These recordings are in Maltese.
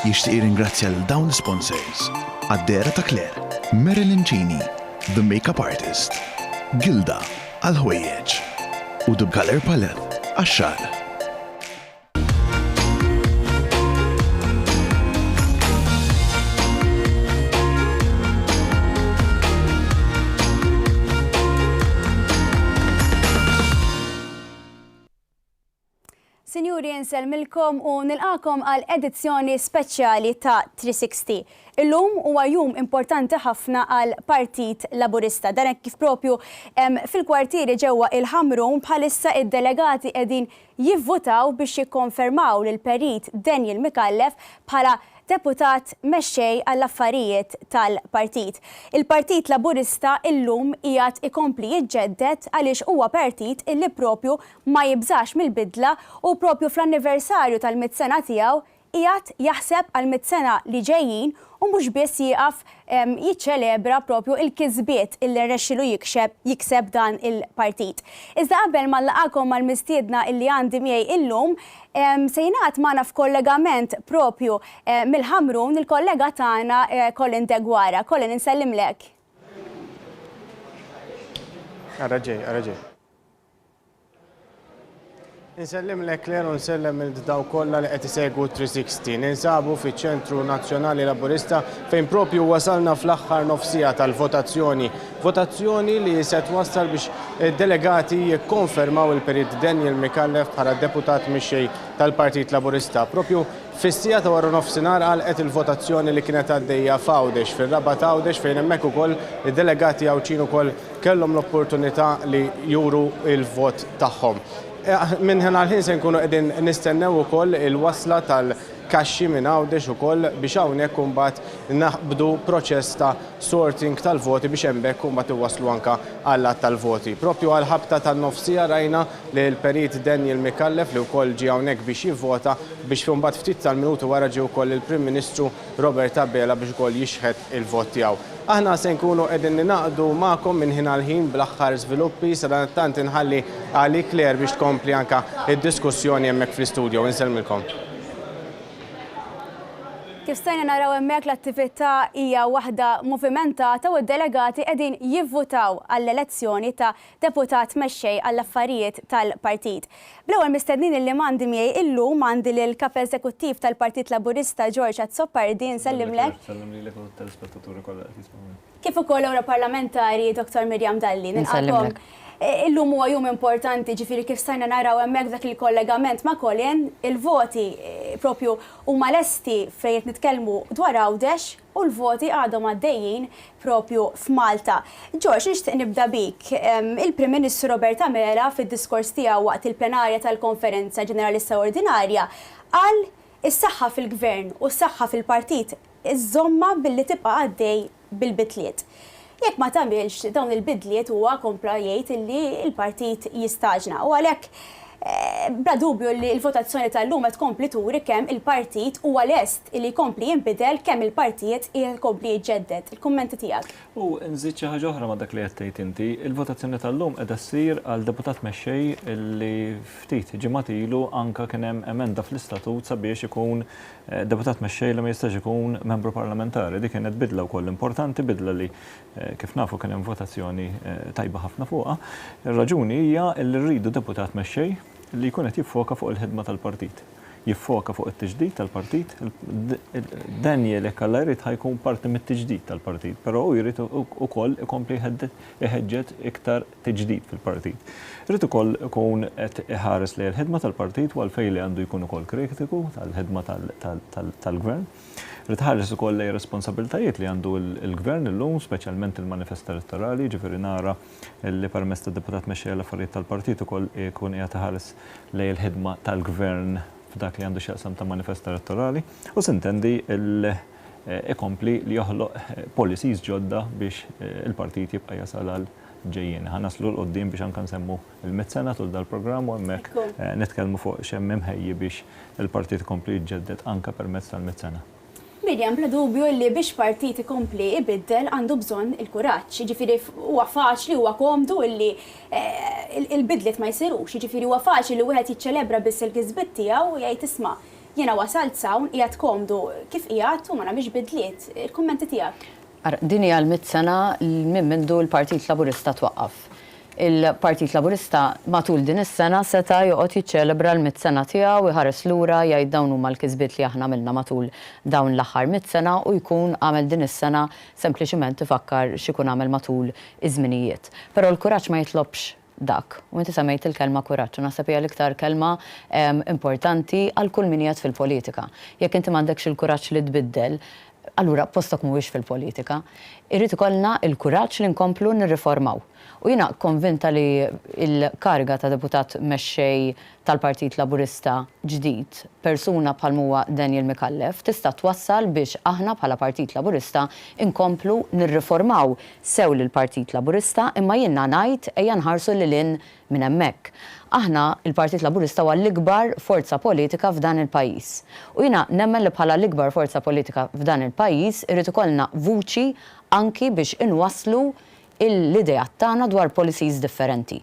jixtieq jirringrazzja lil dawn sponsors: Addera ta' Claire, Marilyn Cini, The Makeup Artist, Gilda għal-ħwejjeġ u The Color Palette għax-xahar. Sinjuri, nselmilkom u nilqakom għal edizzjoni speċjali ta' 360. Illum huwa jum importanti ħafna għal Partit Laburista. Dan kif propju fil-kwartieri ġewwa il-Ħamrun bħalissa id-delegati qegħdin jivvutaw biex jikkonfermaw lil Perit Daniel Mikallef bħala deputat mexxej għall-affarijiet tal-partit. Il-Partit Laburista illum qiegħed ikompli jiġġedded għaliex huwa partit illi propju ma jibżax mill-bidla u propju fl-anniversarju tal-100 sena tiegħu qiegħed jaħseb għal 100 sena li ġejjin u mhux biss jieqaf jiċċelebra propju il-kisbiet illi rnexxielu jikseb dan il-partit. Iżda qabel ma nlaqakom mal-mistiedna illi għandi miegħi illum, se jingħad magħna f'kollegament propju mill-Ħamrun il-kollega tagħna Colin Degwara. Colin, insellimlek. Araġej. Insellem l-Claire u nsellem il-daw kollha li qed isegwu 360. Ninsabu fiċ-Ċentru Nazzjonali Laburista fejn propju wasalna fl-aħħar nofsija tal-votazzjoni. Votazzjoni li se twassal biex id-delegati jikkonfermaw il-Perit Daniel Mikallef bħala deputat mixxej tal-Partit Laburista. Propju fis-sija ta' wara nofsinhar għalqet il-votazzjoni li kienet għaddejja f'Għawdex, fir-Raba ta' Għawdex fejn hemmhekk ukoll id-delegati Għawċin ukoll kellhom l-opportunità li juru il-vot tagħhom. Minn ħin għal-ħin se nkunu qegħdin nistennew ukoll il-wasla tal-kaxxi minn Għawdex ukoll biex hawnhekk imbagħad naħbdu proċess ta' sorting tal-voti biex hemmhekk imbagħad iwasslu anke għall-att tal-voti. Propju għall-ħabta tan-nofsija rajna li l-Perit Daniel Mikallef li wkoll ġie hawnhekk biex jivvota biex imbagħad ftit tal-minuti wara ġie wkoll il-Prim Ministru Robert Abela biex ukoll jixħed il-vot tiegħu. Aħna se nkunu qegħdin ninaqdu magħkom minn ħin għal ħin bl-aħħar żviluppi sadantant inħalli għalik Claire biex tkompli anke id-diskussjoni hemmhekk fl-istudju. Insellmilkom. Kif stajna naraw hemmhekk l-attività hija waħda movimentata u d-delegati qegħdin jivvutaw għall-elezzjoni ta' deputat mexxej għall-affarijiet tal-partit. Bl-ewwel mistednin li m'għandi miegħi illum għandi lill-Kap Eżekuttiv tal-Partit Laburista George Azzopardi, nsellimlek. Sallim lilek u tal-spettaturi kollha qed jismgħuni. Kif ukoll Europarlamentari Dr. Mirjam Dalli. Nilqakom. Illum huwa jum importanti, ġifieri kif stajna naraw hemmhekk dak il-kollegament ma' Colin, il-voti propju huma lesti fejn qed nitkellmu dwar Għawdex u l-voti għadhom għaddejjin propju f'Malta. George, nixtieq nibda bik. Il-Prim Ministru Robert Abela fid-diskors tiegħu waqt il-plenarja tal-Konferenza Ġenerali Straordinarja qal is-saħħa fil-Gvern u s-saħħa fil-Partit iż-żomma billi tibqa' għaddej bil-bidliet. Jekk ma tagħmilx dawn il-bidliet huwa kompla jgħid illi l-partit jistaġna. U għalhekk bla dubju li l-votazzjoni tal-lum qed tkompli turi kemm il-partit huwa lest li jkompli jinbidel kemm il-partijiet jkompli jiġġedded. Il-kummenti tiegħek. U nżid xi ħaġa oħra ma' dak li qed tgħid inti, il-votazzjoni tal-lum qiegħda ssir għal deputat mexxej li ftit ġimgħat ilu anke kien hemm emenda fl-istatut sabiex ikun deputat mexxej li ma jistax ikun membru parlamentari. Dik kienet bidla wkoll importanti, bidla li kif nafu kien hemm votazzjoni tajba ħafna fuqha. Ir-raġuni hija li rridu deputat mexxej li jkun qed jiffoka fuq il-ħidma tal-partit. Jiffoka fuq it-tiġdid tal-partit. Daniel Mikallef jrid ħajkun parti mit-tiġdid tal-partit, però hu jrid ukoll ikompli iħeġġeġ iktar tiġdid fil-partit. Irid ukoll ikun qed iħares lejn il-ħidma tal-partit u għalfejn li għandu jkun ukoll kritiku tal-ħidma tal-gvern. Irid ħares ukoll lejn responsabiltajiet li għandu l-gvern illum, speċjalment il-manifest elettorali, ġifieri nara li permezz tad-deputat mexxej għall-affarijiet tal-partit ukoll ikun qiegħed iħares lejn il-ħidma tal-gvern f'dak li għandu x'jaqsam ta' manifest elettorali u sintendi ikompli li joħloq policies ġodda biex il-partit jibqa' jasal għal ġejjin. Ħanaslu l-qoddim biex anke nsemmu il-100 sena tul dal-programm u hemmhekk nitkellmu fuq xemm imħejji biex il-partit ikompli jiġġedded anke permezz tal-100 sena. Mirjam, bla dubju li biex partit ikompli ibiddel għandu bżonn il-kuraġġ. Ġifieri huwa faċli, huwa komdu li il-bidliet ma jsirux. Ġifieri huwa faċli li wieħed jiċċelebra biss il-kisbiet tiegħu u jgħid isma' jiena wasalt sawn qiegħed komdu kif qiegħed u ma nagħmilx bidliet. Il-kummenti tiegħek. Din hija l-100 sena minn mindu l-Partit Laburista twaqqaf. Il-Partit Laburista matul din is-sena seta' joqgħod jiċċelebra l-100 sena tiegħu iħares lura jgħid dawn huma l-kisbiet li aħna għamilna matul dawn l-aħħar 100 sena u jkun għamel din is-sena sempliċiment ifakkar x'ikun għamel matul iż-żminijiet. Però l-kuraġġ ma jitlobx dak. U inti semmejt il-kelma kuraġġ, u naħseb hija l-iktar kelma importanti għal kull min qiegħed fil-politika. Jekk inti m'għandekx il-kuraġġ li tbiddel, allura postok mhuwiex fil-politika. Irrid ikollna il-kuraġġ li nkomplu nirriformaw. U jiena konvinta li il-kariga ta' deputat mexxej tal-Partit Laburista ġdid, persuna bħal huwa Daniel Mikallef, tista' twassal biex aħna bħala Partit Laburista inkomplu nirriformaw sew lill-Partit Laburista imma jiena ngħid ejja nħarsu lil minn hemmhekk. Aħna il-Partit Laburista huwa l-ikbar forza politika f'dan il-pajjiż. U jiena nemmen li bħala l-ikbar forza politika f'dan il-pajjiż irid ikollna vuċi anki biex inwasslu l-idejat tagħna dwar policies differenti.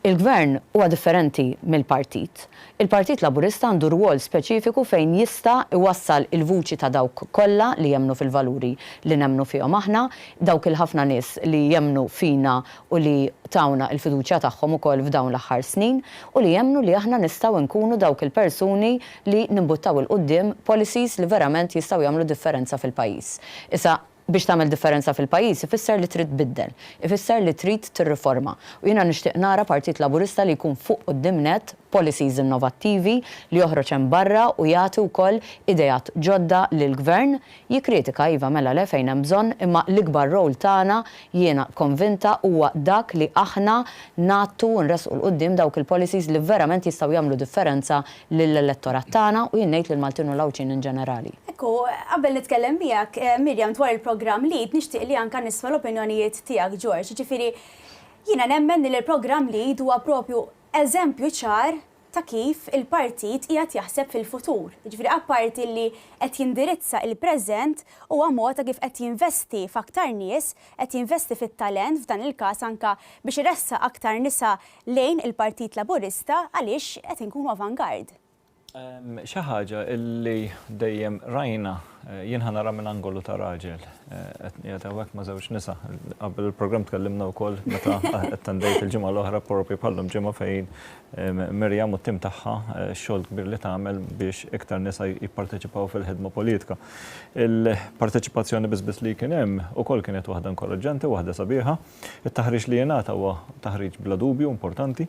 Il-gvern huwa differenti mill-partit. Il-Partit Laburista għandu rwol speċifiku fejn jista' iwassal il-vuċi ta' dawk kollha li jemnu fil-valuri li nemnu fihom aħna, dawk il-ħafna nies li jemnu fina u li tawna il-fiduċja tagħhom ukoll f'dawn l-aħħar snin u li jemnu li aħna nistgħu nkunu dawk il-persuni li nimbuttaw il-qudiem policies li verament jistgħu jagħmlu differenza fil-pajjiż. Issa biex tagħmel differenza fil-pajjiż ifisser li trid tbiddel, ifisser li trid tirriforma. U jiena nixtieq nara Partit Laburista li jkun fuq quddiem net policies innovattivi li joħroġ hemm barra u jagħti wkoll idejat ġodda lill-gvern jikkritika iva mela le fejn hemm bżonn imma l-ikbar rol tagħna jiena konvinta huwa dak li aħna nagħtu nresqu l-qudiem dawk il-policies li verament jistgħu jagħmlu differenza lill-elettorat tagħna u jien ngħid lil Maltin u Lawċin in ġenerali. Ekku, qabel nitkellem miegħek Mirjam dwar il-programm Lead nixtieq li anke nisma' l-opinjonijiet tiegħek George. Ġifieri jiena nemmen li l-programm Lead huwa propju eżempju ċar ta' kif il-partit qiegħed jaħseb fil-futur. Ġifieri apparti li qed jindirizza il-preżent huwa mod ta' kif qed jinvesti f'aktar nies, qed jinvesti fit-talent f'dan il-każ anke biex iressa aktar nisa lejn il-Partit Laburista għaliex qed inkunu avangard. Xi ħaġa illi dejjem rajna jien ħanara minn angolu ta' raġel. Qed hawnhekk ma' żewġ nisa. Qabel il-programm tkellimna wkoll meta attendejt il-ġimgħa l-oħra propri bħallhom ġimgħa fejn Mirjam u t-tim tagħha x-xogħol kbir li tagħmel biex iktar nisa jipparteċipaw fil-ħidma politika. Il-parteċipazzjoni biss li kien hemm ukoll kienet waħda inkoraġġanti, waħda sabiħa. It-taħriġ li jingħata huwa taħriġ bla dubju importanti,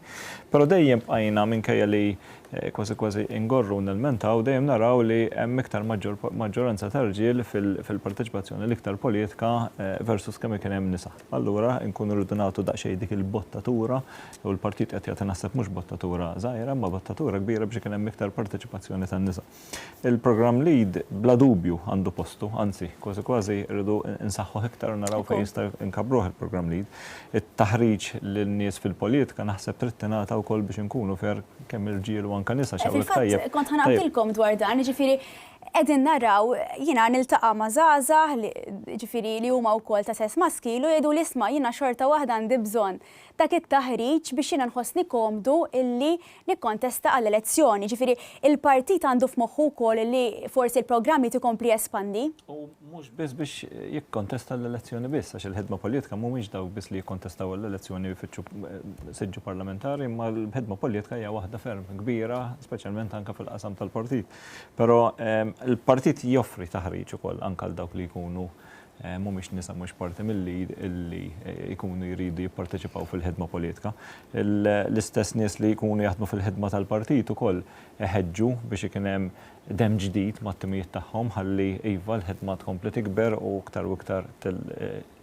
però dejjem bqajna minkejja li kważi ingorru nilmentaw dejjem naraw li hemm iktar maġġoranza ta' rġiel fil-parteċipazzjoni l-iktar politika versus kemm kien hemm nisa. Allura nkunu rridu nagħtu daqsxejn dik il-bottatura u l-partit qed jagħti naħseb mhux bottatura żgħira imma bottatura kbira biex ikun hemm iktar parteċipazzjoni tan-nisa. Il-programm Lead bla dubju għandu postu, anzi kważi rridu nsaħħu iktar u naraw fejn jista' nkabruh il-programm Lead. It-taħriġ lin-nies fil-politika naħseb trid tingħata wkoll biex inkunu fer kemm irġiel u anke nisa xawek tajjeb. Kont ħanaqtilkom dwar dan, ġifieri qegħdin naraw jiena niltaqa' ma' żgħażagħ ġifieri li huma wkoll ta' sess maskilu jgħidu li isma' jiena xorta waħda għandi bżonn dak it-taħriġ biex jiena nħossni komdu illi nikkontesta għall-elezzjoni. Ġifieri il-partit għandu f'moħħu wkoll li forsi l-programmi tikompli espandi. U mhux biss biex jikkontesta l-elezzjoni biss għax il-ħidma politika mhumiex dawk biss li jikkontestaw l-elezzjoni jfittxu siġġu parlamentari, imma l-ħidma politika hija waħda ferm kbira, speċjalment anke fil-qasam tal-partit. Però il-partit joffri taħriġ ukoll anke għal dawk li jkunu mhumiex nisa mhux parti mill-Lead illi jkunu jridu jipparteċipaw fil-ħidma politika. L-istess nies li jkunu jaħdmu fil-ħidma tal-partit ukoll iħeġġu biex ikun hemm dem ġdid mat-timijiet tagħhom ħalli iva l-ħidma tkompli tikber u iktar u iktar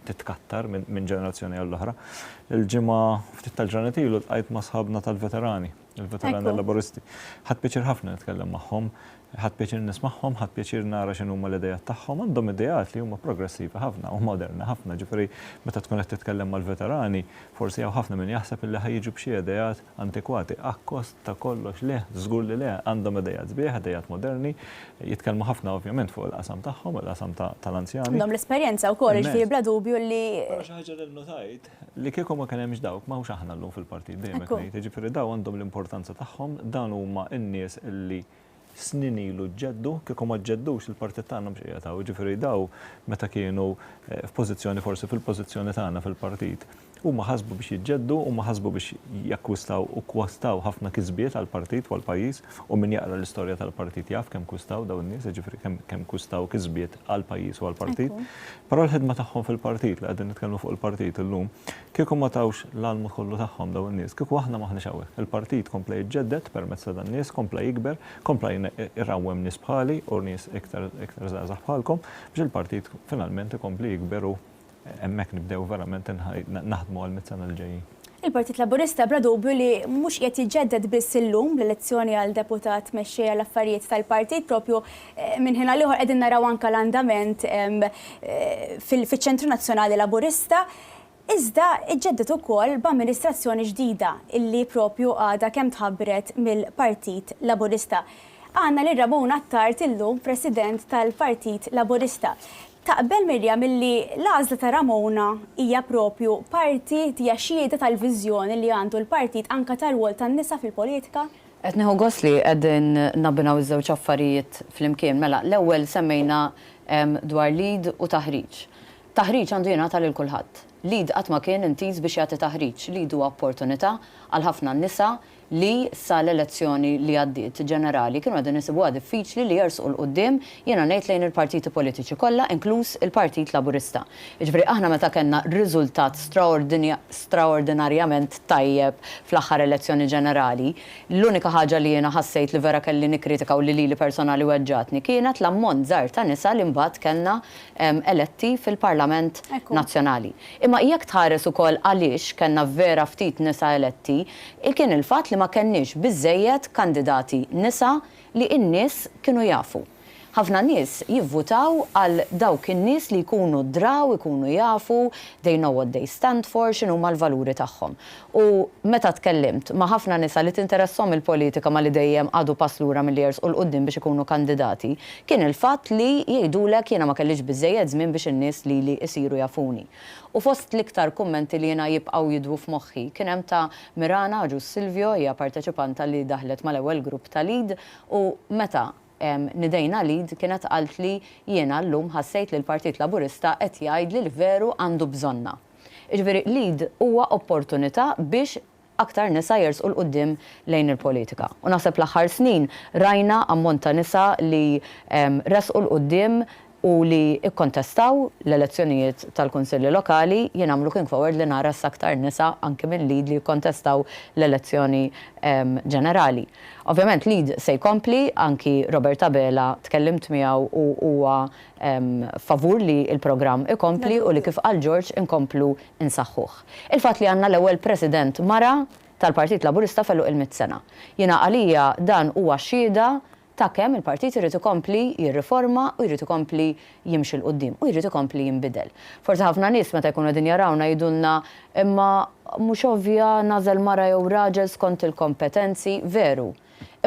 titkattar minn ġenerazzjoni għall-oħra. Il-ġimgħa ftit tal-ġranet ilu tqajt ma' sħabna tal-veterani, il-veterani laburisti. Ħadd piċir ħafna nitkellem magħhom, ħadd pjaċir nismagħhom, ħadd pjaċir nara x'inhuma l-idejat tagħhom, għandhom idejat li huma progressivi ħafna u moderni ħafna. Ġifieri meta tkun qed titkellem mal-veterani, forsi hawn ħafna min jaħseb illi ħajjiġu b'xi idejat antikwati. Akkost ta' kollox le, żgur li le, għandhom idejat sbieħ, idejat moderni, jitkellmu ħafna ovvjament fuq il-qasam tagħhom, il-qasam tal-anzjani. Għandhom l-esperjenza wkoll, ġifieri bla dubju li xi ħaġa li notajt li kieku ma kien hemmx dawk m'hawnx aħna llum fil-partit dejjem hekk ngħid. Ġifieri daw għandhom l-importanza tagħhom, dan huma n-nies illi snin ilu ġeddu, kieku ma ġeddux il-partit tagħna mhux qiegħed hawn, ġifieri daw meta kienu f'pożizzjoni forsi fil-pożizzjoni tagħna fil-partit. Huma ħasbu biex jiġġeddu, huma ħasbu biex jakkwistaw u kwastaw ħafna kisbiet għall-partit u għall-pajjiż u min jaqra l-istorja tal-partit jaf kemm kwistaw dawn in-nies, ġifieri kemm kwistaw kisbiet għall-pajjiż u għall-partit. Però l-ħidma tagħhom fil-partit li qegħdin nitkellmu fuq il-partit illum, kieku ma tawx l-almu kollu tagħhom dawn in-nies, kieku aħna maħniex hawnhekk. Il-partit kompla jiġġedded permezz ta' dan nies, kompla jikber, kompla irrawwem nies bħali u nies iktar żgħażagħ bħalkom biex il-partit finalment ikompli jikber u hemmhekk nibdew verament naħdmu għal 100 sena l-ġejjin. Il-Partit Laburista bla dubju li mhux qed jiġġedded biss illum l-elezzjoni għal deputat mexxejja l-affarijiet tal-partit propju minn ħina l-ieħor qegħdin naraw anke l-andament fiċ-Ċentru Nazzjonali Laburista. Iżda iġġedded ukoll b'amministrazzjoni ġdida illi propju għadha kemm tħabbret mill-Partit Laburista. Għandna lil Ramona Attard illum President tal-Partit Laburista. Taqbel Mirjam milli l-għażla ta' Ramona hija propju parti tija xhieda tal-viżjoni li għandu l-partit anke tal-rwol tan-nisa fil-politika? Qed nieħu gost li qegħdin nabbinaw iż-żewġ affarijiet flimkien. Mela, l-ewwel semmejna dwar lead u taħriġ. Taħriġ għandu jingħata lil kulħadd. Lead qatt ma kien intiż biex jagħti taħriġ. Lead huwa opportunità għal ħafna nisa li sa l-elezzjoni li għaddiet ġenerali kienu għadin nisibuha diffiċli li jersqu l-qoddim jiena ngħid lejn il-partiti politiċi kollha inkluż il-Partit Laburista. Jiġifieri aħna meta kellna riżultat straordinarjament tajjeb fl-aħħar elezzjoni ġenerali, l-unika ħaġa li jiena ħassejt li vera kelli nikkritika u li personali weġġatni kienet l-ammont żgħar ta' nisa li mbagħad kellna eletti fil-Parlament Nazzjonali. Imma jekk tħares ukoll għaliex kellna vera ftit nisa eletti, kien il-fatt li ma kenniex biżżejjed kandidati nisa li n-nies kienu jafu. Ħafna nies jivvutaw għal dawk in-nies li jkunu draw, ikunu jafu, they know what they stand for, x'inhuma l-valuri tagħhom. U meta tkellimt ma' ħafna nisa li tinteressom il-politika ma li dejjem għadu pass lura milli jersqu l-qudiem biex ikunu kandidati, kien il-fatt li jgħidulek jiena ma kellix biżżejjed żmien biex in-nies li isiru jafuni. U fost l-iktar kummenti li jiena jibqgħu jidwu f'moħħi kien hemm ta' Mirana Ġus Silvio hija parteċipanta li daħlet mal-ewwel grupp ta' Lead u meta nidejna Lead kienet qalt li jiena llum ħassejt li l-Partit Laburista qed jgħidli li veru għandu bżonna. Jiġifieri Lead huwa opportunità biex aktar nisa jersqu l-qudiem lejn il-politika. U naħseb l-aħħar snin rajna ammont ta' nisa li resqu l-qudiem u li ikkontestaw l-elezzjonijiet tal-Kunsilli Lokali jien għamlu kien forward li nara aktar nisa anke minn Lead li jikkontestaw l-elezzjoni ġenerali. Ovvjament Lead se jkompli, anki Robert Abela tkellimt miegħu u huwa favur li il-programm ikompli u li kif qal George inkomplu insaħħuh. Il-fatt li għandna l-ewwel President mara tal-Partit Laburista felluq il-100 sena. Jiena għalija dan huwa xhieda ta' kemm il-partit irid ikompli jirriforma u jrid ikompli jimxi l-qudiem u jrid ikompli jinbidel. Forsi ħafna nies meta jkunu qegħdin jarawna jgħidulna imma mhux ovvja nażel mara jew raġel skont il-kompetenzi veru.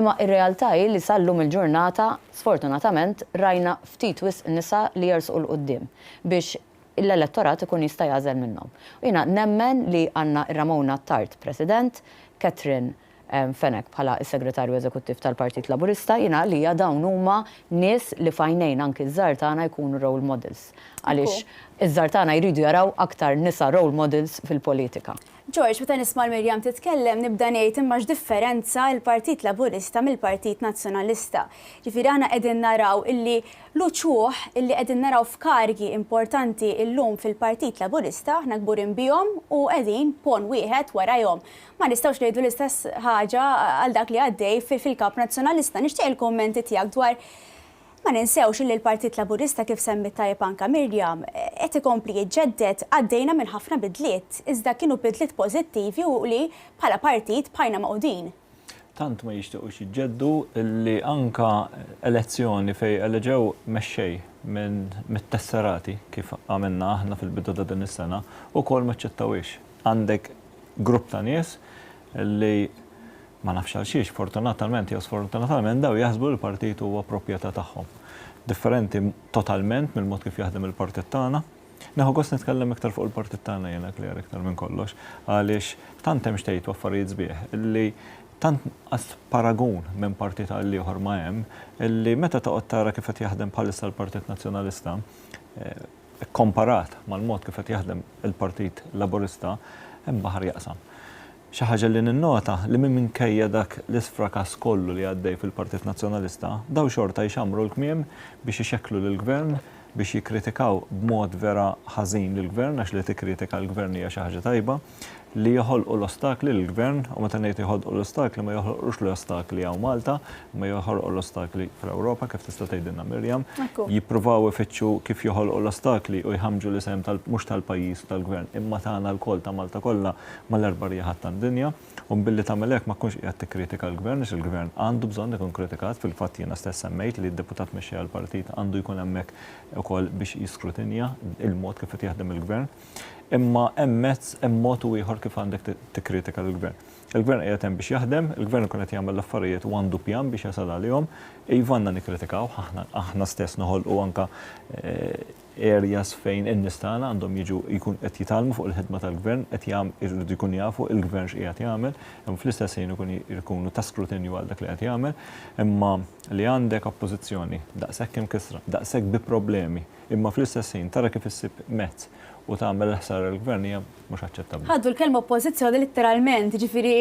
Imma ir-realtà hi li sallum il-ġurnata sfortunatament rajna ftit wisq nisa li jersqu l-qudiem biex l-elettorat ikun jista' jażel minnhom. U jiena nemmen li għandna Ramona Attard President, Catherine Fenek bħala is-Segretarju Eżekuttiv tal-Partit Laburista, jiena li dawn huma nies li fajnejn anki ż-żgħar tagħna jkunu role models. Għaliex iż-żgħar tagħna jridu jaraw aktar nisa role models fil-politika. George, meta nisma' Mirjam titkellem nibda ngħid imma x'differenza l-Partit Laburista mill-Partit Nazzjonalista. Ġifieri aħna qegħdin naraw illi l-uċuħ illi qegħdin naraw f'kargi importanti llum fil-Partit Laburista aħna kburin bihom u qegħdin pon wieħed warahom. Ma nistgħux ngħidu l-istess ħaġa għal dak li għaddej fil-Kap Nazzjonalista. Nixtieq il-kummenti tiegħek dwar ma ninsewx li l-Partit Laburista kif semmi tajjeb anke Mirjam qed ikompli jiġġedded għaddejna minn ħafna bidliet. Iżda kienu bidliet pożittivi u li bħala partit bħajna maqudin. Tant ma jixtiequx jiġġeddu li anka elezzjoni fej eleġew mexxej minn mit-tesserati kif għamilna aħna fil-bidu ta' din is-sena ukoll ma ċċettawiex. Għandek grupp ta' nies li ma nafx għal xiex, fortunatament jew sfortunatament daw jaħsbu l-partit huwa proprjetà tagħhom. Differenti totalment mill-mod kif jaħdem il-partit tagħna. Neħu gost nitkellem iktar fuq il-partit tagħna jiena klir iktar minn kollox, għaliex tant hemm xtejt u affarijiet sbieħ illi tant as paragun minn partit għal ieħor ma hemm illi meta toqgħod tara kif qed jaħdem bħalissa l-Partit Nazzjonalista komparat mal-mod kif qed jaħdem il-Partit Laburista hemm baħar jaqsam. Xi ħaġa li ninnota li minn minkejja dak l-isfrakas kollu li għaddej fil-Partit Nazzjonalista daw xorta jxamru l-kmiem biex ixekklu lill-gvern biex jikkritikaw b'mod vera ħażin lill-gvern għax li tikkritika l-gvern hija xi ħaġa tajba li joħolqu l-ostakli l-gvern u meta ngħid joħolqu l-ostakli ma joħolqux l-ostakli hawn Malta, ma joħolqu l-ostakli fl-Ewropa kif tista' tgħidilna Mirjam. Jippruvaw ifittxu kif joħolqu l-ostakli u jħammġu l-isem mhux tal-pajjiż u tal-gvern imma tagħna l-kol ta' Malta kollha mal-erba' rieħat tan-dinja u billi tagħmel hekk ma tkunx qiegħed tikkritika l-gvern għax il-gvern għandu bżonn ikun kritikat fil-fatt jiena stess semmejt li d-deputat mexxej għall-partit għandu jkun hemmhekk ukoll biex jiskrutinja il-mod kif qed jaħdem il-gvern. Imma hemm mezz hemm mod ieħor kif għandek tikkritika l-gvern. Il-gvern qiegħed hemm biex jaħdem, il-gvern ikun qed jagħmel l-affarijiet u għandu pjan biex jasal għalihom, iva għandna nikkritikaw, aħna stess noħolqu anke areas fejn in-nies tagħna għandhom jiġu jkun qed jitalmu fuq il-ħidma tal-gvern, qed jridu jkun jafu il-gvern x'qiegħed jagħmel, hemm fl-istess ħin ikunu ta' skrutinju għal dak li qed jagħmel, imma li għandek oppożizzjoni daqshekk imkisra, daqshekk bi problemi, imma fl-istess ħin tara kif issib mezz u tagħmel ħsar il-gvern hija mhux aċċettabbli. Ħaddu l-kelma oppożizzjoni letteralment, ġifieri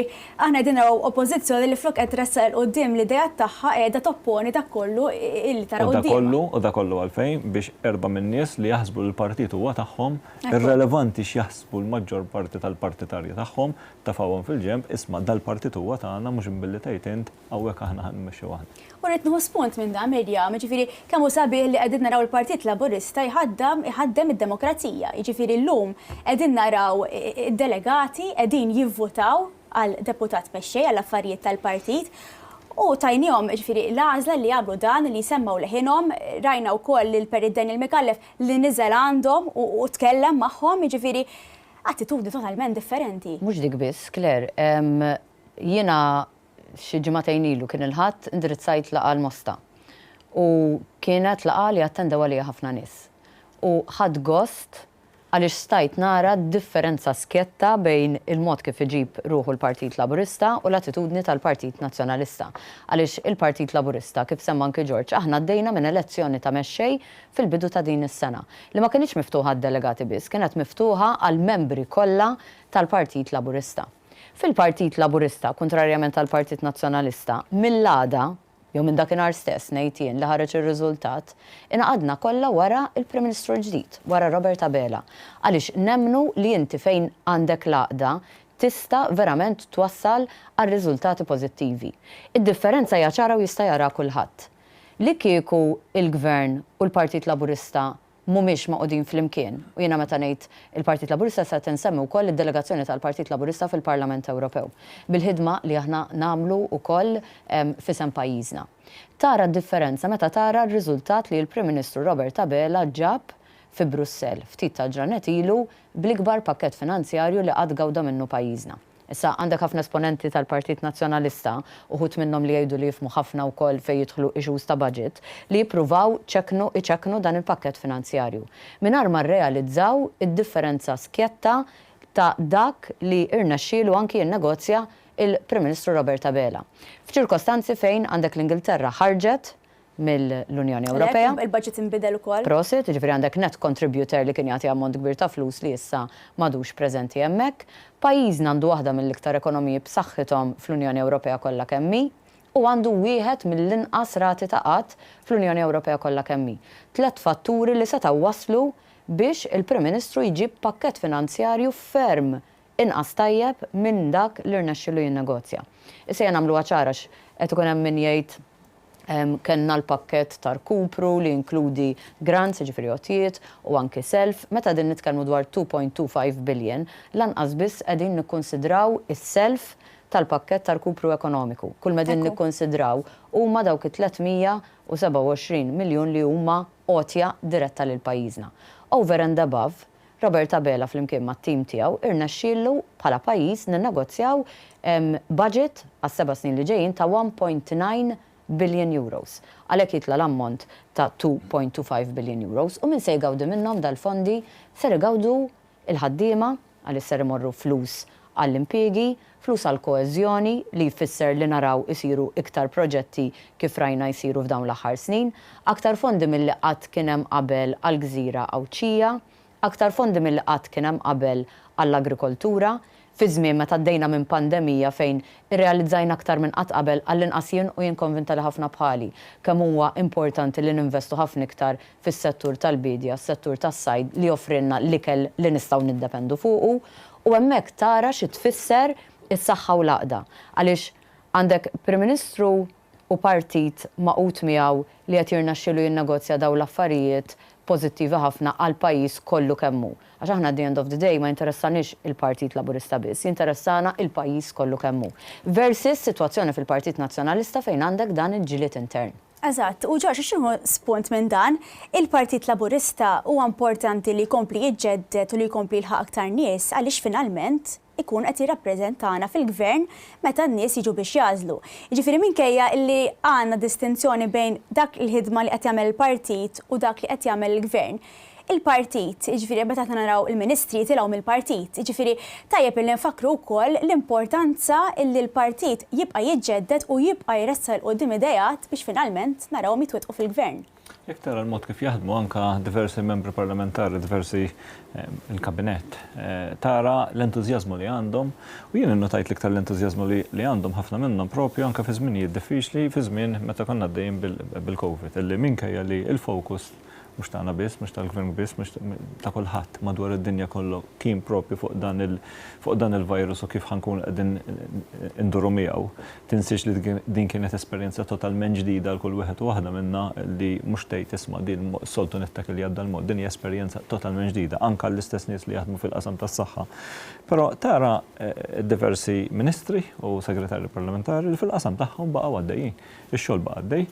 aħna qegħdin naraw oppożizzjoni li flok qed tressaq il quddiem l-idea tagħha qiegħda topponi dak kollu illi tara quddiem. U dak kollu għalfejn biex erba' min-nies li jaħsbu l-partit huwa tagħhom irrelevanti x'jaħsbu l-maġġor parti tal-partitarji tagħhom tafawhom fil-ġenb isma' dal-partit huwa tagħna mhux imbilli tgħid int hawnhekk aħna ħanmexxu aħna. U rrid nieħu spunt minn dan Mirjam, ġifieri kemm hu sabiħ li qegħdin naraw il-Partit Laburista jħaddem id-demokrazija. Jiġifieri llum qegħdin naraw id-delegati qegħdin jivvutaw għal deputat mexxej għall affarijiet tal-partit u tajnihom ġifieri l-għażla li jagħmlu dan li jsemmaw leħinhom rajna wkoll il-Peridden il-Mikallef li niżel għandhom u tkellem magħhom jiġifieri attitudni totalment differenti. Mhux dik biss, Claire, jiena xi ġimagħtejn ilu kien il-ħadd indirizzajt laqgħa l-Mosta u kienet laqgħa li attendew għaliha ħafna nies. U ħadd gost għaliex stajt nara differenza skjetta bejn il-mod kif iġib ruħu l-Partit Laburista u l-attitudni tal-Partit Nazzjonalista. Għaliex il-Partit Laburista, kif semma anke George, aħna għaddejna minn elezzjoni ta' mexxej fil-bidu ta' din is-sena li ma kienx miftuħa għad-delegati biss, kienet miftuħa għall-membri kollha tal-Partit Laburista. Fil-Partit Laburista, kontrarjament tal-Partit Nazzjonalista, mill-għada, jew minn dakinhar stess ngħid jien li ħareġ ir-riżultat, inqadna kollha wara il-Prim Ministru ġdid, wara Robert Abela. Għaliex nemmnu li inti fejn għandek l-għaqda tista' verament twassal għal riżultati pożittivi. Id-differenza hija ċara u jista' jara kulħadd. Li kieku il-Gvern u l-Partit Laburista mhumiex maqudin flimkien. U jiena meta ngħid il-Partit Laburista se tinsemmi wkoll id-delegazzjoni tal-Partit Laburista fil-Parlament Ewropew bil-ħidma li aħna nagħmlu wkoll f'isem pajjiżna. Tara d-differenza meta tara r-riżultat li l-Prim Ministru Robert Abela ġab fi Brussell ftit ta' ġranet ilu bl-ikbar pakkett finanzjarju li qatt gawda minnu pajjiżna. Issa għandek ħafna esponenti tal-Partit Nazzjonalista uħut minnhom li jgħidu li jifhmu ħafna wkoll fejn jidħlu issues ta' budget li jippruvaw iċekknu dan il-pakkett finanzjarju. Mingħajr ma rrealizzaw id-differenza skjetta ta' dak li irnexxielu anki jinnegozja il-Prim Ministru Robert Abela. F'ċirkostanzi fejn għandek l-Ingilterra ħarġet mill-Unjoni Ewropea. Il-budget inbidel ukoll. Prosit, ġifieri għandek net contributor li kien jagħti ammont kbir ta' flus li issa m'għadux preżenti hemmhekk. Pajjiżna għandu waħda mill-iktar ekonomiji b'saħħithom fl-Unjoni Ewropea kollha kemm hi u għandu wieħed mill-inqas rati ta' qatt fl-Unjoni Ewropea kollha kemm hi. 3 fatturi li setgħu waslu biex il-Prim Ministru jġib pakkett finanzjarju ferm inqas tajjeb minn dak li rnexxielu jinnegozja. Issa nagħmluha ċara qed ikun hemm min jgħid kenna l-pakket tar kupru li inkludi grants, ġifieri għotijiet u anke self, meta din nitkellmu dwar 2.25 billion, lanqas biss qegħdin nikkonsidraw is-self tal-pakket tar kupru ekonomiku. Kull ma din nikkonsidraw huma dawk 327 miljun li huma għotja diretta lil pajjiżna. Over and above, Robert Abela flimkien mat-tim tiegħu irnexxielu bħala pajjiż ninnegozjaw budget għas-7 snin li ġejjin ta' 1.9 billion euros. Għalhekk jitla l-ammont ta' 2.25 billion euros u min se jgawdu minnhom dal-fondi ser igawdu il-ħaddiema għaliex ser imorru flus għall-impjiegi, flus għall-koeżjoni li jfisser li naraw isiru iktar proġetti kif rajna jsiru f'dawn l-aħħar snin, aktar fondi milli qatt kien hemm qabel għall-Gżira Awċija, aktar fondi milli qatt kien hemm qabel għall-agrikoltura, fi żmien meta għaddejna minn pandemija fejn irrealizzajna aktar minn qatt qabel għall-inqas jien u jien konvinta li ħafna bħali kemm huwa importanti li ninvestu ħafna iktar fis-settur tal-bidja, s-settur tas-sajd li joffrilna l-ikel li nistgħu niddependu fuqu u hemmhekk tara xi tfisser is-saħħa u l-għaqda. Għaliex għandek Prim Ministru u partit maqut miegħu li qed jirnexxielu jinnegozja dawn l-affarijiet pożittivi ħafna għal pajjiż kollu kemm hu. Għax aħna at the end of the day ma jinteressanix il-Partit Laburista biss, jinteressana il-pajjiż kollu kemm hu. Versus sitwazzjoni fil-Partit Nazzjonalista fejn għandek dan il-ġilied intern. Eżatt, u ġorġ, xinu spunt minn dan, il-Partit Laburista huwa importanti li jkompli jiġġedded u li jkompli jilħaq aktar nies għaliex finalment ikun qed jirrappreżentana fil-gvern meta n-nies jiġu biex jażlu. Jiġifieri minkejja li għandna distinzjoni bejn dak il-ħidma li qed jagħmel il-partit u dak li qed jagħmel il-gvern. Il-partit, jiġifieri meta naraw il-ministri tilgħu mill-partit, jiġifieri tajjeb li nfakru wkoll l-importanza li l-partit jibqa' jiġġedded u jibqa' jressa l qudiem idejat biex finalment narawhom jitwettqu fil-gvern. Jekk tara l-mod kif jaħdmu anka diversi membri parlamentari, diversi il-kabinet, tara l-entużjażmu li għandhom u jien innotajt l-iktar l-entużjażmu li għandhom ħafna minnhom propju anka fi żminijiet diffiċli fi żmien meta konna għaddejjin bil-COVID, illi minkejja li l-fokus mhux tagħna biss, mhux tal-gvern biss, mhux ta' kulħadd madwar id-dinja kollu kien propju fuq dan il-virus u kif ħankun qegħdin induru miegħu. Tinsiex li din kienet esperjenza totalment ġdida għal kull wieħed u waħda minnha li mhux tgħid tisma' din soltu nittak li għadda l-mod. Din hija esperjenza totalment ġdida anke l-istess nies li jaħdmu fil-qasam tas-saħħa. Però tara diversi ministri u segretarji parlamentari li fil-qasam tagħhom baqgħu għaddejjin. Ix-xogħol baqa' għaddej.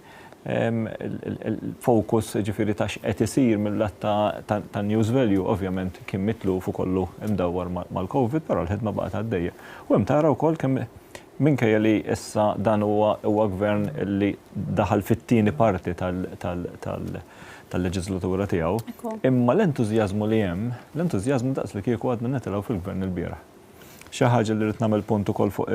Il-fokus ġifiri ta' qed isir mill-lat ta' news value ovvjament kien mitluf u kollu imdawwar mal-COVID, però l-ħidma baqgħet għaddejja. U hemm tara wkoll kemm minkejja li issa dan huwa gvern li daħal fit-tieni parti tal-leġislatura tiegħu, imma l-entużjażmu li hemm, l-entużjażmu daqs li kieku għadna nitilgħu fil-gvern il-bieraħ. Xi ħaġa li rid nagħmel punt ukoll fuq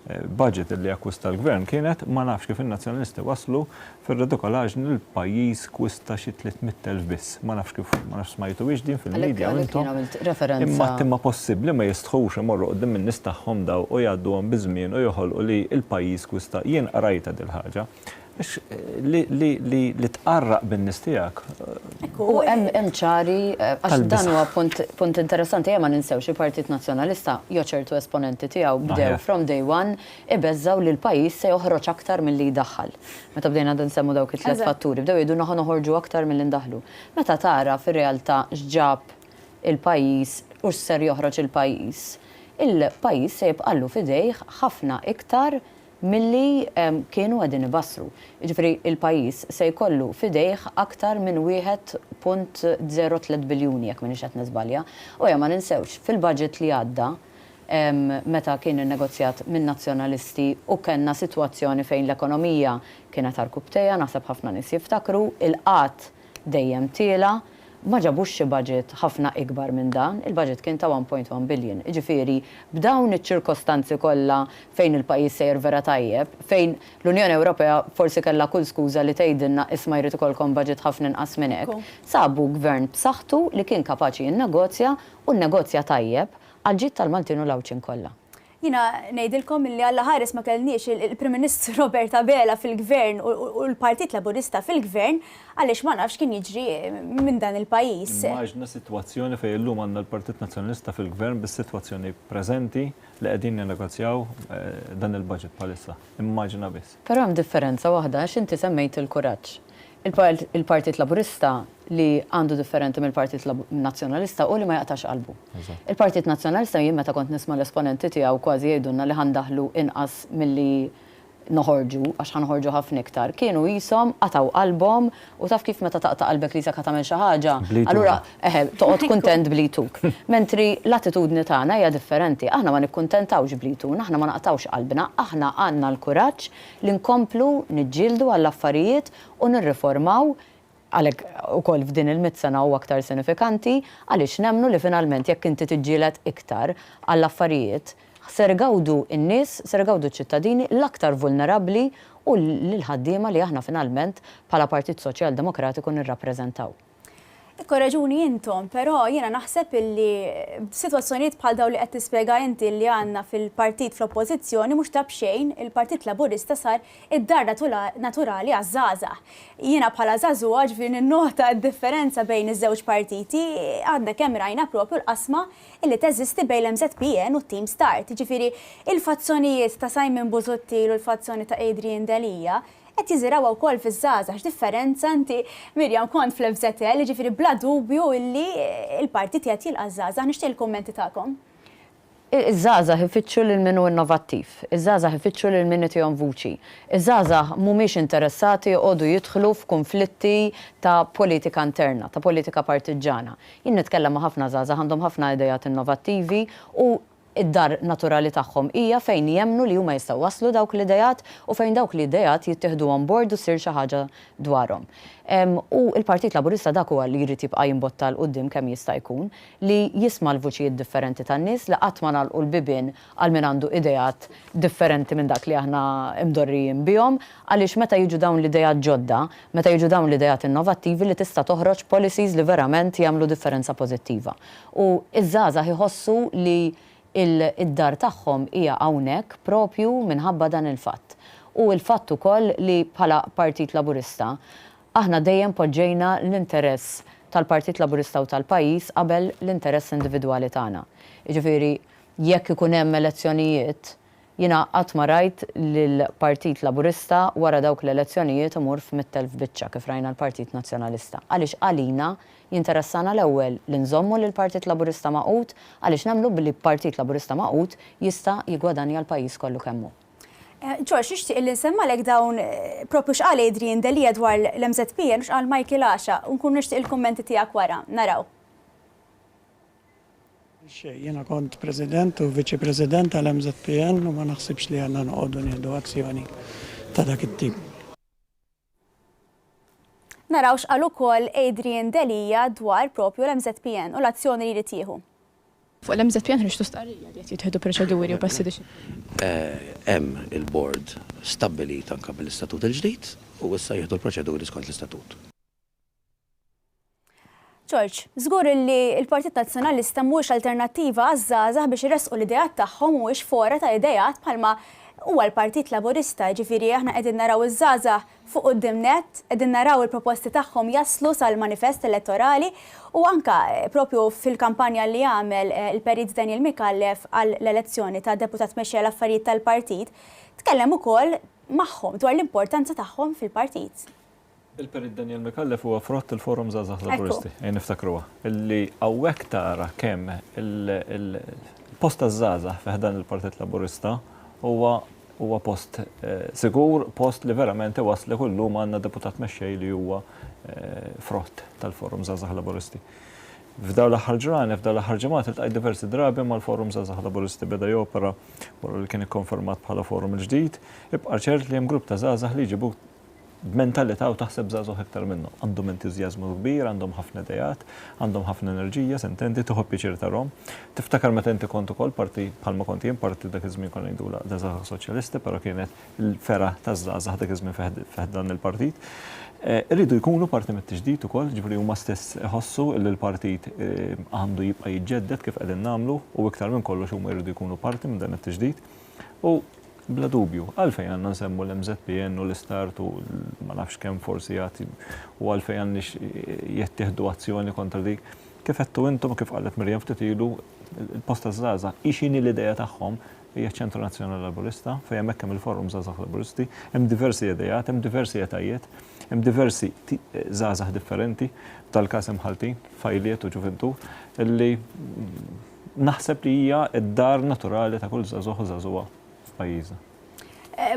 il-budget li akkwista l-gvern kienet ma nafx kif in-nazzjonalisti waslu fir-redikolaġġ li l-pajjiż kwista xi 300,000 biss. Ma nafx kif ma nafx smajtuwiex din fil-medja imma possibbli ma jistħux imorru qudiem in-nies tagħhom daw u jgħadduhom biżmien u joħolqu li l-pajjiż kwista jien qarajta dil ħaġa. Li tqarraq bin-nies tiegħek. U hemm ċari għax dan huwa punt interessanti ma ninsewx il-Partit Nazzjonalista jew ċertu esponenti tiegħu bdew from day one ibeżżaw li l-pajjiż se joħroġ aktar milli jdaħħal. Meta bdejna nsemmu dawk it-tliet fatturi, bdew jgħidu noħorġu aktar milli ndaħlu. Meta tara fir-realtà x'ġab il-pajjiż u x'ser joħroġ il-pajjiż, il-pajjiż se jibqallu fidejh ħafna iktar milli kienu għadin ibassru. Ġifri il-pajis se jkollu fidejh aktar minn 1.03 biljuni jekk minix qed nisbalja. U ma ninsewx fil-budget li għadda meta kien innegozjat minn nazzjonalisti u kellna sitwazzjoni fejn l-ekonomija kienet arkubtejja, naħseb ħafna nies jiftakru, il-qatt dejjem tiela, ma ġabux xi budget ħafna ikbar minn dan, il-budget kien ta' 1.1 billion. Ġifieri b'dawn iċ-ċirkostanzi kollha fejn il-pajjiż sejr vera tajjeb, fejn l-Unjoni Ewropea forsi kellha kull skuża li tgħidilna isma' jrid ikolkom budget ħafna inqas minn hekk, sabu gvern b'saħħtu li kien kapaċi jinnegozja u nnegozja tajjeb għal ġid tal-Maltin u l-Awċin kollha. Jina ngħidilkom li Alla ħares ma kellniex il-Prim Ministru Robert Abela fil-gvern u l-Partit Laburista fil-gvern għaliex ma nafx kien jiġri minn dan il-pajjiż. Immaġna sitwazzjoni fejn illum għandna l-Partit Nazzjonalista fil-gvern bis-sitwazzjoni preżenti li qegħdin ninnegozjaw dan il-budget bħalissa. Immaġna biss. Però hemm differenza waħda għax inti semmejt il-kuraġġ. Il-Partit Laburista li għandu differenti mill-Partit Nazzjonalista u li ma jaqtax qalbu. Il-Partit Nazzjonalista jien meta kont nisma' l-esponenti tiegħu kważi jgħidulna li ħandaħlu inqas milli noħorġu għax ħanħorġu ħafna iktar. Kienu jisom qataw qalbhom u taf kif meta taqta' qalbek li se tagħmel xi ħaġa. Allura toqgħod kuntent blituk. Mentri l-attitudni tagħna hija differenti. Aħna ma nikkuntentawx blitun, aħna ma naqtawx qalbna, aħna għandna l-kuraġġ li nkomplu niġġieldu għall-affarijiet u nirriformaw għalek u koll f'din il-100 sena u aktar sinifikanti, għalix nemnu li finalment jekk inti tiġġielet iktar għall-affarijiet, ser gawdu in-nies, ser gawdu ċittadini l-aktar vulnerabli u l-ħaddiema li aħna finalment bħala Partit Soċjal-Demokratiku nirrappreżentaw. Ikko raġuni intom, però jiena naħseb illi situazzjonijiet bħal daw li qed tispjega inti li għandna fil-partit fl-oppożizzjoni mhux tab xejn, il-Partit Laburista sar id-dar naturali għaż-żgħażagħ. Jiena bħala żagħżugħa ġifieri ninnota d-differenza bejn iż-żewġ partiti għandna kemm rajna propju l-qasma illi teżisti bejn l-MZPN u Team Start. Ġifieri il-fazzjonijiet ta' Simon Busuttil u l-fazzjoni ta' Adrian Delija qed jiżiraw wkoll fiż-żgħażagħ differenza inti Mirjam kont fl-FZL, ġifieri bla dubju illi il-partit qed jilqa' żgħażagħ. Nixtieq il-kummenti tagħkom. Iż-żgħażagħ ifittxu lil min hu innovattiv, iż-żgħażagħ ifittxu lil min itihom vuċi. Iż-żgħażagħ mhumiex interessati jqogħdu jidħlu f'konflitti ta' politika interna, ta' politika partiġana. Jien nitkellem ma' ħafna żgħażagħ għandhom ħafna idejat innovattivi u id-dar naturali tagħhom hija fejn jemnu li huma jistgħu waslu dawk l-idejat u fejn dawk l-idejat jittieħdu on board u ssir xi ħaġa dwarhom. U l-Partit Laburista dak huwa li jrid jibqa' jimbotta l quddiem kemm jista' jkun li jisma' l-vuċijiet differenti tan-nies li qatt ma nagħlqu l-bibien għal min għandu idejat differenti minn dak li aħna imdorrijin bihom għaliex meta jiġu dawn l-idejat ġodda, meta jiġu dawn l-idejat innovattivi li tista' toħroġ policies li verament jagħmlu differenza pożittiva. U iż-żgħażagħ iħossu li id-dar tagħhom hija hawnhekk propju minħabba dan il-fatt. U l-fatt ukoll li bħala Partit Laburista aħna dejjem poġġejna l-interess tal-Partit Laburista u tal-pajjiż qabel l-interess individwali tagħna. Jiġifieri jekk ikun hemm elezzjonijiet jiena qatt ma rajt lill-Partit Laburista wara dawk l-elezzjonijiet imur f'100,000 biċċa kif rajna l-Partit Nazzjonalista. Għaliex għalina jinteressana l-ewwel li nżommu lill-Partit Laburista maqut għaliex nagħmlu billi Partit Laburista maqut jista' jigwadanja l-pajjiż kollu kemm hu. George, nixtieq li nsemmalek dawn propju x'qal Adrian Delija dwar l-MZPN u x'qal Michael Asha u nkun nixtieq il-kummenti tiegħek wara. Naraw. Jiena kont President u Viċi President tal-MZPN u ma naħsibx li għandna noqogħdu nieħdu azzjoni ta' dak it-tip. Naraw x'qal ukoll Adrian Delija dwar propju l-MZPN u l-azzjoni li jrid jieħu. Fuq l-MZPN ħriġtu stqarrija li qed jittieħdu proċeduri u passi hemm il-board stabbilit anke bil-istatut il-ġdid u issa jieħdu l-proċeduri skont l-istatut. George, żgur li l-Partit Nazzjonalista mhuwiex alternattiva għaż-żgħażagħ biex irresqu l-idejat tagħhom mhuwiex fora ta' idejat bħalma huwa l-Partit Laburista, ġifieri aħna qegħdin naraw iż-żgħażagħ fuq quddiem net, qegħdin naraw il-proposti tagħhom jaslu sal-manifest elettorali u anka propju fil-kampanja li għamel il-Perit Daniel Mikallef għall-elezzjoni ta' deputat mexxej l-affarijiet tal-partit, tkellem ukoll magħhom dwar l-importanza tagħhom fil-partit. Il-Perit Daniel Mikallef huwa frott il-Forum Żgħażagħ Laburisti, niftakruha, illi hawnhekk tara kemm il-post taż-żgħażagħ f'dan il-Partit Laburista huwa post sigur, post li verament wasli kullum għandna deputat mexxej li huwa frott tal-Forum Żgħażagħ Laburisti. F'daw l-aħħar ġranet, f'daw l-aħħar ġimgħat iltqajt diversi drabi mal-Forum Żgħażagħ Laburisti beda jopera wara li kien ikkonfermat bħala forum il-ġdid, ibqa' ċert li hemm grupp ta' żgħażagħ li jġibu b'mentalità u taħseb żgħażagħ iktar minnu. Għandhom entużjażmu kbir, għandhom ħafna idejat, għandhom ħafna enerġija, sentendi tuħobb piċir tarhom. Tiftakar meta inti kont ukoll parti bħalma kont jien parti dak iż-żmien konna ngħidula żgħażagħ Soċjalisti, però kienet il-fera taż-żgħażagħ dak iż-żmien fih dan il-partit. Irridu jkunu parti mit-tiġdid ukoll, ġifieri huma stess iħossu li l-partit għandu jibqa' jiġġedded kif qegħdin nagħmlu u iktar minn kollox huma jridu jkunu parti minn dan it-tiġdid. U bla dubju, għalfejn għandna nsemmu l-MZPN u l-Istart u ma nafx kemm forsi jagħti u għalfejn għandniex jittieħdu azzjoni kontra dik. Kif qedtu intom kif qalet Mirjam ftit ilu il-post taż-żgħażagħ ixini l-idea tagħhom hija ċ-Ċentru Nazzjonali Laburista fejn hemmhekk hemm il-Forum Żgħażagħ Laburisti, hemm diversi idejat, hemm diversi etajiet, hemm diversi żgħażagħ differenti, tal-każ hemm ħaltin, fajliet u ġuventu, illi naħseb li hija d-dar naturali ta' kull żagħżugħ u żagħżugħa f'pajjiżna.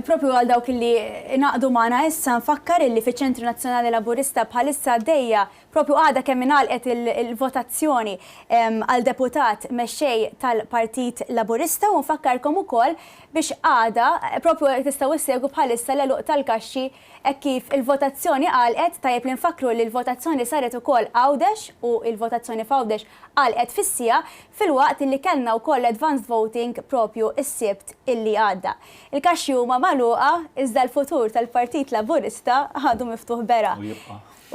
Propju għal dawk li naqdu magħna issa nfakkar illi fiċ-Ċentru Nazzjonali Laburista bħalissa għaddejja propju għada kemm ingħalqet il-votazzjoni għal deputat mexxej tal-Partit Laburista u nfakkarkom ukoll biex għada propju tistgħu issegwu bħalissa l-eluq tal-kaxxi hekk kif il-votazzjoni għalqet tajjeb li nfakru li l-votazzjoni saret ukoll għawdex u il-votazzjoni f'għawdex għalqet fis-sija fil-waqt li kellna wkoll advanced voting propju is-sibt illi għadda. Il-kaxxi huma magħluqa iżda l-futur tal-Partit Laburista għadu miftuħ bera.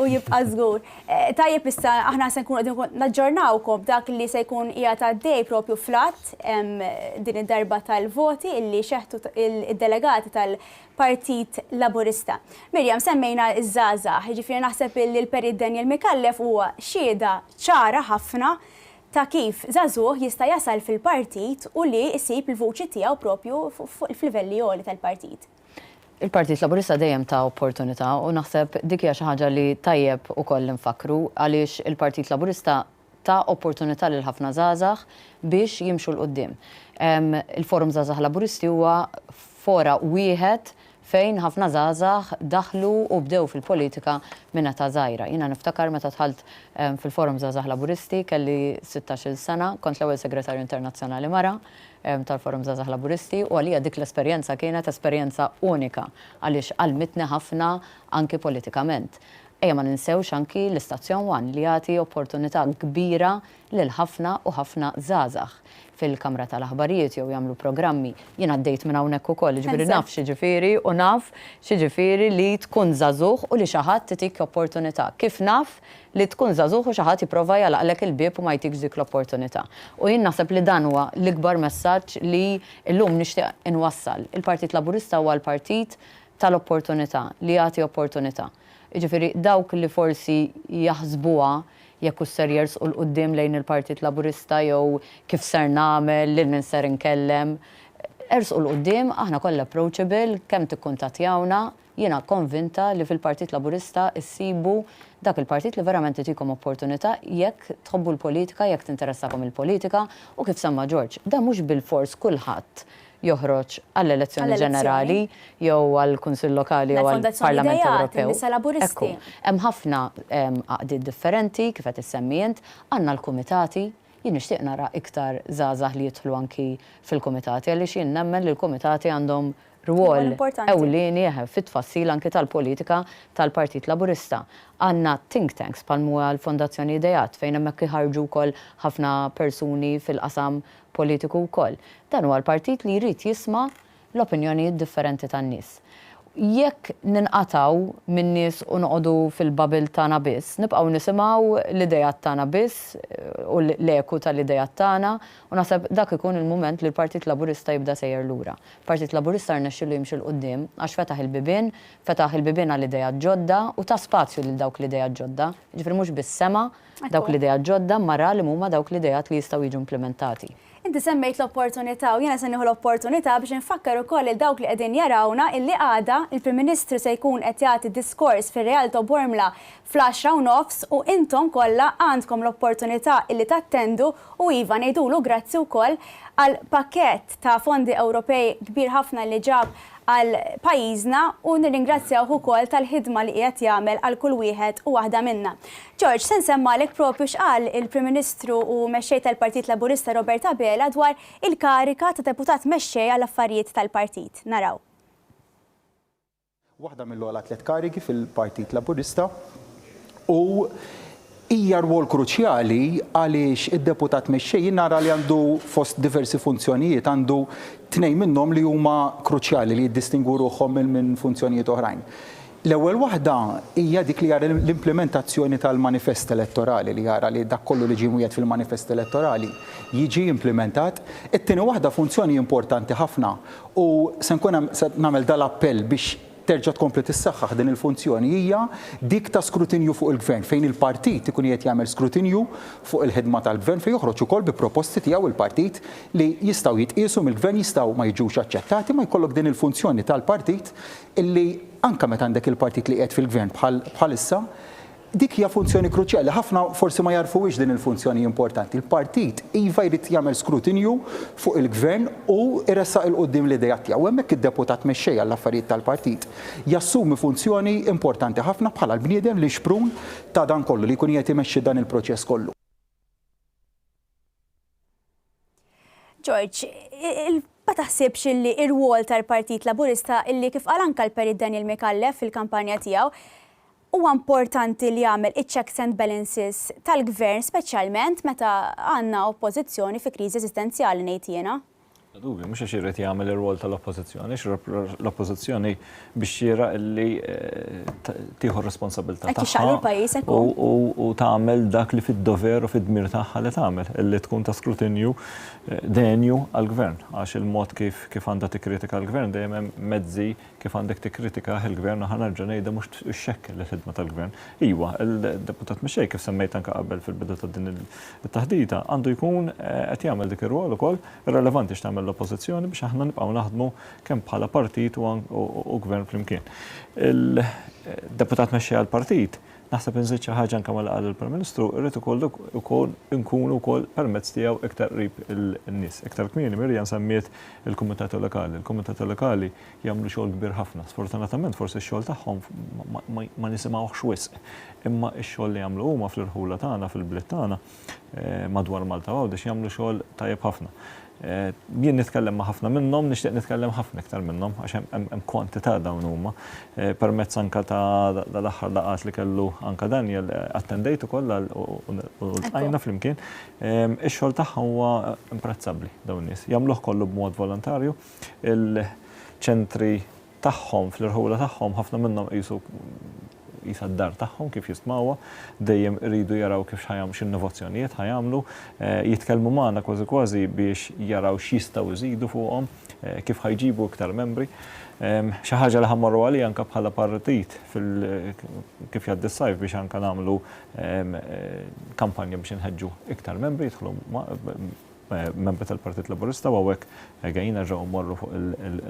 U jibqa' żgur. Tajjeb issa aħna se nkunu qegħdin naġġornawkom dak li se jkun qiegħed għaddej propju flat din id-darba tal-voti illi xeħtu id-delegati tal-Partit Laburista. Mirjam, semmejna iż-żgħażagħ, jiġifieri naħseb li l-Perit Daniel Mikallef huwa xhieda ċara ħafna ta' kif żagħżugħ jista' jasal fil-partit u li jsib il-vuċi tiegħu propju fil-livelli għoli tal-partit. Il-Partit Laburista dejjem ta' opportunità u naħseb dik hija xi ħaġa li tajjeb ukoll nfakru għaliex il-Partit Laburista ta' opportunità lil ħafna żgħażagħ biex jimxu l-qudiem. Il-Forum Żgħażagħ Laburisti huwa fora wieħed fejn ħafna żgħażagħ daħlu u bdew fil-politika minn età żgħira. Jiena niftakar meta dħalt fil-Forum Żgħażagħ Laburisti kelli 16-il sena, kont l-ewwel segretarju internazzjonali mara tal-Forum Żgħażagħ Laburisti u għalija dik l-esperjenza kienet esperjenza unika għaliex għalmitni ħafna anki politikament. Ejja ma ninsewx anki l-Istazzjon 1 li jagħti opportunità kbira lil ħafna u ħafna żgħażagħ fil-Kamra tal-Aħbarijiet jew jagħmlu programmi. Jien għaddejt minn hawnhekk ukoll, ġifieri naf x'jiġifieri u naf x'jiġifieri li tkun żagħżugħ u li xi ħadd titik opportunità. Kif naf li tkun żagħżugħ u xi ħadd jipprova jagħlaqlek il-bieb u ma jtikx dik l-opportunità. U jien naħseb li dan huwa l-ikbar messaġġ li llum nixtieq inwassal. Il-Partit Laburista huwa l-partit tal-opportunità li jagħti opportunità. Jiġifieri dawk li forsi jaħsbuha jekk ser jersqu l-qudiem lejn il-Partit Laburista jew kif ser nagħmel lil min ser inkellem. Ersqu l-qudiem aħna kollha approachable kemm tikkuntattjawna, jiena konvinta li fil-Partit Laburista issibu dak il-partit li verament itikom opportunità jekk tħobbu l-politika, jekk tinteressakom il-politika u kif semma George, da mhux bil-fors kulħadd joħroġ għall-elezzjoni ġenerali jew għall-Kunsill Lokali jew għall-Parlament Ewropew. Hemm ħafna għaqdiet differenti kif qed issemmi int, għandna l-kumitati, jien nixtieq nara iktar żgħażagħ li jidħlu anki fil-kumitati għaliex jien nemmen li l-kumitati għandhom rwol ewlieni fit-tfassil anki tal-politika tal-Partit Laburista. Għandna think tanks bħalmu għall-Fondazzjoni Idejat fejn hemmhekk iħarġu wkoll ħafna persuni fil-qasam politiku wkoll. Dan huwa l-partit li jrid jisma' l-opinjonijiet differenti tan-nies. Jekk ninqataw minn nies u noqogħdu fil-bubble tagħna biss, nibqgħu nisimgħu l-idejat tagħna biss u l-eku tal-idejat tagħna u naħseb dak ikun il-mument li l-Partit Laburista jibda sejjer lura. Partit Laburista rnexxielu jimxi l qudiem għax fetaħ il-bibien għall-idejat ġodda u ta' spazju lil dawk l-idejat ġodda. Ġifieri mhux biss sema' dawk l-idejat ġodda mara li huma dawk l-idejat li jistgħu jiġu implementati. Inti semmejt l-opportunità u jiena se nieħu l-opportunità biex nfakkar ukoll il dawk li qegħdin jarawna illi għada il-Prim-Ministru se jkun qed jagħti diskors fir-Real ta' Bormla fl-10:30 u intom kollha għandkom l-opportunità illi tattendu u iva ngħidulu grazzi wkoll għal pakkett ta' fondi Ewropej kbir ħafna li ġab għal pajjiżna u nirringrazzjaw ukoll tal-ħidma li qiegħed jagħmel għal kull wieħed u waħda minna. George, se nsemmalek propju x'qal il-Prim-Ministru u mexxej tal-Partit Laburista Robert Abela dwar il-karika ta' deputat mexxej għall affarijiet tal-partit. Naraw. Waħda mill-ogħla 3 karigi fil-Partit Laburista u hija rwol kruċjali għaliex id-deputat mexxej nara li għandu fost diversi funzjonijiet għandu 2 minnhom li huma kruċjali li jiddistingu ruħhom minn funzjonijiet oħrajn. L-ewwel waħda hija dik li jara l-implementazzjoni tal-manifest elettorali li jara li dak kollu li ġie mwiegħed fil-manifest elettorali jiġi implementat. It-tieni waħda funzjoni importanti ħafna u se nkun nagħmel dal-appell biex terġa' tkompli tissaħħaħ din il-funzjoni hija dik ta' skrutinju fuq il-gvern fejn il-partit ikun qed jagħmel skrutinju fuq il-ħidma tal-gvern fejn joħroġ ukoll bi proposti tiegħu il-partit li jistgħu jitqiesu mill-gvern jistgħu ma jiġux aċċettati ma jkollok din il-funzjoni tal-partit illi anke meta għandek il-partit li qiegħed fil-gvern bħalissa dik hija funzjoni kruċjali. Ħafna forsi ma jarfuwix din il-funzjoni importanti. Il-partit iva jrid jagħmel skrutinju fuq il-gvern u iressaq il-qudiem l-idejat tiegħu. Hemmhekk id-deputat mexxej għall-affarijiet tal-partit jassumi funzjoni importanti ħafna bħala l-bniedem li xprun ta' dan kollu li jkun qed imexxi dan il-proċess kollu. George, ma taħsibx li ir-rwol tal-Partit Laburista illi kif qal anke l-Perit Daniel Mikallef fil-kampanja tiegħu huwa importanti li jagħmel iċ-checks and balances tal-gvern speċjalment meta għandna oppożizzjoni fi kriżi eżistenzjali ngħid jiena. Dubi, mhux għax irid jagħmel ir-rwol tal-oppożizzjoni, l-oppożizzjoni biex jira li tieħu responsabilità tagħha u tagħmel dak li fid-dover u fid-dmir tagħha li tagħmel, illi tkun ta' skrutinju denju għall-gvern, għax il-mod kif għandha tikkritika l-gvern dejjem hemm mezzi kif għandek tikkritika il-gvern u ħanerġa' ngħidha mhux ixxekkel il-ħidma tal-gvern. Iwa, il-deputat Mexxej kif semmejt anke qabel fil-bidu ta' din it-taħdita għandu jkun qed jagħmel dik ir-rwol ukoll irrelevanti x'tagħmel l-oppożizzjoni biex aħna nibqgħu naħdmu kemm bħala partit u gvern flimkien. Il-deputat Mexxej għall-partit naħseb inżid xi ħaġa anke mal qal il-Prim Ministru irrid ukoll nkunu wkoll permezz tiegħu iktar qrib in-nies. Iktar kmieni Mirjam semmiet il-kumitati lokali. Il-kumitati lokali jagħmlu xogħol kbir ħafna. Sfortunatament forsi x-xogħol tagħhom ma nisimgħuhx wisq. Imma x-xogħol li jagħmlu huma fl-irħula tagħna fil-bliet tagħna madwar Malta għawdex jagħmlu xogħol tajjeb ħafna. Jien nitkellem ma' ħafna minnhom, nixtieq nitkellem ħafna iktar minnhom għax hemm kwantità dawn huma. Permezz anke ta' l-aħħar laqgħat li kellu anke Daniel attendejt ukoll u ltqajna flimkien. Ix-xogħol tagħhom huwa imprezzabbli dawn nies. Jagħmluh kollu b'mod volontarju. Il-ċentri tagħhom fl-irħula tagħhom ħafna minnhom qisu jisa d-dar tagħhom kif jismawha, dejjem iridu jaraw kif ħajam x'innovazzjonijiet ħajamlu, jitkellmu magħna kważi biex jaraw x'jistgħu jżidu fuqhom, kif ħajġibu iktar membri. Xi ħaġa li ħammorru għalija anke bħala partit kif jgħaddi s-sajf biex anke nagħmlu kampanja biex inħeġġu iktar membri jidħlu membri tal-Partit Laburista u għawek għajna ġaw morru fuq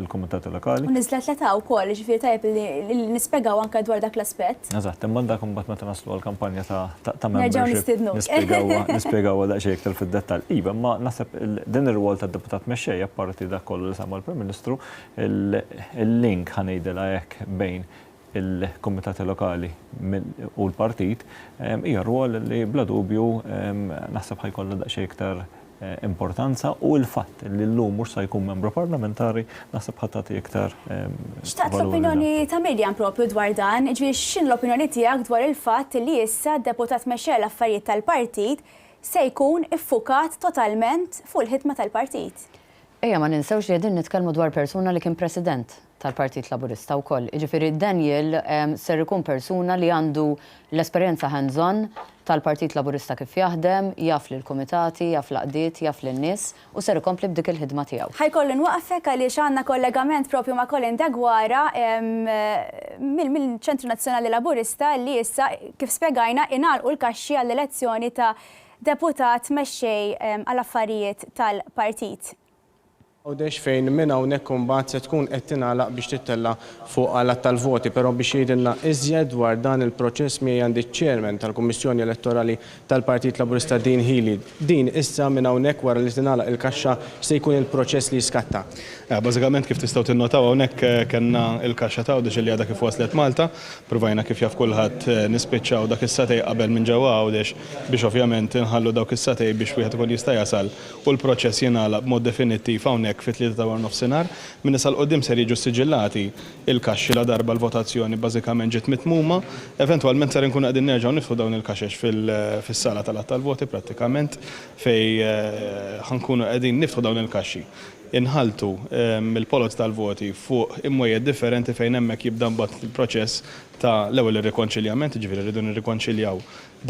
il-komitati lokali. U nizlet l-età wkoll, ġifieri tajjeb li nispjegaw anke dwar dak l-aspett. Eżatt, imma dak imbagħad meta naslu għall-kampanja ta' membership nispjegawha daqsxejn iktar fid-dettall. Iva, imma naħseb din ir-rwol tad-deputat Mexxej apparti dak kollu li semma l-Prim Ministru, il-link ħanejdilha hekk bejn il-komitati lokali u l-partit hija rwol li bla dubju naħseb ħajkollha daqsxejn iktar importanza u l-fatt li l-lum mhux se jkun membru parlamentari naħseb ħattati iktar. Xtaqt l-opinjoni ta' Mirjam propju dwar dan, ġifieri x'in l-opinjoni tiegħek dwar il-fatt li issa d-deputat mexxej l-affarijiet tal-partit se jkun iffukat totalment fuq il-ħidma tal-partit. Ejja ma ninsewx li qegħdin nitkellmu dwar persuna li kien President tal-Partit Laburista wkoll. Jiġifieri Daniel ser ikun persuna li għandu l-esperjenza hands-on tal-Partit Laburista kif jaħdem, jaf lill-kumitati, jaf l-qdiet, jaf lin-nies u ser ikompli b'dik il-ħidma tiegħu. Ħajkollu nwaqfek għaliex għandna kollegament propju ma' Colin Degwara mill-Ċentru Nazzjonali Laburista li issa kif spjegajna ingħalqu l-kaxxi għall-elezzjoni ta' deputat mexxej għall-affarijiet tal-partit. Għawdex fejn minna hawnhekk imbagħad se tkun qed tingħalaq biex tittella fuq għalat tal-voti, però biex jgħidilna iżjed dwar dan il-proċess mi għandi ċ-chairman tal-Kummissjoni Elettorali tal-Partit Laburista Dean Healey. Din issa minn hawnhekk wara li tingħalaq il-kaxxa se jkun il-proċess li jiskatta. Bażikament kif tistgħu tinnotaw hawnhekk kellna il-kaxxa ta' għawdex li għadha kif waslet Malta, provajna kif jaf kulħadd nispiċċaw dak is-satej qabel minn ġewwa għawdex biex ovvjament inħallu dawk is-satej biex wieħed ikun jista' jasal u l-proċess jingħalaq b'mod definittiv hawnhekk fit-3 ta' nofsinhar. Minn issa l-qoddim ser jiġu siġillati il-kaxxi la darba l-votazzjoni bażikament ġiet mitmuma, eventwalment ser inkunu qegħdin nerġgħu niftu dawn il-kaxex fis-sala tal-voti prattikament fej ħankunu qegħdin niftu dawn il-kaxxi. Inħaltu il-polot tal-voti fuq imwejjed differenti fejn hemmhekk jibda mbagħad il-proċess ta' l-ewwel ir-rikonċiljament, ġifieri rridu nirrikonċiljaw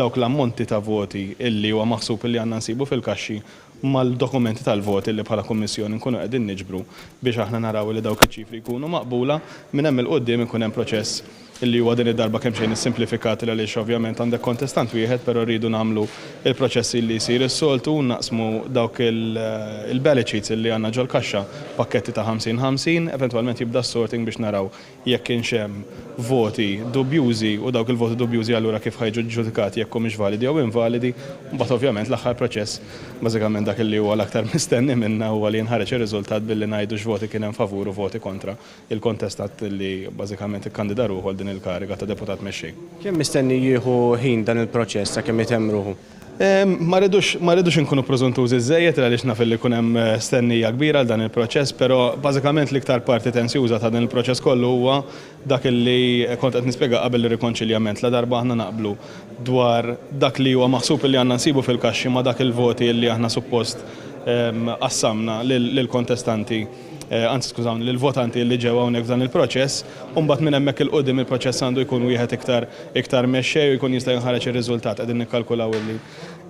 dawk l-ammonti ta' voti illi huwa maħsub illi għandna nsibu fil-kaxxi mal-dokumenti tal-voti li bħala Kummissjoni nkunu qegħdin niġbru biex aħna naraw li dawk iċ-ċifri jkunu maqbula minn hemm il-qudiem ikun hemm proċess illi huwa din id-darba kemm xejn issimplifikat għaliex ovvjament għandek kontestant wieħed, però rridu nagħmlu il-proċessi li jsir is-soltu naqsmu dawk il-ballot sheets illi għandna ġol kaxxa pakketti ta' 50-50, eventwalment jibda s-sorting biex naraw jekk kienx hemm voti dubjużi u dawk il-voti dubjużi allura kif ħajġu ġudikati jekk mhux validi jew invalidi, mbagħad ovvjament l-aħħar proċess bażikament dak li huwa l-aktar mistenni minna huwa li nħareġ ir-riżultat billi ngħidu x'voti kien hemm favur u voti kontra il-kontestat li bażikament ikkandida ruħu għal din il-kariga ta' deputat mexxej. Kemm mistenni jieħu ħin dan il-proċess sa kemm itemm ruħu? Ma rridux inkunu preżuntużi żejjed għaliex naf li jkun hemm stennija kbira għal dan il-proċess, però bażikament l-iktar parti tensjuża ta' dan il-proċess kollu huwa dak li kont qed nispjega qabel ir-rikonċiljament la darba aħna naqblu dwar dak li huwa maħsub li għandna nsibu fil-kaxxi ma' dak il-voti li aħna suppost qassamna lill-kontestanti anzi skużawni, lill-votanti li ġew hawnhekk f'dan il-proċess, u mbagħad minn hemmhekk il-qudiem il-proċess għandu jkun wieħed iktar mexxej u jkun jista' jinħareġ ir-riżultat. Qegħdin nikkalkulaw illi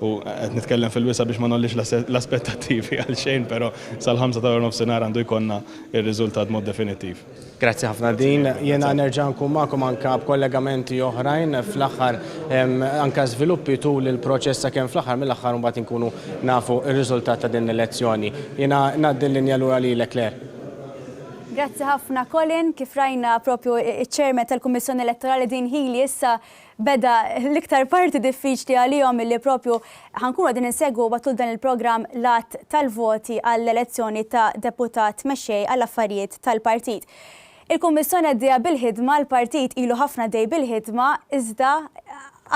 u qed nitkellem fil-wisa biex ma nollix l-aspettattivi għal xejn, però sal-5 ta' nofsinhar għandu jkollna ir-riżultat mod definittiv. Grazzi ħafna din, jiena nerġa' nkun magħkom anke b'kollegamenti oħrajn fl-aħħar anke żviluppi tul il-proċess sakemm fl-aħħar mill-aħħar mbagħad inkunu nafu r-riżultat ta' din l-elezzjoni. Jiena ngħaddi l-linja lura lilek Claire. Grazzi ħafna Colin, kif rajna propju iċ-ċermen tal-Kummissjoni Elettorali din Healy issa beda l-iktar parti diffiċli għalihom illi propju ħankunu għadin insegwu batul dan il-programm lat tal-voti għall-elezzjoni ta' deputat mexxej għall-affarijiet tal-partit. Il-Kummissjoni għaddejja bil-ħidma, l-partit ilu ħafna dej bil-ħidma, iżda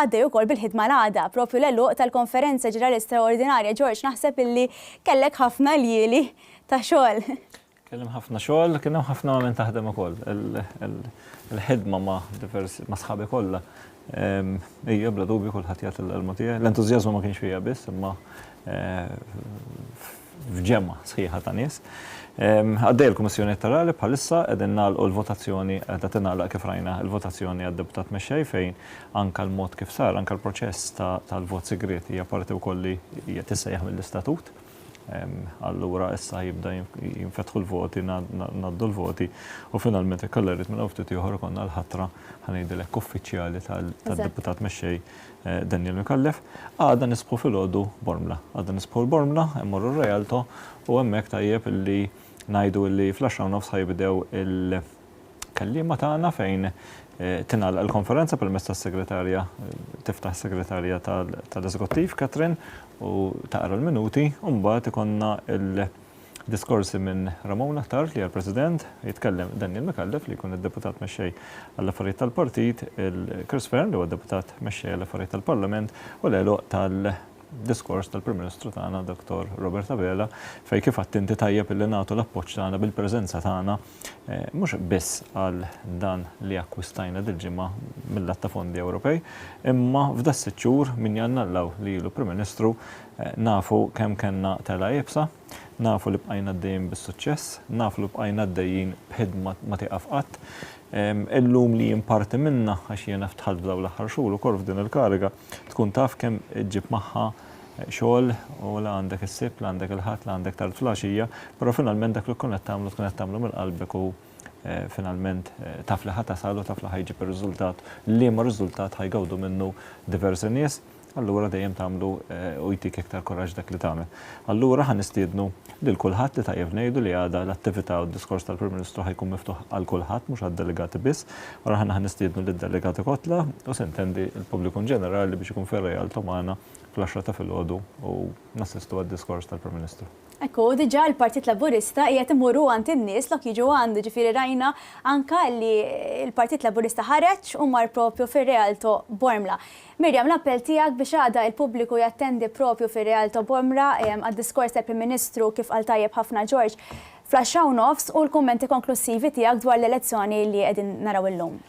għaddej ukoll bil-ħidma l-għada, propju l-eluq tal-konferenza ġenerali straordinarja. George, naħseb illi kellek ħafna lieli ta' xogħol. Kellem ħafna xogħol, kien hemm ħafna minn taħdem ukoll. Il-ħidma ma' sħabi kollha. Ejja bla dubju kulħadd jagħti l-qalma tiegħu. L-entużjażmu ma kienx fija biss, imma f'ġemma sħiħa ta' nies. Għaddej il-Kummissjoni Elettorali bħalissa qegħdin nagħlqu l-votazzjoni qiegħda tingħalaq kif rajna l-votazzjoni għad-deputat mexxej fejn anke l-mod kif sar, anke l-proċess tal-vot segret hija parti wkoll li hija tissejjaħ mill-istatut. Allura issa jibda jinfetħu l-voti, naddu l-voti u finalment ikkallerit minn ftit ieħor konna l-ħatra ħanejdilek uffiċjali tal-deputat mexxej Daniel Mikallef. Għadha nisbħu filgħodu Bormla. Għadha nisbħu l-Bormla, immorru r-Realto u hemmhekk tajjeb illi ngħidu illi fl-10 ħajbdew il-kellima tagħna fejn tingħalaq il-konferenza permezz tas-segretarja tiftaħ segretarja tal-Eżekuttiv Katrin u taqra l-minuti u mbagħad ikonna il-diskorsi minn Ramon Aħtar li għal-President jitkellem Daniel Mikallef li jkun id-deputat mexxej għall-affarijiet tal-partit, il-Chris Fern li huwa deputat mexxej għall-affarijiet tal-Parlament u l-għeluq tal-diskors tal-Prim Ministru tagħna Dr. Robert Abela fejn kif attinti tajjeb illi nagħtu l-appoġġ tagħna bil-preżenza tagħna mhux biss għal dan li akkwistajna dil-ġimgħa mill-att ta' fondi Ewropej, imma f'da 6 xhur min jannallaw li ilu Prim Ministru nafu kemm kellna tela jibsa, nafu li bqajna għaddejjin bis-suċċess, nafu li bqajna għaddejjin b'ħidma ma tieqaf qatt. Illum li jimparti minna għax jiena ftħalt f'daw l-aħħar xhur ukoll f'din il-kariga tkun taf kemm iġġib magħha xogħol u la għandek is-sib, la għandek il-ħadd, la għandek tal-flaxija, però finalment dak li tkun qed tagħmlu mill-qalbek u finalment taf li ħadd tasal u taf li ħajġib ir-riżultat li ma riżultat ħajgawdu minnu diversi nies. Allura dejjem tagħmlu u jtik iktar koraġġ dak li tagħmel. Allura ħanistiednu lil kulħadd li tajjeb ngħidu li għadha l-attività u d-diskors tal-Prim Ministru ħajkun miftuħ għal kulħadd mhux għad-delegati biss. Ora ħanistiednu lid-delegati kotla u sentendi l-pubbliku ġenerali biex ikun fir-realtà magħna fl-10 ta' filgħodu u nassistu għad-diskors tal-Prim Ministru. Ekku, diġà l-Partit Laburista qiegħed imorru għand in-nies lok jiġu għandu ġifieri rajna anke li l-Partit Laburista ħareġ u mar propju fir-Realto Bormla. Mirjam, l-appell tiegħek biex għada il-pubbliku jattendi propju fir-Realto Bormla għad-diskors tal-Prim Ministru kif qal tajjeb ħafna George fl-10 u l-kummenti konklusivi tiegħek dwar l-elezzjoni li qegħdin naraw illum.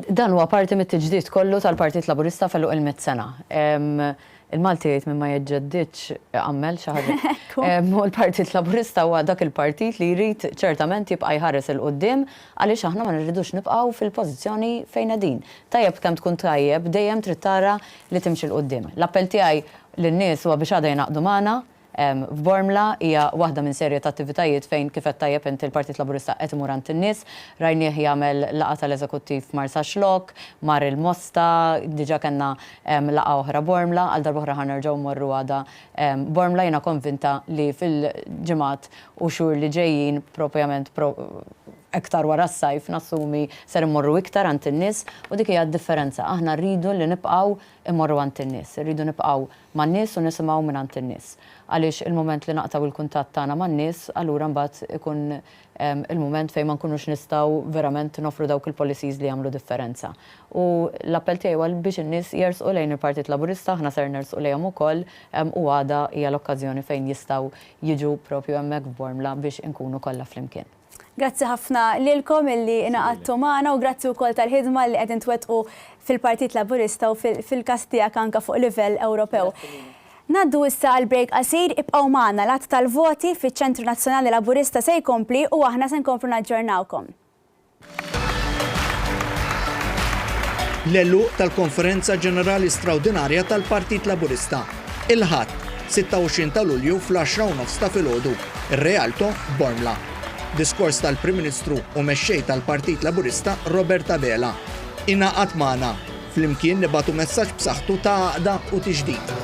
Dan huwa parti mit-tiġdid kollu tal-Partit Laburista fel il-100 sena. Il-Malti jgħid minn ma jeġġeddiċ għammel xi ħaġa. U l-Partit Laburista huwa dak il-partit li jrid ċertament jibqa' jħares il-qudiem għaliex aħna ma nirridux nibqgħu fil-pożizzjoni fejn qegħdin. Tajjeb kemm tkun tajjeb dejjem trid tara li timxi l-qudiem. L-appell tiegħi lin-nies huwa biex għadha jnaqdu magħna, f'Bormla hija waħda minn serje ta' attivitajiet fejn kif qed tajjeb inti l-Partit Laburista qed imur għand in-nies, rajnieh jagħmel laqgħa tal-eżekuttiv mar Saxlok, mar il-Mosta, diġà kellna laqgħa oħra Bormla, għal darba oħra ħanerġgħu mmorru għada Bormla. Jiena konvinta li fil-ġimgħat u xhur li ġejjin propjament iktar wara s-sajf nassumi ser immorru iktar għand in-nies u dik hija d-differenza. Aħna rridu li nibqgħu immorru għand in-nies, rridu nibqgħu man-nies u nisimgħu minn għand in-nies. Għaliex il-moment li naqtaw il-kuntatt tagħna man-nies, allura mbagħad ikun il-moment fejn ma nkunux nistgħu verament nofru dawk il-policies li jagħmlu differenza. U l-appell tiegħi huwa biex in-nies jersqu lejn il-Partit Laburista, aħna ser nersqu lejhom ukoll u għada hija l-okkażjoni fejn jistgħu jiġu propju hemmhekk f'Bormla biex inkunu kollha flimkien. Grazzi ħafna lilkom illi inaqadtu magħna u grazzi wkoll tal-ħidma li qegħdin twettqu fil-Partit Laburista u fil-każ tiegħek anke fuq livell Ewropew. Naddu issa għal break qasir, ibqgħu magħna l-att tal-voti fiċ-Ċentru Nazzjonali Laburista se jkompli u aħna se nkomplu naġġornawkom. L-għeluq tal-Konferenza Ġenerali Straordinarja tal-Partit Laburista. Il-ħadd 26 ta' Lulju fl-10:30 ta' filgħodu, ir-Realto Bormla. Diskors tal-Prim Ministru u mexxej tal-Partit Laburista Robert Abela. Ingħaqad magħna, flimkien nibagħtu messaġġ b'saħħtu ta' għaqda u tiġdid.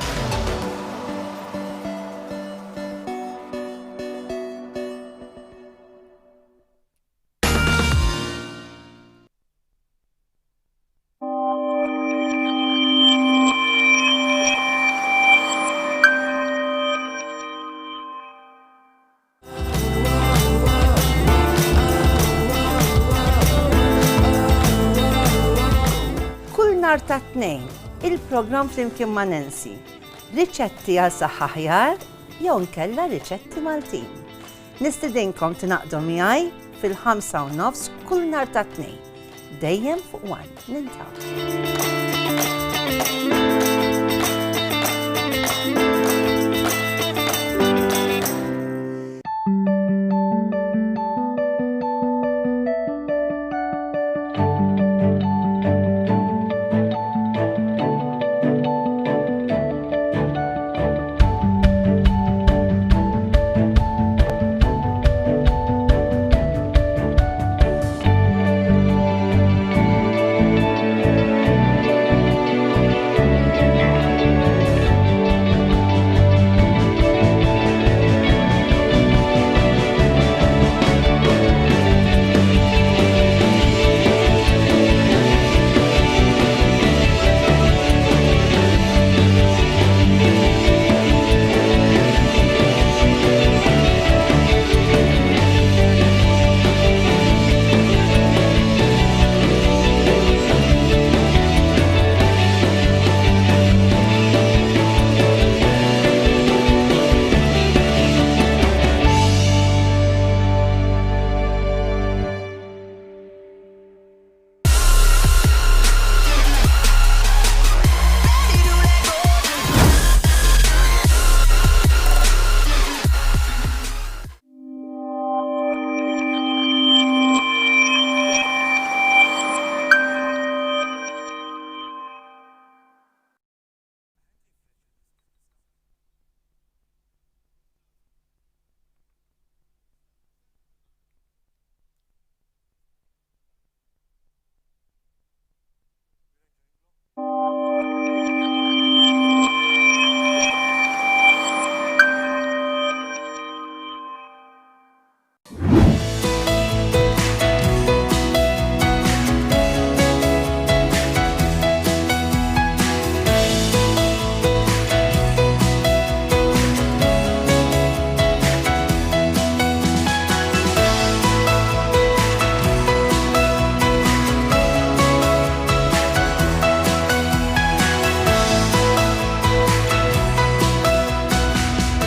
Nar ta' tnejn, il-programm flimkien ma' Nancy. Riċetti għal saħħa aħjar jew nkella riċetti Maltin. Nistidinkom tinaqdu miegħi fil-5:30 kull nar ta' tnejn. Dejjem fuq One nintaw.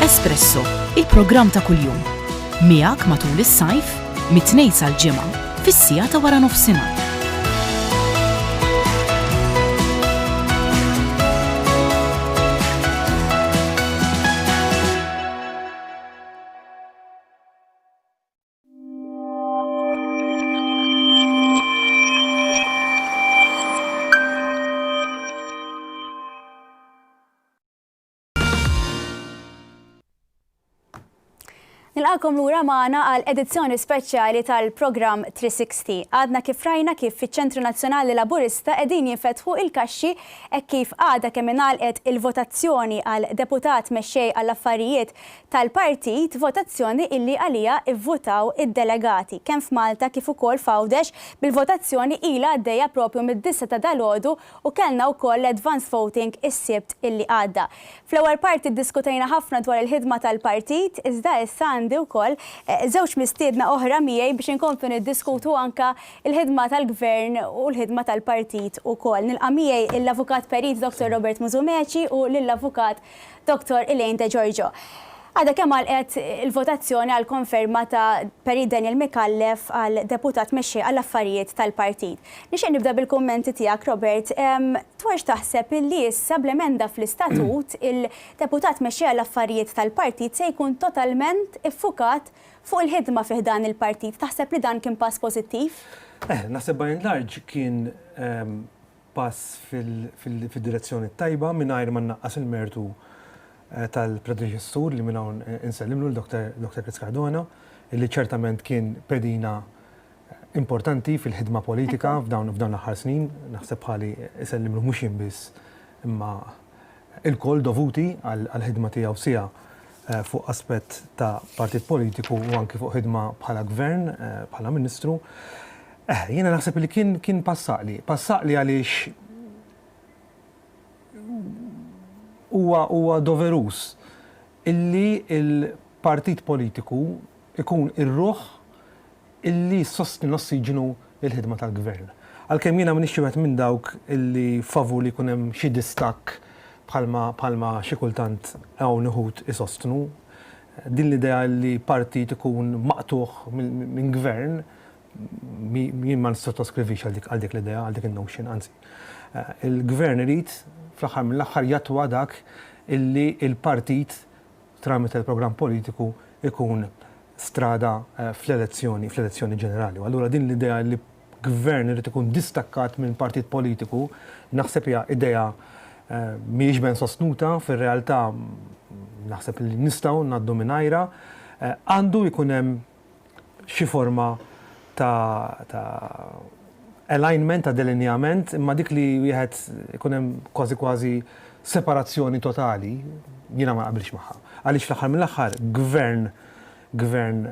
Espresso, il-programm ta' kuljum. Miegħek matul is-sajf, mit-tnejn sal-ġimgħa, fis-sija ta' wara nofsinhar. Nilqakom lura magħna għal edizzjoni speċjali tal-programm 360. Għadna kif rajna kif fiċ-Ċentru Nazzjonali Laburista qegħdin jinfetħu il-kaxxi hekk kif għadha kemm ingħalqet il-votazzjoni għal deputat mexxej għall-affarijiet tal-partit, votazzjoni illi għalija ivvutaw id-delegati kemm f'Malta kif ukoll f'Għawdex bil-votazzjoni ilha għaddejja propju mid-9 ta' dalgħodu u kellna wkoll l-advance voting is-sibt illi għadda. Fl-ewwel parti ddiskutejna ħafna dwar il-ħidma tal-partit, iżda issa għandi wkoll żewġ mistiedna oħra miegħi biex inkomplu niddiskutu anke il-ħidma tal-gvern u l-ħidma tal-partit ukoll. Nilqa' miegħi l-Avukat Perit Dr. Robert Musumeci u lill-Avukat Dr. Elaine De Giorgio. Għada kemm għalqet il-votazzjoni għal konferma ta' Perit Daniel Mikallef għal deputat mexxej għall affarijiet tal-partit. Nixtieq nibda bil-kummenti tiegħek, Robert. Twarx taħseb illi issa bl-emenda fl-istatut il-deputat mexxej għall affarijiet tal-partit se jkun totalment iffukat fuq il-ħidma fih dan il-partit. Taħseb li dan kien pass pożittiv? Naħseb by and large kien pass fil-direzzjoni tajba mingħajr ma naqqas il-mertu tal-predeċessur li minn hawn insellimlu l-Dr. Chris Cardona, illi ċertament kien pedina importanti fil-ħidma politika f'dawn l-aħħar snin, naħseb bħali isellimlu mhux biss imma il-koll dovuti għal-ħidma tiegħu sija fuq aspett ta' partit politiku u anke fuq ħidma bħala gvern, bħala ministru. Jiena naħseb li kien passaqli għaliex huwa doverus illi il-partit politiku ikun ir-ruħ illi sostni l-ossiġenu il-ħidma tal-gvern. Għalkemm jiena m'iniex wieħed minn dawk illi favur li jkun hemm xi distakk bħalma xi kultant hawn iħud isostnu. Din l-idea li partit ikun maqtuħ minn gvern jien ma nistotoskrivix għal dik l-idea, għal dik in-notion, anzi. Il-gvern irid fl-aħħar mill-aħħar jatwa dak illi il-partit tramite il-programm politiku ikun strada fl-elezzjoni ġenerali. U allura din l-idea li gvern irid ikun distakkat minn partit politiku naħseb hija idea mhijiex ben sostnuta, fir-realtà naħseb li nistgħu ngħaddu mingħajrha, għandu jkun hemm xi forma ta' alignment, ta' delineament, imma dik li wieħed ikun hemm kważi separazzjoni totali, jiena ma qabilx magħha. Għaliex fl-aħħar mill-aħħar gvern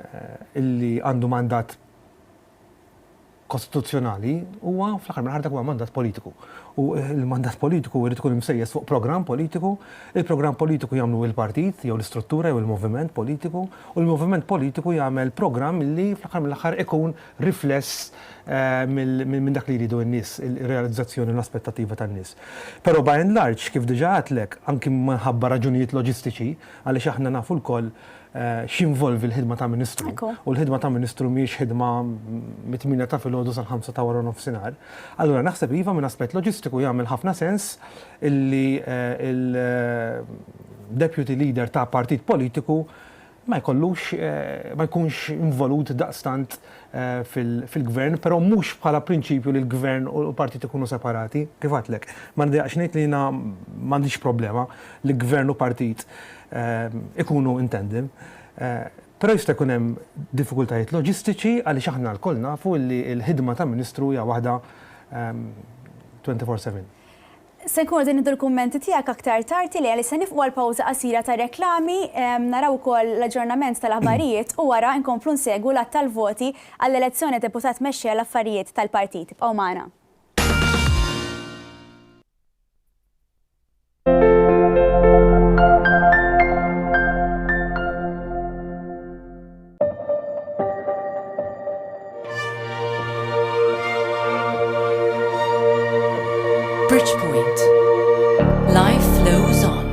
illi għandu mandat kostituzzjonali huwa fl-aħħar mill-aħħar dak huwa mandat politiku. U l-mandat politiku jrid ikun imsejjes fuq programm politiku, il-programm politiku jagħmlu il-partit jew l-istruttura jew il-moviment politiku, u l-moviment politiku jagħmel programm illi fl-aħħar mill-aħħar ikun rifless minn dak li jridu n-nies, il-realizzazzjoni u l-aspettattiva tan-nies. Però by and large, kif diġà għadlek, anki minħabba raġunijiet loġistiċi, għaliex aħna nafu l-koll x'involvi l-ħidma ta' ministru. U l-ħidma ta' ministru mhijiex ħidma mit-8 ta' filgħodu sal-5 ta' wara nofsinhar. Allura naħseb iva minn aspett loġistiku jagħmel ħafna sens illi il-deputy leader ta' partit politiku ma jkunx involut daqstant fil-gvern, però mhux bħala prinċipju li l-gvern u l-partit ikunu separati, kif għadlek. Ma ndejaqx ngħid li jiena m'għandix problema li gvern u partit ikunu intendem. Però jista' jkun hemm diffikultajiet loġistiċi għaliex aħna lkoll nafu li l-ħidma ta' ministru hija waħda 24/7. Se nkunu din il-kummenti tiegħek aktar tarti li għalli se nifqu għal pawża qasira ta' reklami, naraw ukoll l-aġġornament tal-aħbarijiet u wara nkomplu nsegwu l-att tal-voti għall-elezzjoni deputat mexxej għall-affarijiet tal-partit. Bqgħu magħna. Bridgepoint. Life flows on.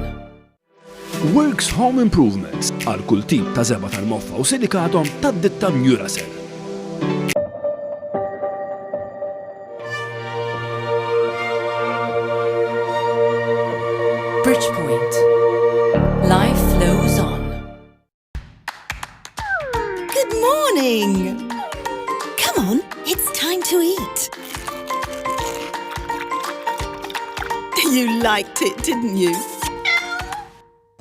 Works Home Improvements għal kull tip ta' żeba tal-moffa u silikatom tad-ditta Muracell. Bridgepoint. Life flows on. Good morning. Come on, it's time to eat. You liked it, didn't you?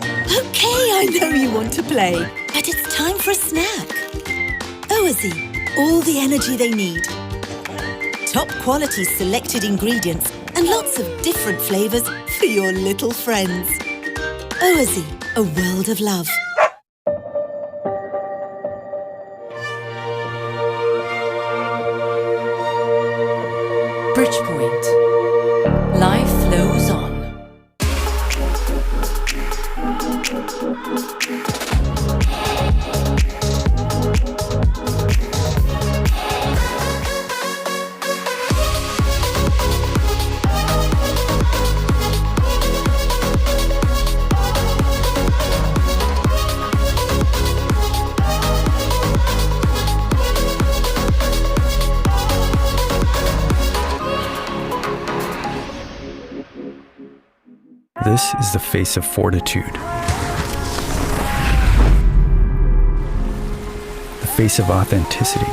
Okay, I know you want to play, but it's time for a snack. Oazy, all the energy they need. Top quality selected ingredients and lots of different flavors for your little friends. Oazy, a world of love. Bridgepoint. Life flows on. This is the face of fortitude. The face of authenticity.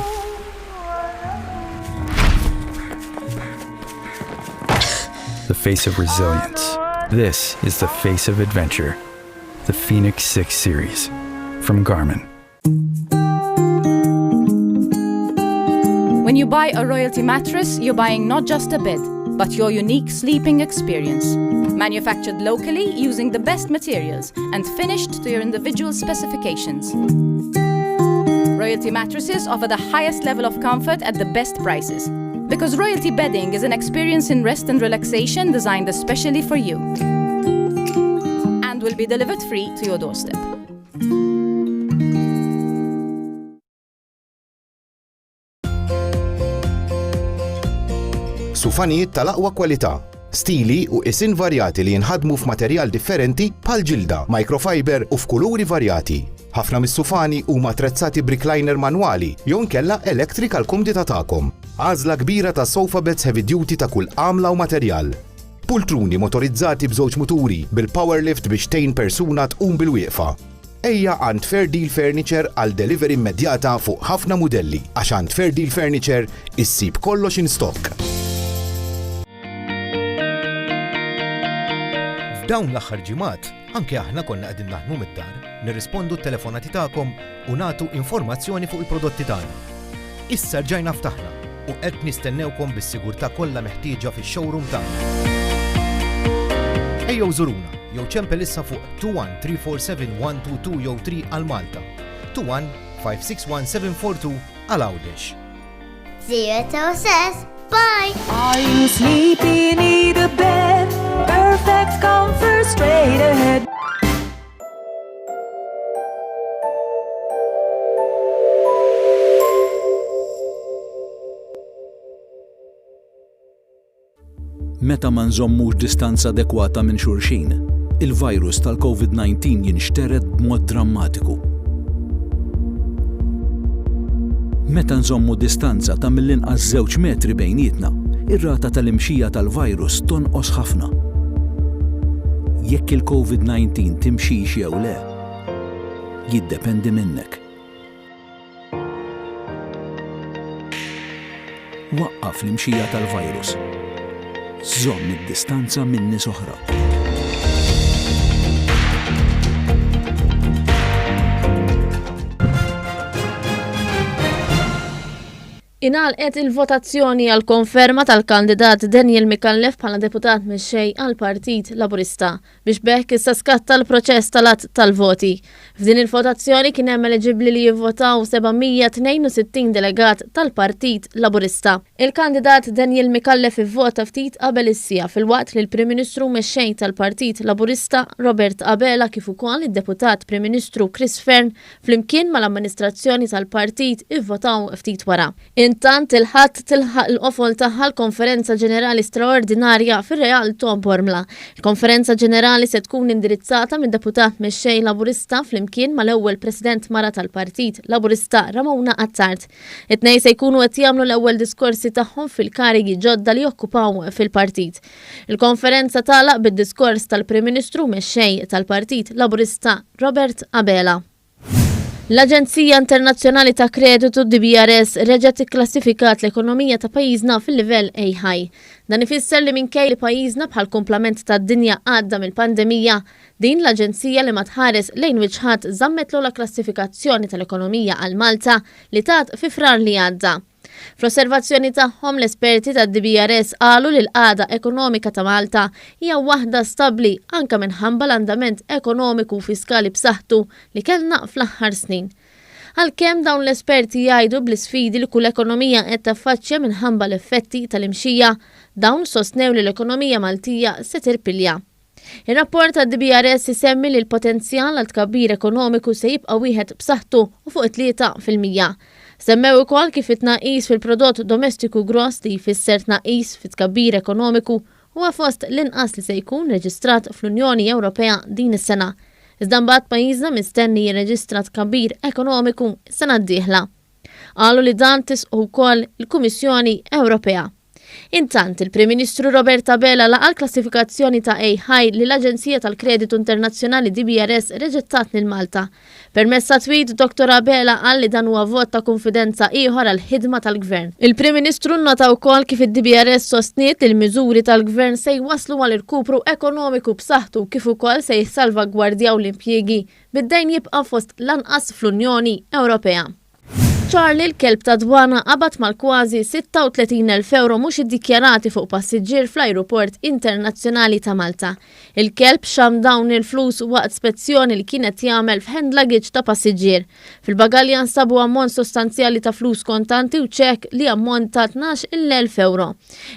The face of resilience. This is the face of adventure. The Phoenix 6 series from Garmin. When you buy a Royalty mattress, you're buying not just a bed, but your unique sleeping experience. Manufactured locally using the best materials and finished to your individual specifications. Royalty mattresses offer the highest level of comfort at the best prices. Because Royalty bedding is an experience in rest and relaxation designed especially for you. And will be delivered free to your doorstep. Sufanijiet tal-aqwa kwalità, stili u isin varjati li jinħadmu f'materjal differenti bħal ġilda, microfiber u f'kuluri varjati. Ħafna mis-sufani huma attrezzati b'recliner manwali jew inkella electric għall kumdità tagħkom. Għażla kbira ta' sofa beds heavy duty ta' kull għamla u materjal. Pultruni motorizzati b'żewġ muturi bil-power lift biex tgħin persuna tqum bil-wieqfa. Ejja għand Fair Deal Furniture għal delivery immedjata fuq ħafna mudelli għax għand Fair Deal Furniture issib kollox in stock. F'dawn l-aħħar ġimgħat, anke aħna konna qegħdin naħdmu mid-dar, nirrispondu t-telefonati tagħkom u nagħtu informazzjoni fuq il-prodotti tagħna. Issa rġajna ftaħna u qed nistennewkom bis-sigurtà kollha meħtieġa fix-showroom tagħna. Ejjew żuruna jew ċempel issa fuq 21347122 jew 3 għal Malta, 21561742 għal Għawdex. Bye! Are you sleepy? Need a bed? Perfect comfort straight ahead. Meta ma nżommux distanza adekwata minn xulxin, il-virus tal-COVID-19 jinxteret b'mod drammatiku. Meta nżommu distanza ta' mill-inqas 2 metri bejnietna, ir-rata tal-imxija tal-virus tonqos ħafna. Jekk il-COVID-19 timxix jew le, jiddependi minnek. Waqqaf l-imxija tal-virus. Żomm id-distanza minn nies oħra. Inalqet il-votazzjoni għal konferma tal-kandidat Daniel Micallef bħala deputat mexxej għal Partit Laburista biex bekk issa skatta l-proċess tal-att tal-voti. F'din il-votazzjoni kien hemm eliġibbli li jivvotaw 762 delegat tal-Partit Laburista. Il-kandidat Daniel Micallef ivvota ftit qabel is-sija fil-waqt li l-Prim Ministru mexxej tal-Partit Laburista Robert Abela kif ukoll id-deputat Prim Ministru Chris Fern flimkien mal-amministrazzjoni tal-partit ivvotaw ftit wara. Intant il-ħadd tilħaq l-qofol tagħha l-Konferenza Ġenerali Straordinarja fir-Real Tom Bormla. Il-Konferenza Ġenerali se tkun indirizzata minn deputat mexxej Laburista flimkien mal-ewwel President mara tal-Partit Laburista Ramona Azzart. It-tnejn se jkunu qed jagħmlu l-ewwel diskorsi tagħhom fil-karigi ġodda li jokkupaw fil-partit. Il-konferenza tagħlaq bid-diskors tal-Prim Ministru mexxej tal-Partit Laburista Robert Abela. L-Aġenzija Internazzjonali ta' Kreditu DBRS reġgħet ikklassifikat l-ekonomija ta' pajjiżna fil-livell A-high. Dan ifisser li minkej li pajjiżna bħal kumplament tad-dinja għadda mill-pandemija, din l-Aġenzija li ma tħares lejn wiċħat żammetlu la klassifikazzjoni tal-ekonomija għal Malta li tat fi frar li għadda. Fl-osservazzjoni tagħhom l-esperti tad-DBRS qalu li l-qagħda ekonomika ta' Malta hija waħda stabbli anke minħabba l-andament ekonomiku u fiskali b'saħħtu li kellna fl-aħħar snin. Għalkemm dawn l-esperti jgħidu bl-isfidi li kull ekonomija qed taffaċċja minħabba l-effetti tal-imxija, dawn sostnew li l-ekonomija Maltija se tirpilja. Ir-rapport tad-DBRS isemmi li l-potenzjal għal tkabbir ekonomiku se jibqa' wieħed b'saħħtu u fuq 3%. Semmew ukoll kif it-tnaqqis fil-prodott domestiku gross li jfisser tnaqqis fit-tkabbir ekonomiku huwa fost l-inqas li se jkun reġistrat fl-Unjoni Ewropea din is-sena. Iżda mbagħad pajjiżna mistenni jirreġistra tkabbir ekonomiku s-sena d-dieħla. Qalu li dan tisqu wkoll il-Kummissjoni Ewropea. Intant, il-Prim Ministru Robert Abela laqa l-klassifikazzjoni ta' A-high li l-Aġenzija tal-Kreditu Internazzjonali DBRS reġettat lil Malta. Permezz ta' tweet, Dr. Abela qal li dan huwa vot ta' konfidenza ieħor għal ħidma tal-Gvern. Il-Prim Ministru nnota wkoll kif id-DBRS sostniet li l-miżuri tal-Gvern se jwaslu għal irkupru ekonomiku b'saħħtu kif ukoll se jissalvagwardjaw l-impjiegi bid-dejn jibqa' fost lanqas fl-Unjoni Ewropea. Charlie l-kelb ta' dwana qabad mal-kważi 36,000 euro mhux iddikjarati fuq passiġġier fl-Ajruport Internazzjonali ta' Malta. Il-kelb xam dawn il-flus waqt spezzjoni li kienet jagħmel f'hand luggage ta' passiġġier. Fil-bagalja nsabu ammont sostanzjali ta' flus kontanti u ċek li ammont ta' 12,000 euro.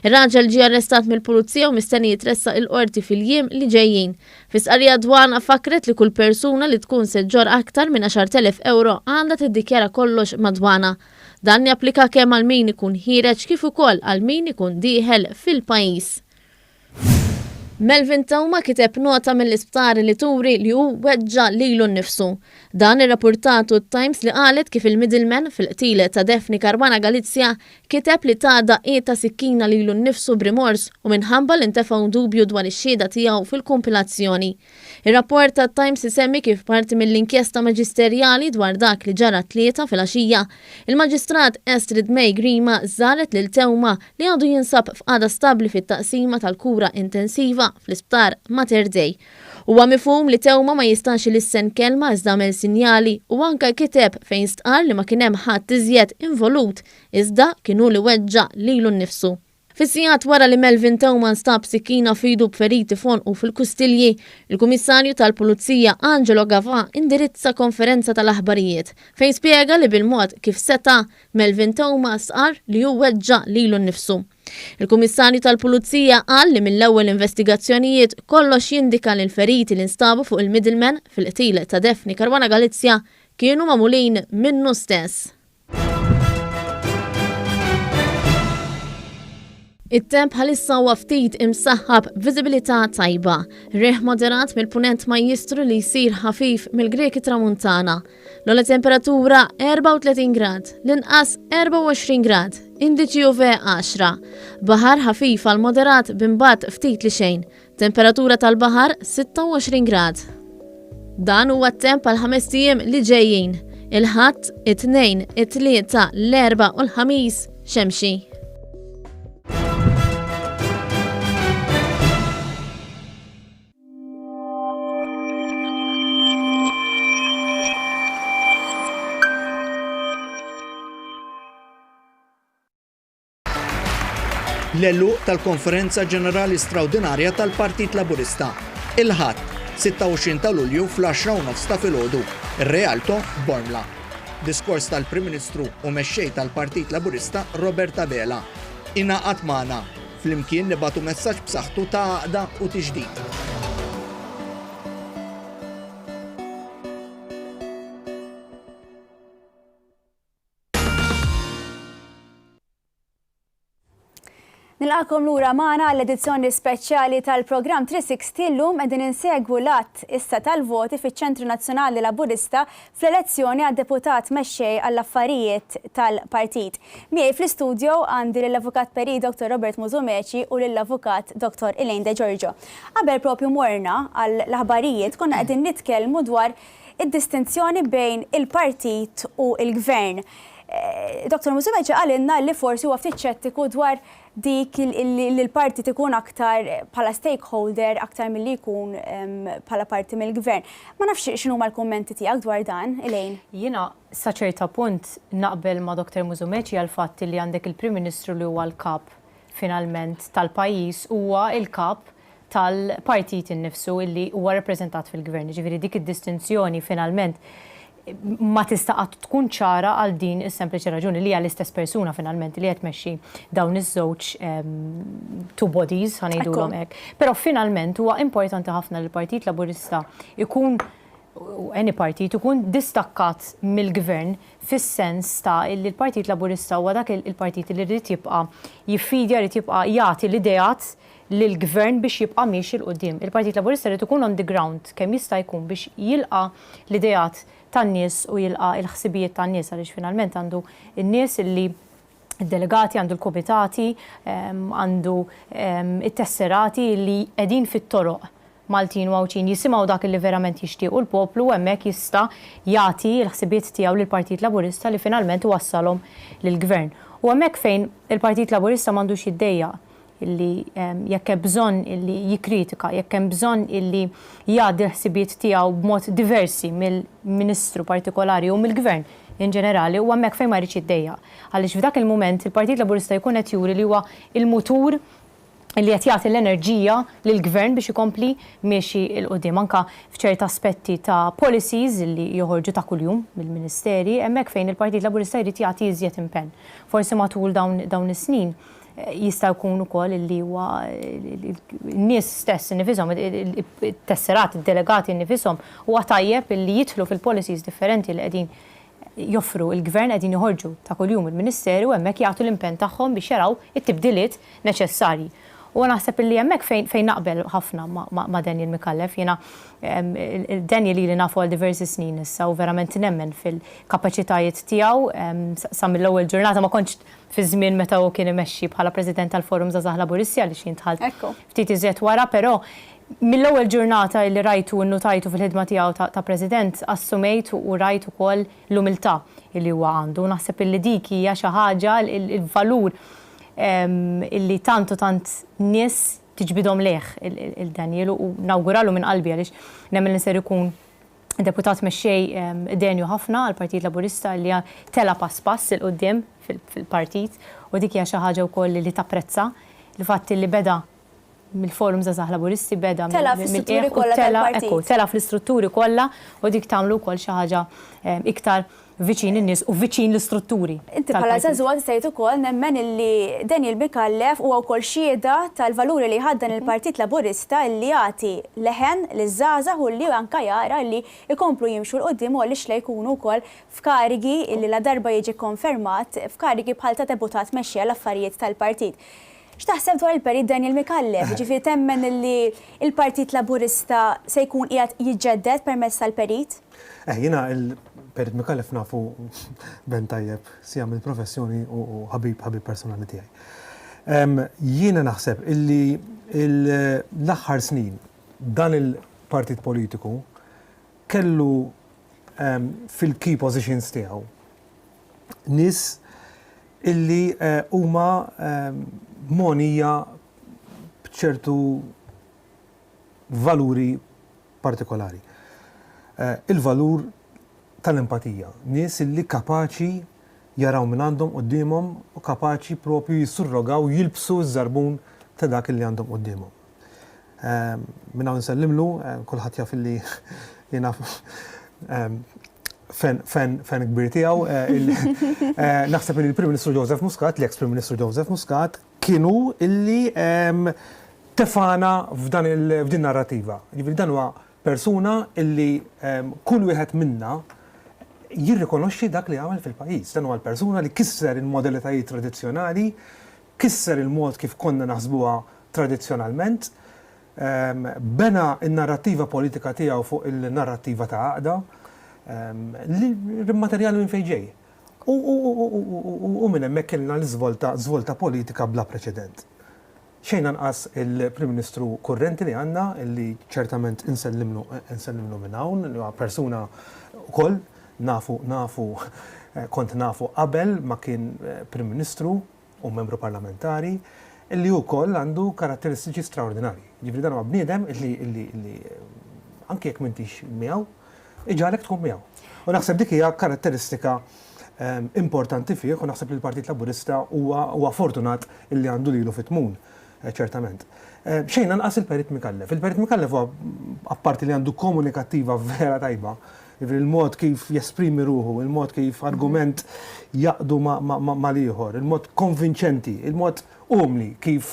Ir-raġel ġie arrestat mill-pulizija u mistenni jitressaq il-qorti fil-jiem li ġejjin. Fis-qarja dwana fakret li kull persuna li tkun seġġor aktar minn 10,000 euro għandha tiddikjara kollox madwana. Dan japplika kemm għal min ikun ħireġ kif ukoll għal min ikun dieħel fil-pajjiż. Melvin Tawma kiteb nota mill-isptar li turi li hu weġġa lilu nnifsu. Dan ir-rapportatu t-Times li qalet kif il-middleman fil-qtile ta' Daphne Caruana Galizia kiteb li tada qiegħda sikkina lilu nnifsu b'rimors u minħabba li ntefgħu dubju dwar ix-xhieda tiegħu fil-kompilazzjoni. Ir-rapport tat-Times isemmi kif parti mill-inkjesta maġisterjali dwar dak li ġara tlieta fil-għaxija, il-Maġistrat Astrid May Grima żaret lil Tawma li għadu jinsab f'qagħda stabbli fit-taqsima tal-kura intensiva fl-isptar Mater Dei. Huwa mifhum li Tawma ma jistax lissen kelma iżda għamel sinjali u anke kiteb fejn stqar li ma kien hemm ħadd iżjed involut iżda kienu li weġġa lilu nnifsu. Fis-sigħat wara li Melvin Tawma nstab sikkina f'idu b'feriti fonqu fil-Kustilji, il-Kummissarju tal-Pulizija Angelo Gava indirizza konferenza tal-aħbarijiet fejn spjega li bil-mod kif seta' Melvin Tawma sqar li hu weġġa lilu nnifsu. Il-Kummissarju tal-Pulizija qal li mill-ewwel investigazzjonijiet kollox jindika li l-feriti li nstabu fuq il-middleman fil-qtile ta' Daphne Caruana Galizia kienu magħmulin minnu stess. It-temp bħalissa huwa ftit imsaħħab viżibilità tajba. Riħ moderat mill-punent Majjistru li jsir ħafif mill-Greki Tramuntana. L-ogħla temperatura 34 grad, l-inqas 24 grad, indiċi UV 10. Baħar ħafif għal moderat b'imbagħad ftit li xejn. Temperatura tal-baħar 26 grad. Dan huwa t-temp għal 5 ijiem li ġejjin. Il-Ħadd, it-Tnejn, it-Tlieta, l-Erba' u l-Ħamis xemxi. L-elluq tal-Konferenza Ġenerali Straordinarja tal-Partit Laburista. Il-Ħadd, 26 ta' Lulju fl-10:30 ta' filgħodu, ir-Realto Bormla. Diskors tal-Prim Ministru u mexxej tal-Partit Laburista Robert Abela. Ingħaqad magħna flimkien nibagħtu messaġġ b'saħħtu ta' għaqda u tiġdid. Nilqakom lura magħna l-edizzjoni speċjali tal-programm 360 llum qegħdin insegwu l-att issa tal-voti fiċ-Ċentru Nazzjonali Laburista fl-elezzjoni għad-deputat mexxej għall-affarijiet tal-partit. Miegħi fl-istudju għandi lill-Avukat Peri Dr. Robert Musumeci u lill-Avukat Dr. Elaine De Giorgio. Qabel propju morna għall-aħbarijiet konna qegħdin nitkellmu dwar id-distinzjoni bejn il-partit u il-gvern. Dr. Musumeci għalinna li forsi huwa ftit ċettiku dwar dik il-partit ikun aktar bħala stakeholder aktar milli jkun bħala parti mill-gvern. Ma nafx x'inhuma l-kummenti tiegħek dwar dan, Elaine? Jiena sa ċerta punt naqbel ma' Dr. Musumeci għal fatt li għandek il-Prim Ministru li huwa l-kap finalment tal-pajjiż huwa il-kap tal-partit innifsu illi huwa rappreżentat fil-gvern. Ġifieri dik id-distinzjoni finalment ma tista' qatt tkun ċara għal din is-sempliċi raġuni li hija l-istess persuna finalment li qed tmexxi dawn iż-żewġ two bodies ħanejdulhom hekk. Però finalment huwa importanti ħafna li l-Partit Laburista ikun any partit ikun distakkat mill-gvern fis-sens ta' li l-Partit Laburista huwa dak il-partit li rrid jibqa' jiffidja rrid jibqa' jagħti l-idejat lill-gvern biex jibqa' miexi l qudiem. Il-Partit Laburista rrid ikun on the ground kemm jista' jkun biex jilqa' l-idejat tan-nies u jilqa' il-ħsibijiet tan-nies għaliex finalment għandu n-nies illi id-delegati għandu l-komitati, għandu it-tesserati li qegħdin fit-toroq Maltin u Għawċin jisimgħu dak li verament jixtiequ l-poplu u hemmhekk jista' jagħti l-ħsibiet tiegħu lill-Partit Laburista li finalment wassalhom lill-gvern. U hemmhekk fejn il-Partit Laburista m'għandux jiddejjaq illi jekk hemm bżonn illi jikkritika, jekk hemm bżonn illi jgħaddi l-ħsibiet tiegħu b'mod diversi mill-Ministru partikolari u mill-Gvern in ġenerali u hemmhekk fejn ma jridx jiddejjaq. Għaliex f'dak il-mument il-Partit Laburista jkun qed juri li huwa il-mutur li qed jagħti l-enerġija lill-gvern biex ikompli miexi l qudiem anke f'ċerti aspetti ta' policies li joħorġu ta' kuljum mill-Ministeri, hemmhekk fejn il-Partit Laburista jrid jagħti iżjed impenn. Forsi matul dawn is-snin jista' jkun ukoll li huwa n-nies stess nifisom, it-tesserat, id-delegati nifisom huwa tajjeb li jidħlu fil-policies differenti li qegħdin joffru il-gvern qegħdin joħorġu ta' kuljum il-Ministeri u hemmhekk jagħtu l-impenn tagħhom biex jaraw it-tibdiliet neċessarji. U naħseb li hemmhekk fejn naqbel ħafna ma' Daniel Mikallef, jiena Daniel li nafu għal diversi snin issa u verament nemmen fil-kapaċitajiet tiegħu sa mill-ewwel ġurnata ma kontx fi żmien meta hu kien imexxi bħala President tal-Forum Żgħażagħ Laburistja li xintħalt ftit iżjed wara, però mill-ewwel ġurnata li rajtu u notajtu fil-ħidma tiegħu ta' President assumejt u rajt ukoll l-umiltà li huwa għandu. Naħseb li dik hija xi ħaġa il-valur illi tant nies tiġbidhom leħ il-Daniel u nawguralu minn qalbi għaliex nemmen li ser ikun deputat mexxej denju ħafna għall-Partit Laburista li tela pass il-qudiem fil-partit u dik hija xi ħaġa wkoll li tapprezza il-fatt li beda mill-Forum Żgħażagħ Laburisti beda tela fl-istrutturi kollha tal-partit. Tela fl-istrutturi kollha u dik tagħmlu wkoll xi ħaġa iktar viċin in-nies u viċin l-istrutturi. Inti bħala żagħżugħa tgħid ukoll nemmen illi Daniel Mikallef huwa wkoll xhieda tal-valuri li ħaddan il-Partit Laburista li jagħti leħen liż-żgħażagħ u li anke jara li jkomplu jimxu l qudiem u għaliex li jkunu wkoll f'karigi illi la darba jiġi konfermat f'karigi bħal ta' deputat mexxija l-affarijiet tal-partit. X'taħseb dwar il-Perit Daniel Mikallef? Ġifieri temmen li il-Partit Laburista se jkun qiegħed jiġġedded permezz tal-Perit? Jiena il-Perit Mikallef nafu ben tajjeb sija mill-professjoni u ħabib personali tiegħi. Jiena naħseb illi l-aħħar snin dan il-partit politiku kellu fil-key positions tiegħu nies illi huma monija b'ċertu valuri partikolari. Il-valur tal-empatija, nies illi kapaċi jaraw minn għandhom qudiemhom u kapaċi propju jisurrogaw jilbsu ż-żarbun ta' dak li għandhom qudiemhom. Minna nsellimlu, kulħadd jaf illi jiena fan kbir tiegħu. Naħseb li l-Prim Ministru Joseph Muscat, l-ex Prim Ministru Joseph Muscat, kienu illi tefana f'din narrativa. Ġifieri dan huwa persuna illi kull wieħed minna jirrikonoxxi dak li għamel fil-pajjiż. Dan huwa l-persuna li kisser il-modellitajiet tradizzjonali kisser il-mod kif konna naħsbuha tradizzjonalment, bena il-narrativa politika tiegħu fuq il-narrativa ta' għaqda, l-materjal minn fejn ġej. U minn hemmhekk kellna l-żvolta politika bla preċedent. Xejn anqas il-Prim Ministru kurrenti li għandna, illi ċertament insellimlu minn hawn, li huwa persuna wkoll kont nafu qabel ma kien Prim Ministru u membru parlamentari, illi wkoll għandu karatteristiċi straordinari. Ġifri dan huwa bniedem illi anke jekk m'intix miegħu, iġalek tkun miegħu. U naħseb dik hija karatteristika importanti fih, u naħseb li l-Partit Laburista huwa fortunat illi għandu lilu fit-tmun, ċertament. Xejn anqas il-Perit Mikallef. Il-Perit Mikallef huwa apparti li għandu komunikattiva vera tajba, il-mod kif jesprimi ruħu, il-mod kif argument jaqdu ma liħor, il-mod konvinċenti, il-mod umli kif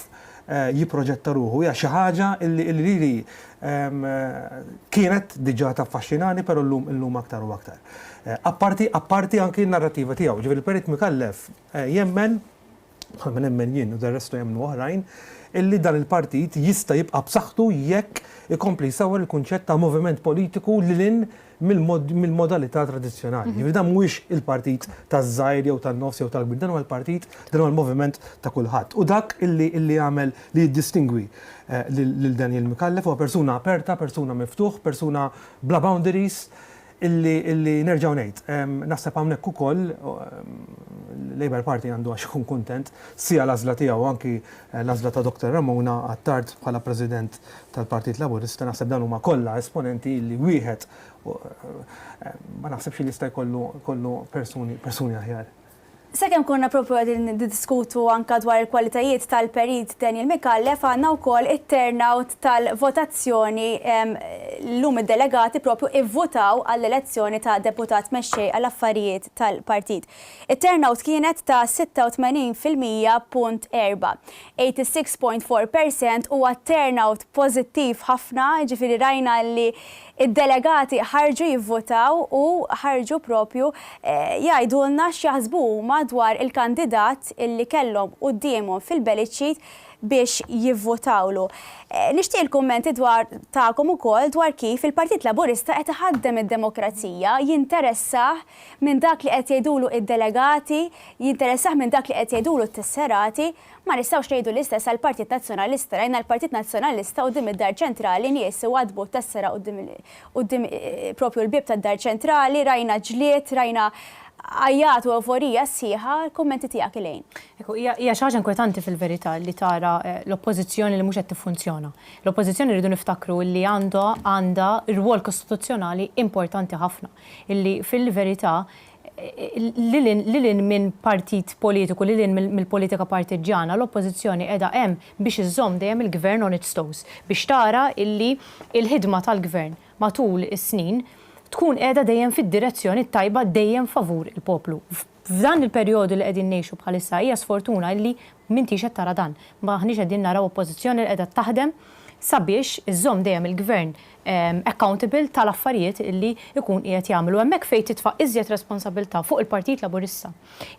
jiproġetta ruħu, hija xi ħaġa illi kienet diġà taffaxxinani, però llum aktar u aktar. Apparti anki n-narrativa tiegħu, ġifieri il-Perit Mikallef jemmen jien u dar-restu jemnu oħrajn, illi dan il-partit jista' jibqa' b'saħħtu jekk ikompli jsawwer il-kunċett ta' moviment politiku lilin mill-modalità tradizzjonali. Ġifieri dan mhuwiex il-partit taż-żgħir jew tan-nofs jew tal-kbir, dan huwa l-partit, dan huwa l-moviment ta' kulħadd. U dak illi jagħmel li jiddistingwi lil Daniel Mikallef huwa persuna aperta, persuna miftuħ, persuna bla boundaries, illi nerġgħu ngħid. Naħseb hawnhekk ukoll Labour Party għandu għax ikun kuntent sija l-għażla tiegħu anki l-għażla ta' Dr. Ramona Attard bħala President tal-Partit Laburista, naħseb dan huma kollha esponenti li wieħed ma naħsebx li jista' jkollu persuni aħjar. Sakemm konna propju għadin diskutu anka dwar il-kwalitajiet tal-Perit Daniel Mikallef, għandna wkoll it-turnout tal-votazzjoni llum id-delegati propju ivvotaw għall-elezzjoni ta' deputat mexxej għall-affarijiet tal-partit. It-turnout kienet ta' 86.4%, 86.4% huwa turnout pożittiv ħafna, ġifieri rajna li id-delegati ħarġu jivvotaw u ħarġu propju jgħidulna x'jaħsbu dwar il-kandidat illi kellhom qudiemhom fil-ballot sheet biex jivvotawlu. Nixtieq il-kummenti dwar tagħkom ukoll dwar kif il-Partit Laburista qed iħaddem id-demokrazija, jinteressah minn dak li qed jgħidulu id-delegati, jinteressah minn dak li qed jgħidulu t-tesserati, ma nistgħux ngħidu l-istess għall-Partit Nazzjonalista. Rajna l-Partit Nazzjonalista quddiem id-Dar Ċentrali nies wadbu tessera quddiem propju l-bib tad-Dar Ċentrali, rajna ġlied, rajna għajjat u euforija sħiħa, l-kommenti tiegħek ilejn. Hija xi ħaġa inkwetanti fil-verità li tara l-oppożizzjoni li mhux qed tiffunzjona. L-oppożizzjoni rridu niftakru li għandha rwol kostituzzjonali importanti ħafna, illi fil-verità lilin minn partit politiku, lilin mill-politika partiġjana, l-oppożizzjoni qiegħda hemm biex iżżomm dejjem il-gvern on its toes, biex tara illi il-ħidma tal-gvern matul is-snin tkun qiegħda dejjem fid-direzzjoni tajba dejjem favur il-poplu. F'dan il-perjodu li qegħdin ngħixu bħalissa hija sfortuna li m'intix qed tara dan. M'aħniex qegħdin naraw oppożizzjoni li qiegħda taħdem sabiex iżżomm dejjem il-gvern accountable tal-affarijiet illi jkun qiegħed jagħmlu. Hemmhekk fejn titfa' iżjed responsabilità fuq il-Partit Laburista.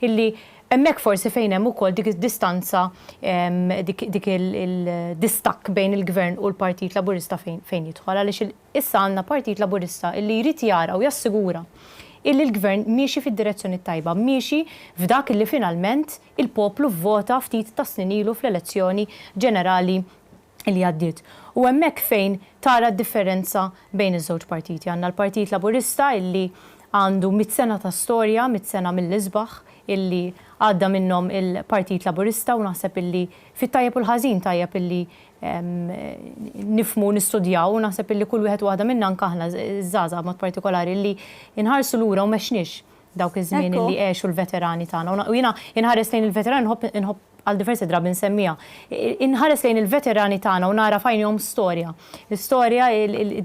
Illi hemmhekk forsi fejn hemm ukoll dik id-distanza, dik il-distakk bejn il-Gvern u l-Partit Laburista fejn jidħol għaliex issa għandna Partit Laburista illi jrid jara u jassigura illi l-Gvern miexi fid-direzzjoni tajba, miexi f'dak illi finalment il-poplu vvota ftit ta' snin ilu fl-elezzjoni ġenerali li għaddiet. U hemmhekk fejn tara d-differenza bejn iż-żewġ partiti. Għandna l-Partit Laburista illi għandu 100 sena ta' storja, 100 sena mill-isbaħ, illi għadda minnhom il-Partit Laburista u naħseb illi fit-tajjeb u l-ħażin tajjeb illi nifmu nistudjaw u naħseb illi kull wieħed waħda minna anke aħna żgħażagħ mod partikolari illi inħarsu lura u mexniex dawk iż-żmien illi għexu l-veterani tagħna. U jiena inħares lejn il-veterani inħobb għal diversi drabi nsemmija. Inħares lejn il-veterani tagħna u nara fajnhom storja. L-istorja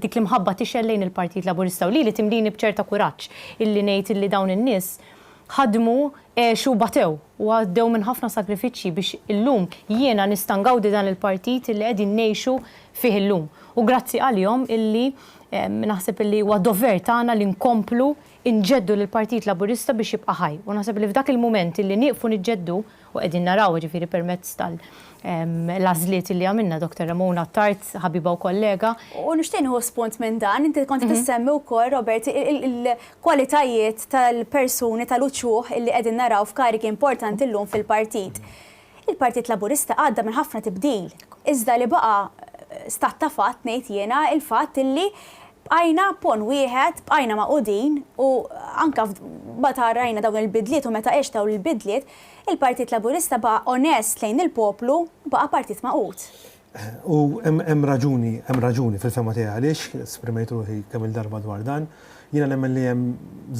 dik li mħabba tixel lejn il-Partit Laburista u li timlini b'ċerta kuraġġ illi ngħid illi dawn in-nies ħadmu għexu batew u għaddew minn ħafna sakrifiċċji biex illum jiena nista' ngawdi dan il-partit illi qegħdin ngħixu fih illum. U grazzi għalihom illi naħseb illi huwa dover tagħna li nkomplu inġeddu lill-Partit Laburista biex jibqa' ħaj. U naħseb li f'dak il-mument illi nieqfu niġġeddu u qegħdin naraw ġifieri permezz tal-għażliet li għamilna Dr. Ramona Tart, ħabiba u kollega. U nixtieq nieħu spunt minn dan, inti kont tissemmi wkoll Robert il-kwalitajiet tal-persuni tal-uċuħ illi qegħdin naraw f'kariki importanti llum fil-partit. Il-Partit Laburista għadda minn ħafna tibdil. Iżda li baqa' stat ta' fatt ngħid jiena il-fatt illi bqajna pon wieħed, bqajna maqudin u anka meta rajna dawn il-bidliet u meta dawn il-bidliet, il-Partit Laburista baqa' onest lejn il-poplu, baqa' partit maqud. U hemm raġuni fil-fema tiegħi għaliex esprimejt ruħi kemm il-darba dwar dan. Jiena nemmen li hemm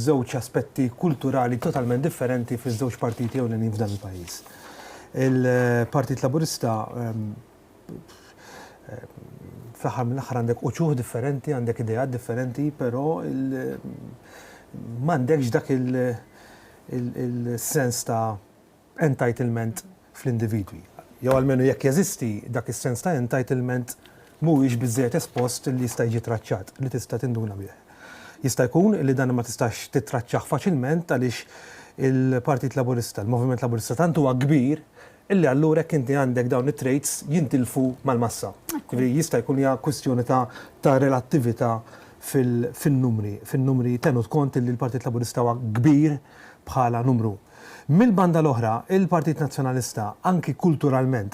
żewġ aspetti kulturali totalment differenti fiż-żewġ partiti ewlenin f'dan il-pajjiż. Il-Partit Laburista fl-aħħar mill-aħħar għandek uċuħ differenti, għandek idejat differenti, però m'għandekx dak il-sens ta' entitlement fl-individwi. Jew almenu jekk jeżisti dak is-sens ta' entitlement mhuwiex biżżejjed espost li jista' jiġi traċċat, li tista' tinduna bih. Jista' jkun li dan ma tistax titraċċaħ faċilment għaliex il-Partit Laburista, il-Moviment Laburista tant huwa kbir illi allura jekk inti għandek dawn it-traits jintilfu mal-massa. Jista' jkun hija kwistjoni ta' relattività fin-numri tenut kont li l-Partit Laburista huwa kbir bħala numru. Mill-banda l-oħra, il-Partit Nazzjonalista anki kulturalment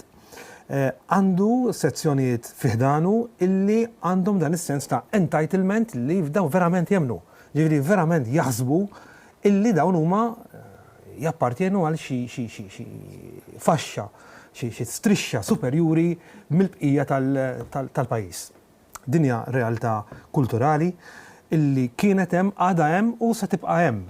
għandu sezzjonijiet fiħdanu illi għandhom dan is-sens ta' entitlement li dawn verament jemnu. Ġifieri verament jaħsbu illi dawn huma jappartienu għal xi faxxa, xi strixxa superjuri mill-bqija tal-pajjiż. Din hija realtà kulturali illi kienet hemm, għadha hemm u se tibqa' hemm.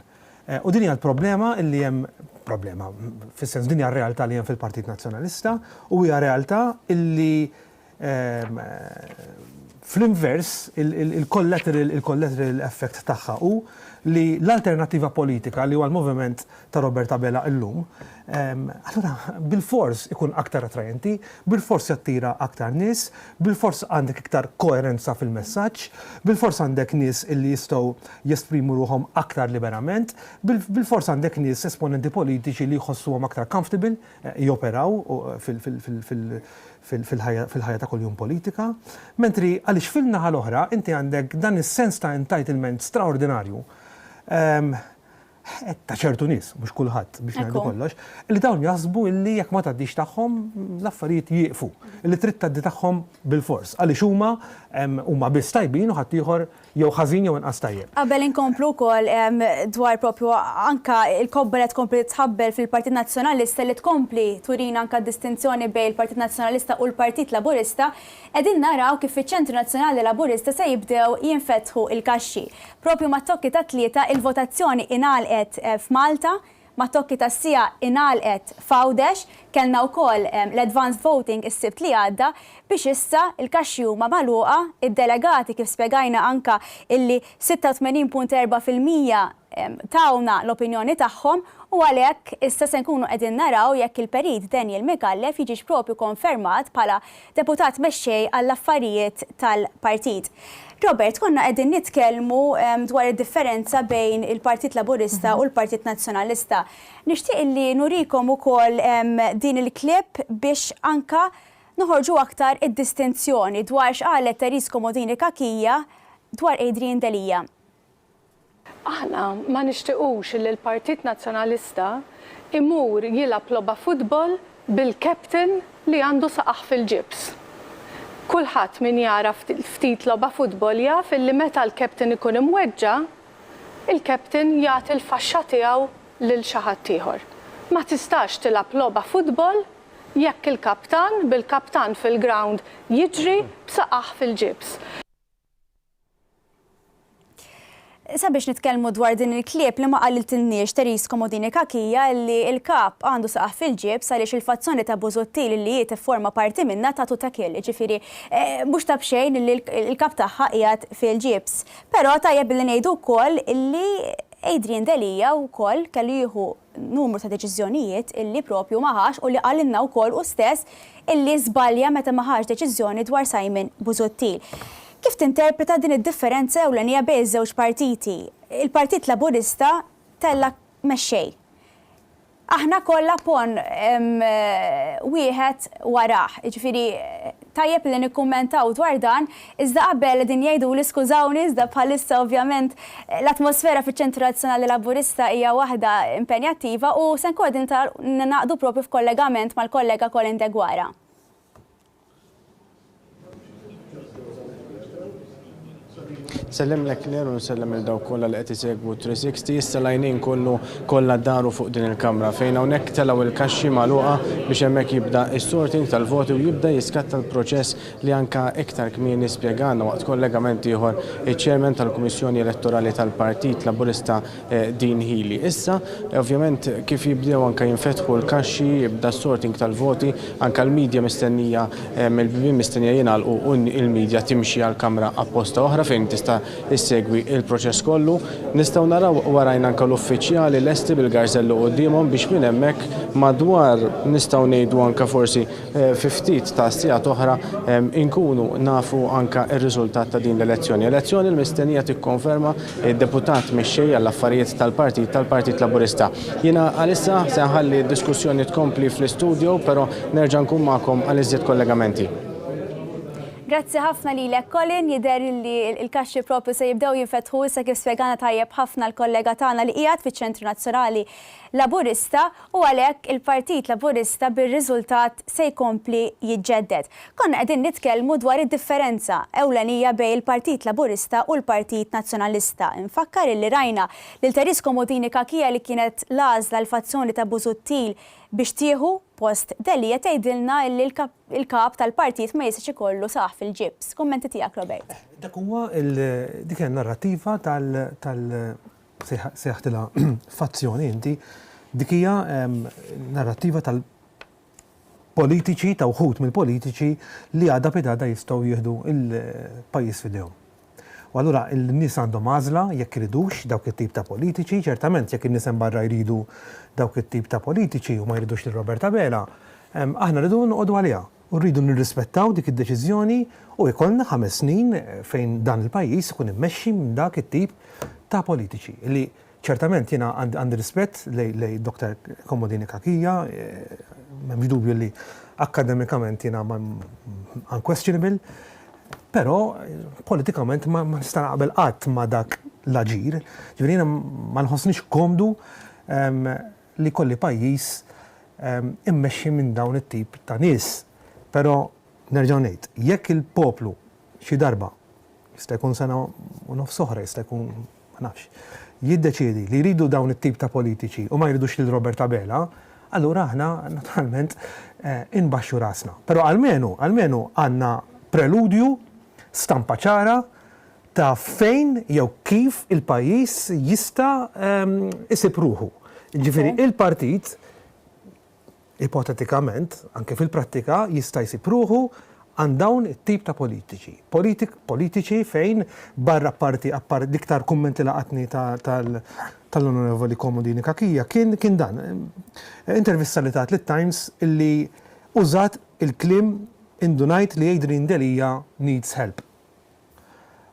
U din hija l-problema illi hemm problema. Fis-sens din hija r-realtà li hemm fil-Partit Nazzjonalista u hija realtà illi fl-invers il-collateral effect tagħha u li l-alternativa politika li huwa l-moviment ta' Robert Abela illum, allura bil-fors ikun aktar attrajenti, bil-fors jattira aktar nies, bil-fors għandek iktar koerenza fil-messaġġ, bil-fors għandek nies illi jistgħu jesprimu ruhom aktar liberament, bil-fors għandek nies esponenti politiċi li jħossuhom aktar comfortable joperaw fil-ħajja ta' kuljum politika, mentri għaliex fil-naħa l-oħra inti għandek dan is-sens ta' entitlement straordinarju ta' ċertu nies, mhux kulħadd biex ngħidu kollox, li dawn jaħsbu illi jekk ma tgħaddix tagħhom l-affarijiet jieqfu, illi trid tgħaddi tagħhom bil-fors, għaliex huma biss tajbin u ħadd ieħor jew ħażin jew inqas tajjeb. Qabel inkomplu wkoll dwar propju anka l-kobba li tkompli tħabbel fil-Partit Nazzjonalista li tkompli turina anka distinzjoni bejn il-Partit Nazzjonalista u l-Partit Laburista, qegħdin naraw kif iċ-Ċentru Nazzjonali Laburista se jibdew jinfetħu il-kaxxi. Propju mat-tokki ta' tlieta il-votazzjoni ingħalqet f'Malta, mat-tokki ta' sija ingħalqet f'Għawdex, kellna wkoll l-advanced voting is-sibt li għadda biex issa il-kaxxi huma magħluqa, id-delegati kif spjegajna anka illi 86.4% tawna l-opinjoni tagħhom u għalhekk issa se nkunu qegħdin naraw jekk il-Perit Daniel Mikallef jiġix propju konfermat bħala deputat mexxej għall-affarijiet tal-partit. Robert, konna qegħdin nitkellmu dwar id-differenza bejn il-Partit Laburista u l-Partit Nazzjonalista. Nixtieq li nurikom ukoll din il-klip biex anka noħorġu aktar id-distinzjoni dwar x'qalet Therese Komodini Kakija dwar Adrian Delija. Aħna ma nixtiequx li l-Partit Nazzjonalista imur jilgħab logħba futbol bil-captain li għandu saqaħ fil-ġibs. Kulħadd min jara ftit logħba futbol jaf illi meta l-captain ikun imweġġa, il-captain jagħti l-faxxa tiegħu lil xi ħadd ieħor. Ma tistax tilgħab logħba futbol jekk il-kaptan bil-kaptan fil-ground jiġri b'saqaħ fil-ġibs. Sabiex nitkellmu dwar din il-klieb li ma qaliltilniex Therese Komodini Kakija li l-kap għandu saqaħ fil-ġibs għaliex il-fazzjoni ta' Busuttil li forma parti minna ta' tutakil, ġifieri mhux tab xejn li l-kap tagħha qiegħed fil-ġibs. Però tajjeb li ngħidu wkoll li Adrian Delija wkoll kellu jieħu numru ta' deċiżjonijiet illi propju maħax u li qalinna wkoll u stess illi żbalja meta maħax deċiżjoni dwar Simon Busuttil. Kif tinterpreta din id-differenza ewlenija bejn iż-żewġ partiti? Il-Partit Laburista tella mexxej. Aħna kollha pon wieħed warah, ġifieri tajjeb li nikkummentaw dwar dan, iżda qabel din jgħidu li skużawni iżda bħalissa ovvjament l-atmosfera fiċ-Ċentru Nazzjonali Laburista hija waħda impenjattiva u se nkodu naqdu propju f'kollegament mal-kollega Colin Degwara. Sellem l-ekler u nsellem il-daw kolla li qed isegwu 360, issa lajnin kollu kollha daru fuq din il-kamra fejn hawnhekk telgħu il-kaxxi magħluqa biex hemmhekk jibda s-sorting tal-voti u jibda jiskatta l-proċess li anka iktar kmieni spjegana waqt kollegament ieħor iċ-Chairman tal-Kummissjoni Elettorali tal-Partit Laburista Dean Healey. Issa, ovvjament kif jibdew anka jinfetħu l-kaxxi, jibda s-sorting tal-voti, anka l-medja mistennija mill-bibien mistennija jingħalqu u l-medja timxi għall-kamra apposta oħra fejn tista' issegwi il-proċess kollu. Nistgħu naraw warajna anke l-uffiċjali lesti bil-garżellu qudiemhom biex minn hemmhekk madwar nistgħu ngħidu anke forsi ftit ta' sigħat oħra inkunu nafu anke r-riżultat ta' din l-elezzjoni. Elezzjoni l-mistennija tikkonferma id-deputat mexxej għall-affarijiet tal-Partit Laburista. Jiena għalissa se nħalli d-diskussjoni tkompli fl-istudju, però nerġa' nkun magħkom għal iżjed kollegamenti. Grazzi ħafna lilek Colin, jidher li l-kaxxi propju se jibdew jinfetħu issa kif spjegana tajjeb ħafna l-kollega tagħna li qiegħed fiċ-Ċentru Nazzjonali Laburista u għalhekk il-Partit Laburista bir-riżultat se jkompli jiġġedded. Konna qegħdin nitkellmu dwar id-differenza ewlenija bejn il-Partit Laburista u l-Partit Nazzjonalista. Infakkar li rajna lil Teris Komodini Kakija li kienet l-għażla l-fazzjoni ta' Busuttil biex tieħu post Delija tgħidilna li l-kap tal-partit ma jistax ikollu saħ fil-ġibs. Kummenti tiegħek, Robert. Dak huwa dik narrattiva seħħtilha fazzjoni inti dik hija narrattiva tal-politiċi ta' wħud mill-politiċi li għadha bidada jistgħu jieħdu il-pajjiż f'idejhom. U allura n-nies għandhom għażla jekk iridux dawk it-tip ta' politiċi, ċertament jekk in-nies hemm barra jridu dawk it-tip ta' politiċi u ma jridux lil Roberta Bela, aħna rridu noqogħdu għaliha u rridu nirrispettaw dik id-deċiżjoni u jkollna 5 snin fejn dan il-pajjiż ikun immexxi minn dak it-tip ta' politiċi li ċertament jiena għandi rispett lej Dr. Komodini Kakija, m'hemmx dubju li akademikament jiena unquestionable, però politikament ma nista' naqbel qatt ma dak l-aġir, ġifieri jiena ma nħossniex komdu li kolli pajjiż immexxi minn dawn it-tip ta' nies. Però nerġgħu ngħid, jekk il-poplu xi darba jista' jkun sena u nofs oħra jista' jkun ma nafx, jiddeċiedi li jridu dawn it-tip ta' politiċi u ma jridux lil Roberta Bela, allura aħna naturalment inbaxxu rasna. Però almenu għandna preludju stampa ċara ta' fejn jew kif il-pajjiż jista' isib ruħu. Ġifieri il-partit ipotetikament, anke fil-prattika, jista' jsib ruħu għand dawn it-tip ta' politiċi. Politiċi fejn barra parti diktar kummenti laqatni tal-Onorevoli Komodini Kakija kien dan. Intervista li tat lit-Times illi użat il-klim indunajt li Adrian Delija needs help.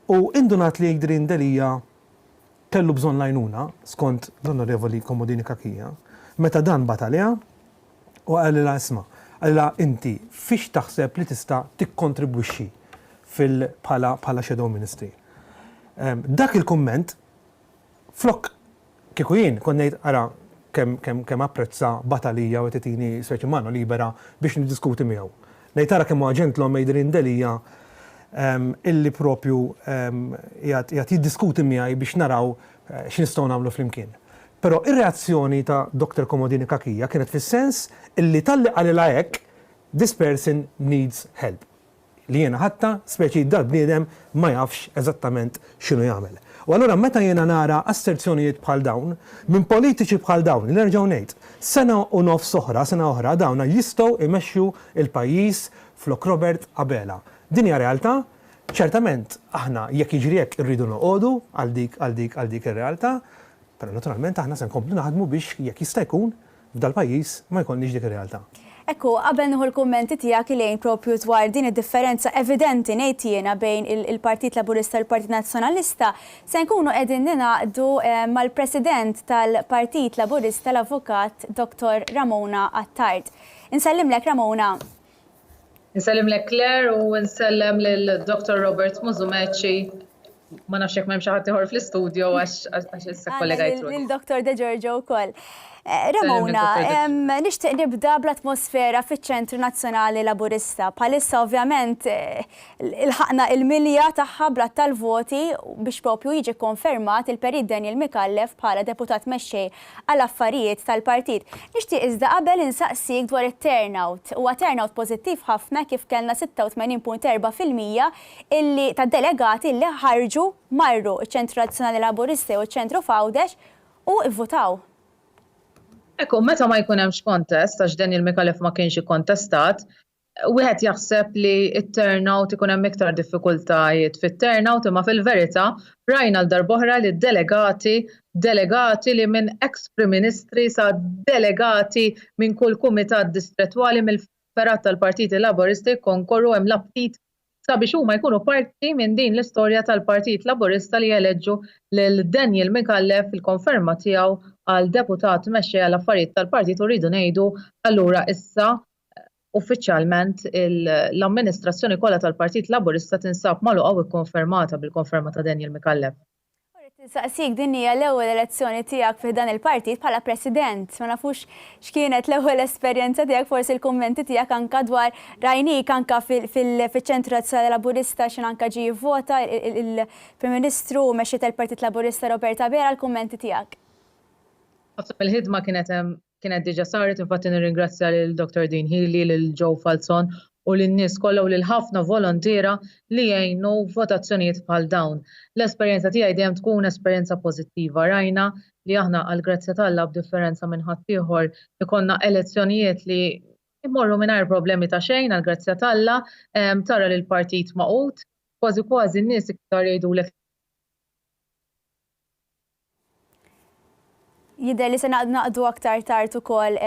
U indunat li Adrian Delija kellu bżonn lajnuna skont l-Onorevoli Komodini Kakija, meta dan batalja u għalila isma, għalila inti fiex taħseb li tista' tikkontribwixxi bħala Shadow Ministry. Dak il-komment flok kieku jien kon ngħid ara kemm apprezza batalija u titini speċi mano libera biex niddiskuti miegħu. Ngħid ara kemm ġentlhom Adrian Delija illi propju qiegħed jiddiskuti miegħi biex naraw x'nistgħu nagħmlu flimkien. Però ir-reazzjoni ta' Dr. Komodini Kakija kienet fis-sens illi talli għalila hekk this person needs help. Li jiena ħatta speċi dal-bniedem ma jafx eżattament x'inhu jagħmel. U allura meta jiena nara asserzjonijiet bħal dawn minn politiċi bħal dawn li nerġgħu ngħid sena u nofs oħra, sena oħra dawna jistgħu imexxu il-pajjiż flok Robert Abela. Din hija realtà, ċertament aħna jekk jiġri hekk irridu noqogħdu għal dik ir-realtà, Però naturalment aħna se nkomplu naħdmu biex jekk jista' jkun f'dal-pajjiż ma jkollniex dik ir-realtà. Ekku, qabel nieħu l-kummenti tiegħek lejn propju dwar din id-differenza evidenti ngħid jiena bejn il-Partit Laburista u l-Partit Nazzjonalista, se nkunu qegħdin ningħaqdu mal-President tal-Partit Laburista l-Avukat Dr. Ramona Attard. Insellimlek Ramona. Insellimlek Claire u nsellem lil Dr. Robert Musumeci. Ma nafx hekk m'hemm xi ħadd ieħor fl-istudju għax issa kollega jitru. Il-Dr. De Giorgio wkoll. Ramona, nixtieq nibda bl-atmosfera fiċ-Ċentru Nazzjonali Laburista. Bħalissa ovvjament il-ħaqna il-milja tagħha blat tal-voti biex propju jiġi konfermat il-Perit Daniel Mikallef bħala deputat mexxej għall affarijiet tal-partit. Nixtieq iżda qabel insaqsik dwar it-turnout. Huwa turnout pożittiv ħafna kif kellna 86.4% illi tad-delegati li ħarġu marru iċ-Ċentru Nazzjonali Laburista u ċ-Ċentru Fawdex u ivvutaw. Ekku, meta ma jkun hemmx kontest, għax Daniel Mikallef ma kienx ikkontestat, wieħed jaħseb li t-turnout ikun hemm iktar diffikultajiet fit-turnout, imma fil-verità rajna l-darb'oħra li delegati li minn ex-Prim Ministri sa delegati minn kull kumitat distrettwali mill-ferat tal-Partiti Laburisti konkorru hemm l-aptit sabiex huma jkunu parti minn din l-istorja tal-Partit Laburista li jeleġġu lil Daniel Mikallef il-konferma tiegħu għal deputat mexxej għall affarijiet tal-partit u rridu ngħidu allura issa uffiċjalment l-amministrazzjoni kollha tal-Partit Laburista tinsab magħluqa u kkonfermata bil-konferma ta' Daniel Mikallef. Saqsik din hija l-ewwel elezzjoni tiegħek fi dan il-partit bħala President. Ma nafux x'kienet l-ewwel esperjenza tiegħek, forsi l-kummenti tiegħek anke dwar rajnik anke fiċ-Ċentru Nazzjonali Laburista x'in anke ġie jivvota il-Prim Ministru mexxi tal-Partit Laburista Roberta Bera, l-kummenti tiegħek. Il-ħidma kienet diġà saret, infatti nirringrazzja lil Dr. Dean Healy, lil Joe Falzon u lin-nies kollha u lil ħafna volontiera li jgħinu votazzjonijiet bħal dawn. L-esperjenza tiegħi dejjem tkun esperjenza pożittiva. Rajna li aħna għall-grazzja tal-Alla b'differenza minn ħadd ieħor ikonna elezzjonijiet li jmorru mingħajr problemi ta' xejn għall-grazzja tal-Alla, tara li l-partit maqut, kważi n-nies iktar jgħidulek Jidher li se naqdu aktar tard ukoll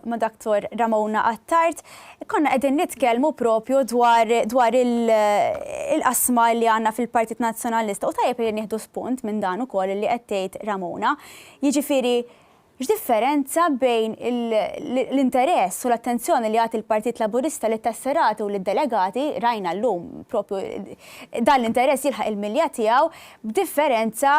ma' Dr. Ramona Attard. Konna qegħdin nitkellmu propju dwar il-qasma li għandna fil-Partit Nazzjonalista u tajjeb li nieħdu spunt minn dan ukoll li qed tgħid Ramona. Jiġifieri x'differenza bejn l-interess u l-attenzjoni li għati il-Partit Laburista li tasserati u l-delegati rajna llum propju dan l-interess jilħaq il-milja tiegħu b'differenza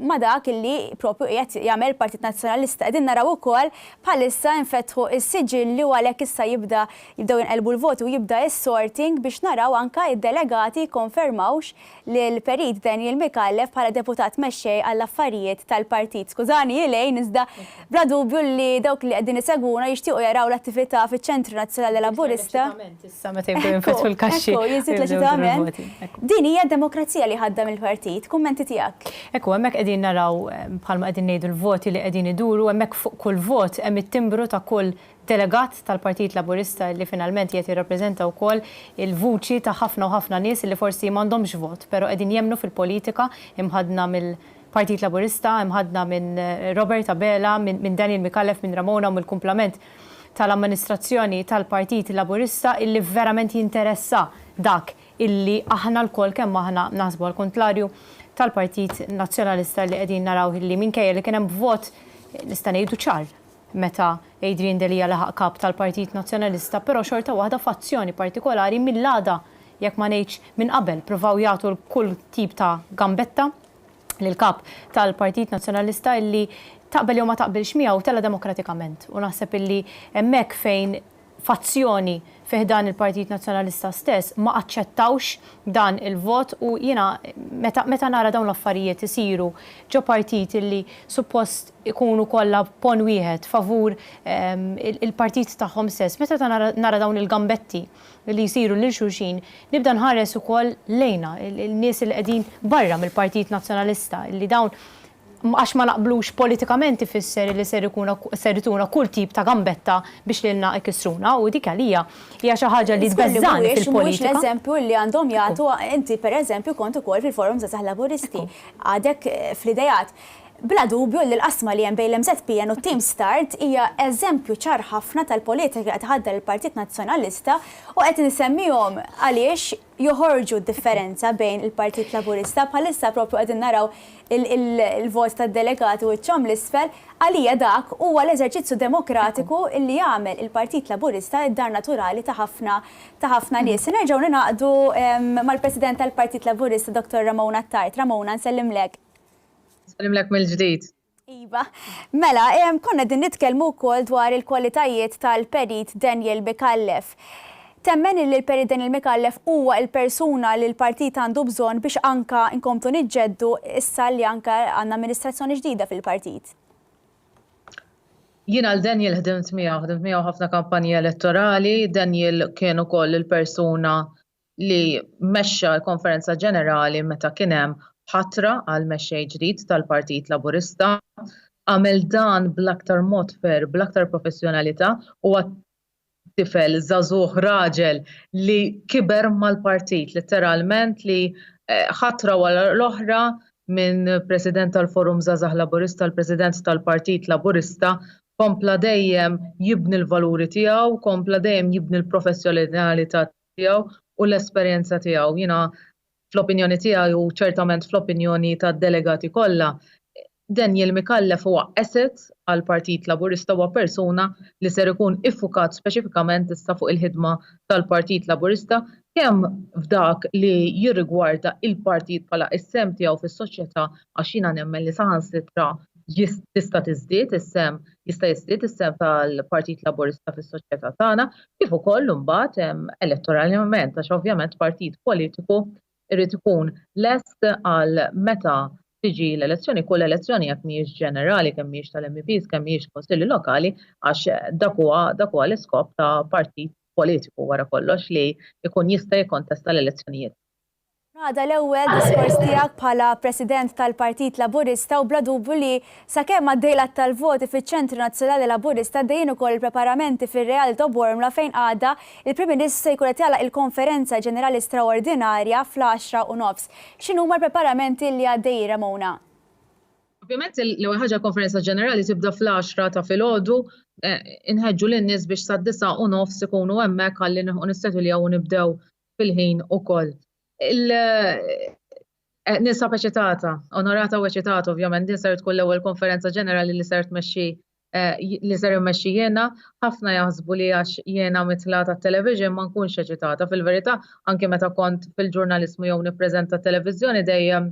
ma dak li propju qiegħed jagħmel Partit Nazzjonalista. Qegħdin naraw ukoll bħalissa nfetħu s-siġilli u għalhekk issa jibdew inqelbu l-voti u jibda s-sorting biex naraw anke id-delegati jikkonfermawx lil Perit Daniel Mikallef bħala deputat mexxej għall-affarijiet tal-partit. Skużani jilejn iżda bla dubju li dawk li qegħdin isegwuna jixtiequ jaraw l-attività fiċ-Ċentru Nazzjonali Laburista. Issa meta jibdew jinfetħu l-kaxxi. Jiżid leġitament. Din hija d-demokrazija li ħaddem il-partit. Kummenti tiegħek. Ekku, hemmhekk qegħdin naraw bħalma qegħdin ngħidu l-voti li qegħdin iduru, hemmhekk fuq kull vot hemm it-timbru ta' kull delegat tal-Partit Laburista li finalment qed jirrappreżenta wkoll il-vuċi ta' ħafna u ħafna nies li forsi m'għandhomx vot, però qegħdin jemmnu fil-politika imħadna mill-Partit Laburista, imħadna minn Roberta Bela, minn Daniel Mikallef, minn Ramona u mill-kumplament tal-amministrazzjoni tal-Partit Laburista illi verament jinteressa dak illi aħna l-kol kemm aħna naħsbu għal-kontlarju tal-Partit Nazzjonalista li qegħdin naraw illi minkejja li kien hemm vot nista' ngħidu ċar meta Adrian Delija laħaq kap tal-Partit Nazzjonalista, però xorta waħda fazzjoni partikolari mill-għada jekk ma ngħidx minn qabel provaw jagħtu kull tip ta' gambetta lil kap tal-Partit Nazzjonalista illi taqbel jew ma taqbilx miegħu tela demokratikament. U naħseb illi hemmhekk fejn fazzjoni fih dan il-Partit Nazzjonalista stess ma aċċettawx dan il-vot u jiena meta nara dawn l-affarijiet isiru ġo partit illi suppost ikunu kollha pon wieħed favur il-partit tagħhom stess, meta nara dawn il-gambetti li jsiru lil xulxin, nibda nħares ukoll lejna il-nies li qegħdin barra mill-Partit Nazzjonalista illi dawn għax ma naqblux politikament ifisser li ser ituna kull tip ta' gambetta biex lilna ikissruna u dik għalija hija xi ħaġa li tbeżżani fil-politika. L-eżempju li għandhom jagħtu inti pereżempju kont ukoll fil-forum żgħażagħ Laburisti għadek fl-idejat. Bla dubju li l-qasma li hemm bejn l-MZPN u Team Start hija eżempju ċar ħafna tal-politika li qed tħaddar il-Partit Nazzjonalista u qed nisemmihom għaliex joħorġu differenza bejn il-Partit Laburista bħalissa propju qegħdin naraw il-vot tad-delegati u ċ-ċom l-isfel għalija dak huwa l-eżerċizzju demokratiku li jagħmel il-Partit Laburista id-dar naturali ta' ħafna nies. Nerġgħu ninaqdu mal-President tal-Partit Laburista Dr. Ramona Tart. Ramona, nsellimlek. Nsellimlek mill-ġdid. Iva, mela, konna din nitkellmu wkoll dwar il-kwalitajiet tal-perit Daniel Mikallef. Temmen li l-perit Daniel Mikallef huwa il-persuna li l-partit għandu bżonn biex anka inkomplu niġġeddu issa li anka għandna amministrazzjoni ġdida fil-partit. Jiena l-Daniel ħdimt miegħu ħafna kampanji elettorali. Daniel kien ukoll il-persuna li mexxa l-konferenza ġenerali meta kien hemm ħatra għal mexxej ġdid tal-Partit Laburista, għamel dan bl-aktar mod fer, bl-aktar professjonalità u tifel żagħżugħ raġel li kiber mal-partit letteralment li ħatra wara l-oħra minn President tal-Forum Żgħażagħ Laburista l-President tal-Partit Laburista kompla dejjem jibni l-valuri tiegħu, kompla dejjem jibni l-professjonalità tiegħu u l-esperjenza tiegħu. Jiena fl-opinjoni tiegħi u ċertament fl-opinjoni tad-delegati kollha, Daniel Mikallef huwa asset għal Partit Laburista huwa persuna li ser ikun iffukat speċifikament issa fuq il-ħidma tal-Partit Laburista kemm f'dak li jirrigwarda il-partit bħala is-sem tiegħu fis-soċjetà għax jiena nemmen li saħansitra jista' tiżdied is-sem tal-Partit Laburista fis-soċjetà tagħna kif ukoll imbagħad elettoralment għax ovvjament partit politiku irrid ikun lest għal meta tiġi l-elezzjoni, kull elezzjoni jekk mhijiex ġenerali, kemm mhijiex tal-MPs, kemm mhijiex konsilli lokali, għax dak huwa l-iskop ta' partit politiku wara kollox li jkun jista' jikkontesta l-elezzjonijiet. Għada l-ewwel diskors tiegħek bħala President tal-Partit Laburista u bla dubju li sakemm għaddejla tal-voti fiċ-Ċentru Nazzjonali Laburista dejjin ukoll il-preparamenti fir-Real ta' Bormla fejn għada il-Prim Ministru se jkun qed jagħlaq il-Konferenza Ġenerali Straordinarja fl-10:30. X'inhuma l-preparamenti li għaddejjin Ramona? Ovvjament l-ewwel ħaġa konferenza ġenerali tibda fl-10 ta' filgħodu, inħeġġu lin-nies biex sa'9:30 ikunu hemmhekk ħalli nissetuljaw u nibdew fil-ħin ukoll. Nisa eċitata, onorata u eċitata, ovvjament, din ser tkun l-ewwel konferenza ġenerali li ser immexxi jiena, ħafna jaħsbu li għax jiena mitla tat-television ma nkunx eċitata. Fil-verità, anke meta kont fil-ġurnalismu jew nippreżenta televiżjoni dejjem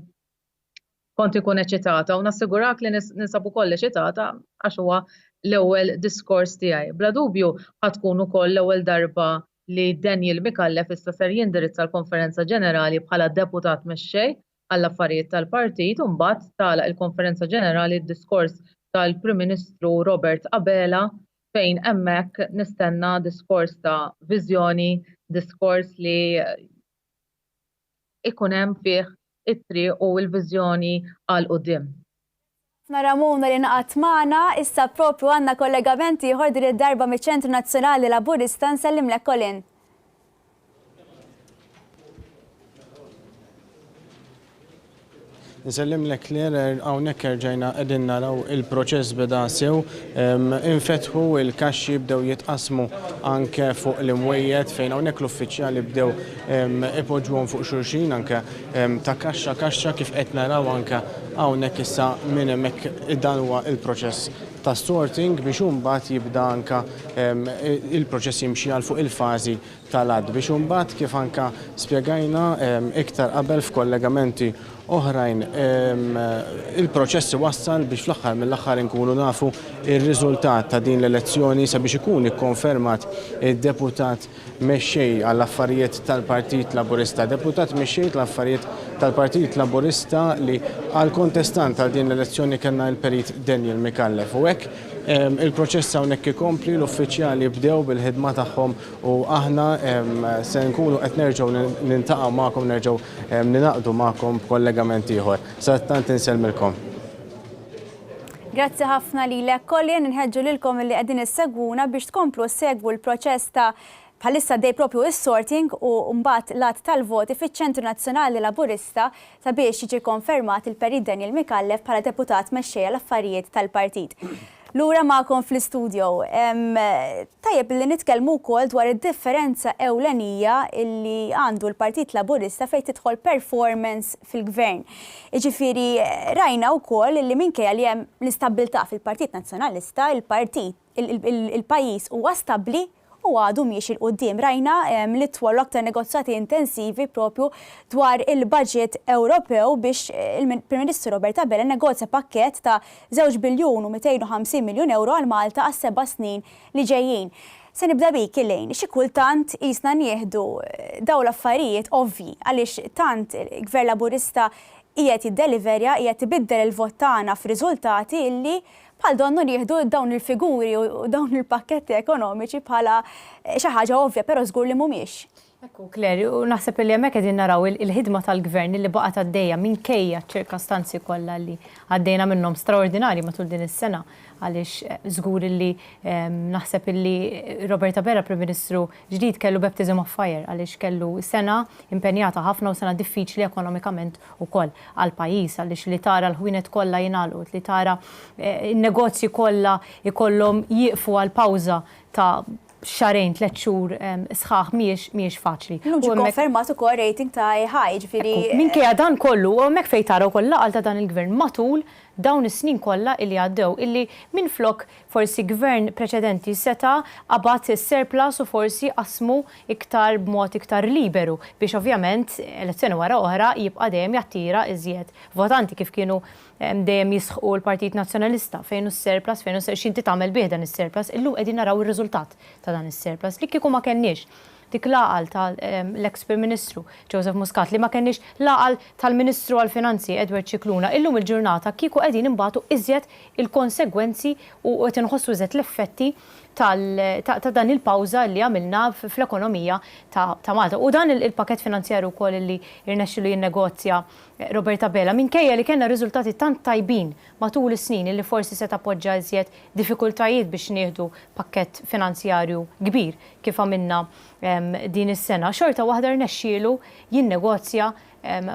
kont ikun eċitata u nassigurak li ninsab ukoll eċitata għax huwa l-ewwel diskors tiegħi. Bla dubju ħadd tkun ukoll l-ewwel darba li Daniel Mikallef issa ser jindirizza l-Konferenza Ġenerali bħala deputat mexxej għall-affarijiet tal-partit u mbagħad tagħlaq il-Konferenza Ġenerali d-diskors tal-Prim Ministru Robert Abela fejn hemmhekk nistenna diskors ta' viżjoni, diskors li ikun hemm fih it-triq u l-viżjoni għal quddiem. Ramona li naqat magħna, issa propju għandna kollegamenti ieħor din id-darba miċ-Ċentru Nazzjonali Laburista nsellimlek Colin. Nsellimlek Claire, hawnhekk erġajna qegħdin naraw il-proċess beda sew, infetħu il-kaxxi bdew jitqasmu anke fuq l-imwejjed fejn hawnhekk l-uffiċjali bdew ipoġġuhom fuq xulxin anke ta' kaxxa kif qed naraw anke hawnhekk issa minn hemmhekk dan huwa il-proċess ta' sorting biex imbagħad jibda anke il-proċess jimxi għal fuq il-fażi tal-għadd biex imbagħad kif anke spjegajna iktar qabel f'kollegamenti oħrajn il-proċess wassal biex fl-aħħar mill-aħħar inkunu nafu ir-riżultat ta' din l-elezzjoni sabiex ikun ikkonfermat id-deputat mexxej għall-affarijiet tal-Partit Laburista. Deputat mexxej tal-affarijiet tal-Partit Laburista li għall-kontestant tal din l-elezzjoni kellna l-perit Daniel Mikallef. U hekk il-proċess hawnhekk ikompli l-uffiċjali bdew bil-ħidma tagħhom u aħna se nkunu qed nerġgħu nintaqgħu magħkom, nerġgħu ninaqdu magħkom b'kollegamenti ieħor. Sa tant insellmilkom. Mela, Colin, grazzi ħafna. Issa propju għandna kollegamenti ieħor din id-darba miċ-Ċentru Nazzjonali Laburista nsellimlek Colin. Nsellimlek Mill-ġdid. Grazzi ħafna lilek Colin, nħeġġu lilkom li qegħdin issegwuna biex tkomplu segwu l-proċess ta' bħalissa dej propju is-sorting u mbagħad lat tal-voti fiċ-Ċentru Nazzjonali Laburista sabiex jiġi konfermat il-Perit Daniel Mikallef bħala deputat mexxejja l-affarijiet tal-partit. Lura magħkom fl-istudio. Tajjeb li nitkellmu wkoll dwar id-differenza ewlenija illi għandu l-Partit Laburista fejn tidħol performance fil-gvern. Jiġifieri rajna wkoll illi minkejja li hemm l-istabbiltà fil-Partit Nazzjonalista, il-pajjiż huwa stabbli u għadu miex il-qoddim. Rajna li twallu aktar negozjati intensivi propju dwar il-budget Ewropew biex il-Prim Ministru Roberta Bella negozja pakket ta' 2 biljun u 250 miljun euro għal Malta għas 7 snin li ġejjin. Se nibda bik il-lejn, xi kultant jisna nieħdu daw l-affarijiet ovvi għaliex tant il-Gvern Laburista qiegħed jiddeliverja, qiegħed ibiddel il-vot tagħna f'riżultati illi bħal donnu jieħdu dawn il-figuri u dawn il-pakketti ekonomiċi bħala xi ħaġa ovvja, però żgur li mhumiex. Ekku, Kleri, u naħseb li hemmhekk qegħdin naraw il-ħidma tal-gvern li baqgħet għaddejja minkejja ċ-ċirkostanzi kollha li għaddejna minnhom straordinarji matul din is-sena għaliex żgur li naħseb li Roberta Bella Prim Ministru ġdid kellu baptism of fire għaliex kellu sena impenjata ħafna u sena diffiċli ekonomikament ukoll għall-pajjiż għaliex li tara l-ħwienet kollha jingħalqu, li tara n-negozji kollha ikollhom jieqfu għal pawża ta' xarejn, 3 xhur sħaħ miex faċli. Ġi konfermat ukoll rating ta' high, ġifieri. Minkejja dan kollu, u hemmhekk fejn taraw kollha għal ta' dan il-gvern matul dawn is-snin kollha illi għaddew illi minflok forsi gvern preċedenti seta' qabad is-surplus u forsi qasmu iktar b'mod iktar liberu biex ovvjament elezzjoni wara oħra jibqa' dejjem jattira iżjed votanti kif kienu dejjem jisħqu l-Partit Nazzjonalista fejn is-surplus fejn x'inti tagħmel bih dan is-surplus illum qegħdin naraw ir-riżultat ta' dan is-surplus li kieku ma kenniex dik laqal tal-ex Prim Ministru Joseph Muscat li ma kenniex laqal tal-Ministru għall-Finanzi Edward Cicluna illum il-ġurnata kieku qegħdin imbagħtu iżjed il-konsegwenzi u qed inħossu iżjed l-effetti ta' dan il-pawża li għamilna fl-ekonomija ta' Malta. U dan il-pakett finanzjarju wkoll li irnexxielu jinnegozja Roberta Bella minkejja li kellna riżultati tant tajbin matul is-snin li forsi se tappoġġja iżjed diffikultajiet biex nieħdu pakkett finanzjarju kbir kif għamilna din is-sena. Xorta waħda rnexxielu jinnegozja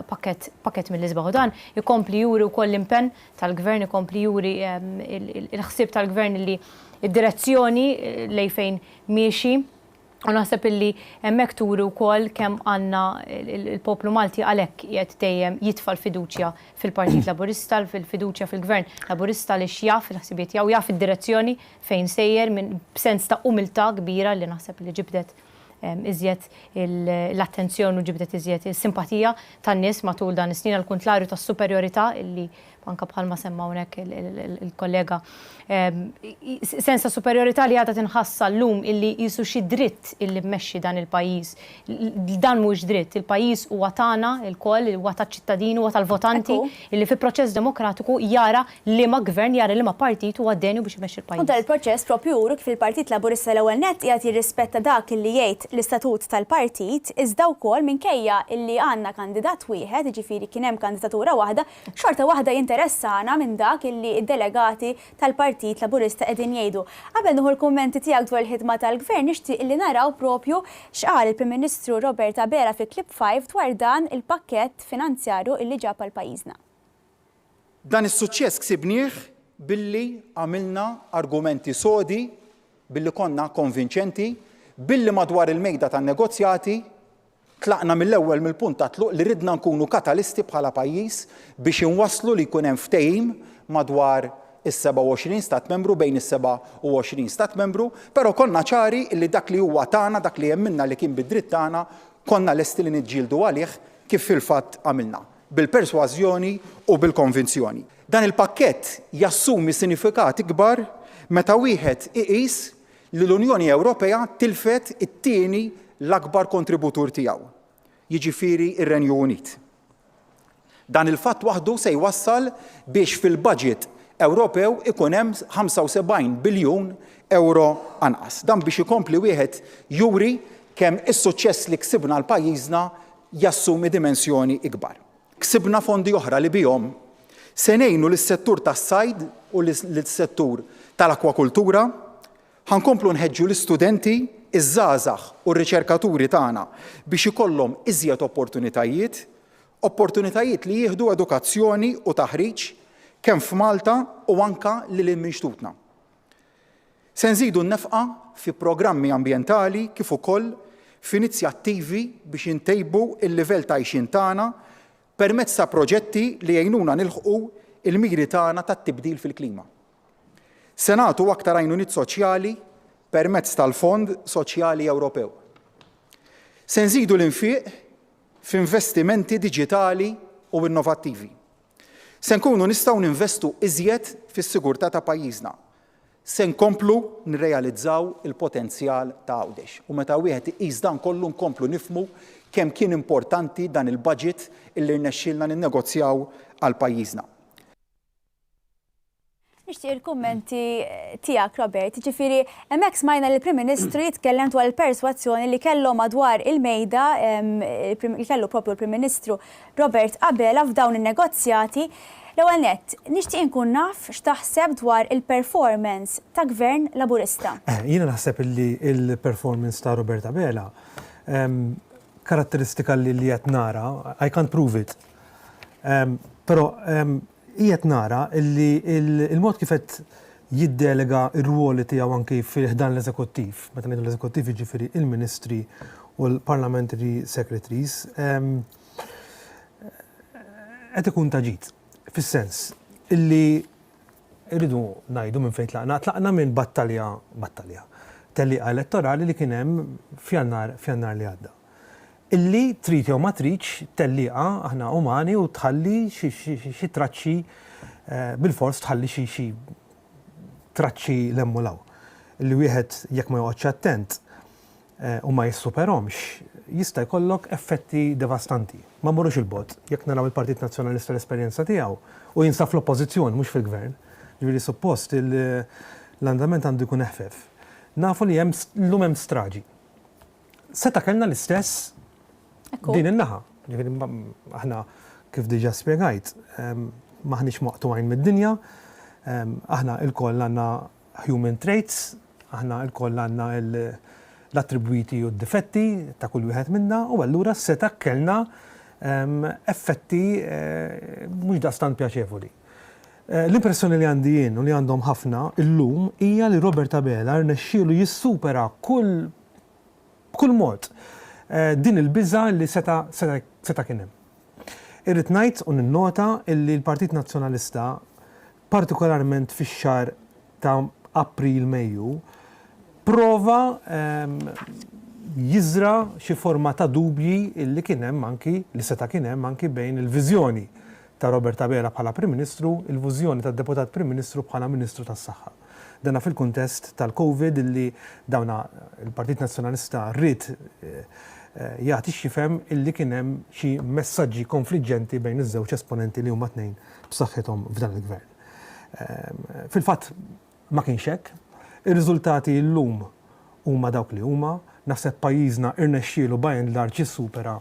pakket mill-isbaħ. U dan ikompli juri wkoll l-impenn tal-gvern, ikompli juri il-ħsieb tal-gvern li id-direzzjoni lej fejn miexi. U naħseb illi hemmhekk turi wkoll kemm għandna il-poplu Malti għalhekk qiegħed dejjem jitfa' l-fiduċja fil-Partit Laburista, fil-fiduċja fil-Gvern Laburista li jaf il-ħsibiet jew jaf id-direzzjoni fejn sejjer minn b'sens ta' umiltà kbira li naħseb li ġibdet iżjed l-attenzjoni u ġibdet iżjed is-simpatija tan-nies matul dan is-snin għal kuntlarju tas-superjorità illi anka bħalma semma hawnhekk il-kollega sensa superjorità li għadha tinħassa llum illi jisu xi dritt illi mmexxi dan il-pajjiż. Dan mhux dritt, il-pajjiż huwa tagħna il-koll, huwa taċ-ċittadini, huwa tal-votanti illi fi proċess demokratiku jara liema gvern jara liema partit huwa għaddejnu biex imexxi il-pajjiż. U dan il-proċess proprju juru kif il-Partit Laburista l-ewwel nett qiegħed jirrispetta dak illi jgħid l-istatut tal-partit iżda wkoll minkejja illi għandna kandidat wieħed, jiġifieri kien hemm kandidatura waħda, xorta waħda interessana minn dak illi id-delegati tal-Partit Laburista qegħdin jgħidu. Qabel nieħu l-kummenti tiegħek dwar il-ħidma tal-Gvern nixtieq illi naraw propju x'qal il-Prim Ministru Roberta Bella fi Clip 5 dwar dan il-pakkett finanzjarju illi ġab għal pajjiżna. Dan is-suċċess ksibnieh billi għamilna argumenti sodi, billi konna konvinċenti, billi madwar il-mejda tan-negozjati tlaqna mill-ewwel mill-punt ta' tluq li ridna nkunu katalisti bħala pajjiż biex inwasslu li jkun hemm ftehim madwar is-27 stat membru bejn is-27 stat membru, però konna ċari li dak li huwa tagħna, dak li hemm minna li kien bid-dritt tagħna, konna lesti li niġġieldu għalih kif fil-fatt għamilna, bil-persważjoni u bil-konvinzjoni. Dan il-pakkett jassumi sinifikati kbar meta wieħed iqis li l-Unjoni Ewropea tilfet it-tieni l-akbar kontributur tiegħu, jiġifieri ir-Renju Unit. Dan il-fatt waħdu se jwassal biex fil-budget Ewropew ikun hemm 75 biljun euro anqas. Dan biex ikompli wieħed juri kemm is-suċċess li ksibna l-pajjiżna jassumi dimensjoni ikbar. Ksibna fondi oħra li bihom Se ngħinu lis-settur tas-sajd u lis-settur tal-akwakultura, ħankomplu nħeġġu l-istudenti, iż-żgħażagħ u r-riċerkaturi tagħna biex ikollhom iżjed opportunitajiet li jieħdu edukazzjoni u taħriġ kemm f'Malta u anke lil minn xtutna. Se nżidu n-nefqa fi programmi ambjentali kif ukoll f'inizjattivi biex intejbu il-livell ta' għajxin tagħna permezz ta' proġetti li jgħinuna nilħqu il-miri tagħna tat-tibdil fil-klima. Se nagħtu aktar għajnuniet soċjali permezz tal-Fond Soċjali Ewropew. Se nżidu l-infiq f'investimenti diġitali u innovattivi. Se nkunu nistgħu ninvestu iżjed fis-sigurtà ta' pajjiżna. Se nkomplu nirrealizzaw il-potenzjal ta' Għawdex. U meta wieħed iqis dan kollu nkomplu nifhmu kemm kien importanti dan il-budget illi rnexxielna ninnegozjaw għal pajjiżna. Nixtieq il-kummenti tiegħek, Robert. Ġifieri hemmhekk smajna li l-Prim Ministru jitkellem dwar il-perswazzjoni li kellhom madwar il-mejda li kellu propju l-Prim Ministru Robert Abela f'dawn in-negozjati. L-ewwel nett, nixtieq inkun naf x'taħseb dwar il-performance ta' Gvern Laburista. Jiena naħseb li il-performance ta' Robert Abela karatteristika li qed nara, I can't prove it. Però qiegħed nara li il-mod kif qed jiddelega r-ruoli tiegħu anke fil-ħdan l-eżekuttiv, meta ngħidu l-eżekuttiv jiġifieri il-Ministri u l-Parliamentary Secretaries, qed ikun ta' ġid. Fis-sens illi rridu ngħidu minn fejn tlaqna minn battalja tellieqa elettorali li kien hemm f'Jannar li għadda. Illi trid jew ma tridx tellieqa aħna umani u tħalli xi traċċi bil-fors tħalli xi traċċi l-emmulaw. Illi wieħed jekk ma joqgħodx attent u ma jissuperhomx jista' jkollok effetti devastanti. Ma mmorrux il-bot, jekk naraw il-Partit Nazzjonalista l-esperjenza tiegħu u jinsab fl-oppożizzjoni mhux fil-gvern, ġifieri suppost l-andament għandu jkun eħfef. Nafu li llum hemm straġi. Seta' kellna l-istess din in-naħa. Ġifieri aħna kif diġà spjegajt, maħniex maqtugħin mid-dinja, aħna lkoll għandna human traits, aħna lkoll għandna l-attribwiti u d-difetti ta' kull wieħed minna u allura seta' kellna effetti mhux daqstant pjaċevoli. L-impressjoni li għandi jien u li għandhom ħafna illum hija li Robert Abela rnexxielu jissupera kull mod din il-biża li seta' kien hemm. Irrid ngħid u ninnota li l-Partit Nazzjonalista partikolarment fix-xahar ta' April-Mejju prova jiżra xi forma ta' dubji li kien hemm anki li seta' kien hemm anki bejn il-viżjoni ta' Robert Abela bħala Prim Ministru, il-viżjoni tad-Deputat Prim Ministru bħala Ministru tas-Saħħa. Dana fil-kuntest tal-COVID illi dawna il-Partit Nazzjonalista rrid jagħti xifhem illi kien hemm xi messaġġi konfliġġenti bejn iż-żewġ esponenti li huma tnejn b'saħħithom f'dan il-gvern. Fil-fatt ma kienx hekk. Ir-riżultati llum huma dawk li huma, naħseb pajjiżna irnexxielu by and large jissupera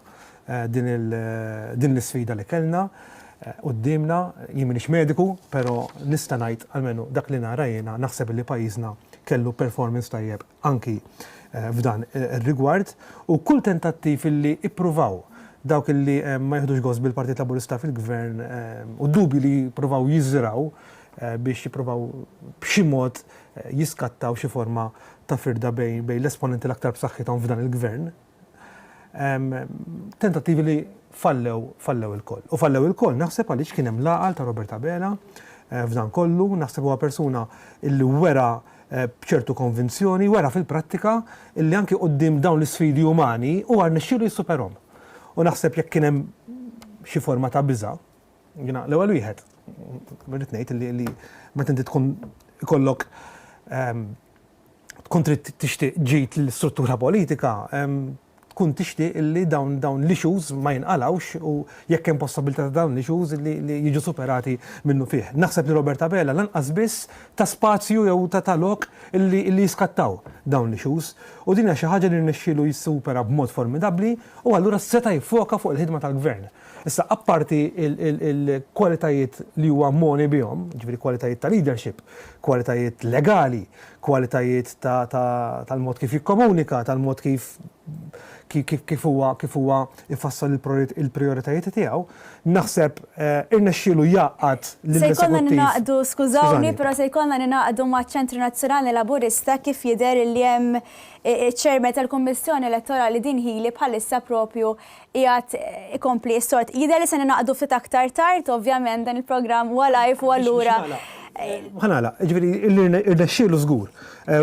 din l-isfida li kellna qudiemna, jien m'iniex mediku, però nista' ngħid almenu dak li nara jiena naħseb li pajjiżna kellu performance tajjeb anki f'dan ir-rigward u kull tentattiv illi ippruvaw dawk illi ma jieħdux gost bil-Partit Laburista fil-Gvern u dubji li jippruvaw jiżraw biex jippruvaw b'xi mod jiskattaw xi forma ta' firda bejn l-esponenti l-aktar b'saħħithom f'dan il-Gvern. Tentattivi li fallew il-koll. U fallew il-koll naħseb għaliex kien hemm laqal ta' Robert Abela f'dan kollu, naħseb huwa persuna illi wera b'ċertu konvinzjoni, wera fil-prattika illi anke quddiem dawn l-isfidi umani u rnexxielu jissuperhom. U naħseb jekk kien hemm xi forma ta' biża', jiena l-ewwel wieħed rrid ngħid li meta inti tkun ikollok tkun trid tixtieq ġid l-struttura politika, tkun tixtieq illi dawn l-issues ma jinqalawx u jekk hemm possibilità ta' dawn l-issues li jiġu superati minnu fih. Naħseb li Roberta Bella lanqas biss ta' spazju jew ta' lok illi jiskattaw dawn l-issues u din hija xi ħaġa li rnexxielu jissupera b'mod formidabbli u allura seta' jiffoka fuq il-ħidma tal-gvern. Issa apparti il-kwalitajiet li huwa moni bihom, ġifieri kwalitajiet ta' leadership, kwalitajiet legali, kwalitajiet tal-mod kif jikkomunika, tal-mod kif huwa ifassal il-prioritajiet tiegħu, naħseb irnexxielu jaqgħad Se jkollna ninaqdu, skużawni, però se jkollna ninaqdu maċ-Ċentru Nazzjonali Laburista kif jidher li hemm ċermet tal-Kummissjoni Elettorali din ħili bħalissa propju qiegħed ikompli s-sort. Jidher li se ninaqdu ftit aktar tard, ovvjament dan il-programm huwa live u allura. Ħanala, ġifieri irnexxielu żgur.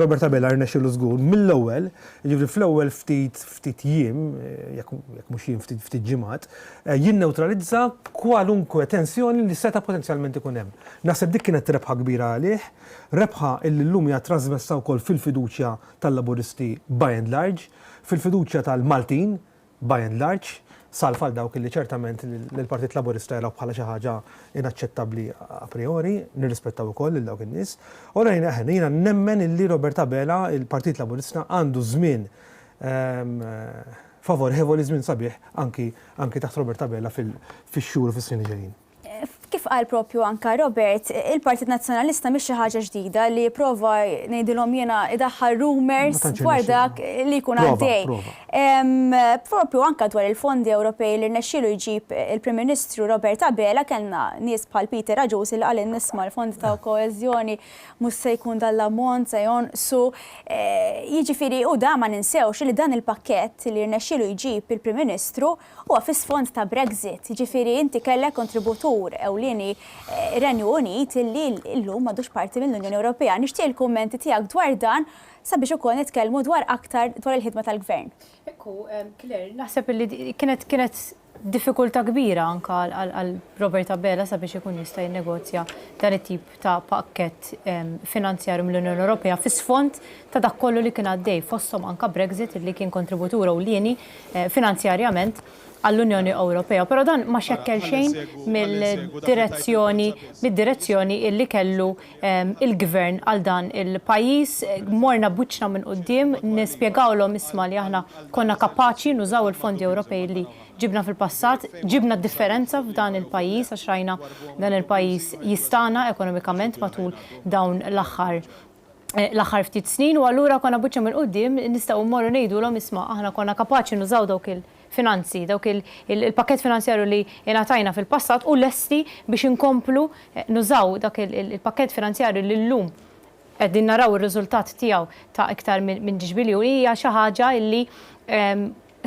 Roberta Bella irnexxielu żgur mill-ewwel, ġifieri fl-ewwel ftit jiem, jekk mhux jiem ftit ġimgħat, jinnewtralizza kwalunkwe tensjoni li seta' potenzjalment ikun hemm. Naħseb dik kienet rebħa kbira għalih, rebħa illi llum hija trasmessa wkoll fil-fiduċja tal-Laburisti by and large, fil-fiduċja tal-Maltin by and large, salfa dawk li ċertament l-Partit Laburista jaraw bħala xi ħaġa inaċċettabbli a priori, nirrispettaw ukoll lil dawk in-nies. U jiena nemmen illi Roberta Bella, il-Partit Laburista għandu żmien favorevoli, żmien sabiħ anki taħt Roberta Bella fix-xhur u fis-snin ġejjin. Kif qal propju anka Robert, il-Partit Nazzjonalista mhix xi ħaġa ġdida li prova ngħidilhom jiena idaħħal rumors dwar dak li jkun għaddej. Propju anka dwar il-fondi Ewropej li rnexxielu jġib il-Prim Ministru Roberta Bella kellna nies bħal Peter Aġus li qal nisma' l-fondi ta' koeżjoni mhux se jkun dal-ammont se jonqsu. Jiġifieri u da ma ninsewx li dan il-pakkett li rnexxielu jġib il-Prim Ministru huwa fis-sfond ta' Brexit. Jiġifieri inti kellek kontributur ewlieni Renju Unit li llum m'għadux parti mill-Unjoni Ewropea. Nixtieq il-kummenti tiegħek dwar dan sabiex ukoll nitkellmu dwar aktar dwar il-ħidma tal-Gvern. Ekku, Claire, naħseb li kienet diffikultà kbira anka għal Roberta Bella sabiex ikun jista' jinnegozja dan it-tip ta' pakkett finanzjarju mill-Unjoni Ewropea fis-sfond ta' dak kollu li kien għaddej fosthom anka Brexit li kien kontributur ewlieni finanzjarjament għall-Unjoni Ewropea, però dan ma xekkel xejn mid-direzzjoni illi kellu il-gvern għal dan il-pajjiż. Morna buċċna minn quddiem nispjegawlhom isma' li aħna konna kapaċi nużaw il-fondi Ewropej li ġibna fil-passat, ġibna differenza f'dan il-pajjiż għax rajna dan il-pajjiż jistana ekonomikament matul dawn l-aħħar ftit snin u allura konna buċċa minn quddiem nistgħu mmorru ngħidulhom isma' aħna konna kapaċi nużaw dawk il-finanzi, dawk il-pakket finanzjarju li ingħatajna fil-passat u lesti biex inkomplu nużaw dak il-pakket finanzjarju li llum qegħdin naraw ir-riżultat tiegħu ta' iktar minn 10 biljun hija xi ħaġa li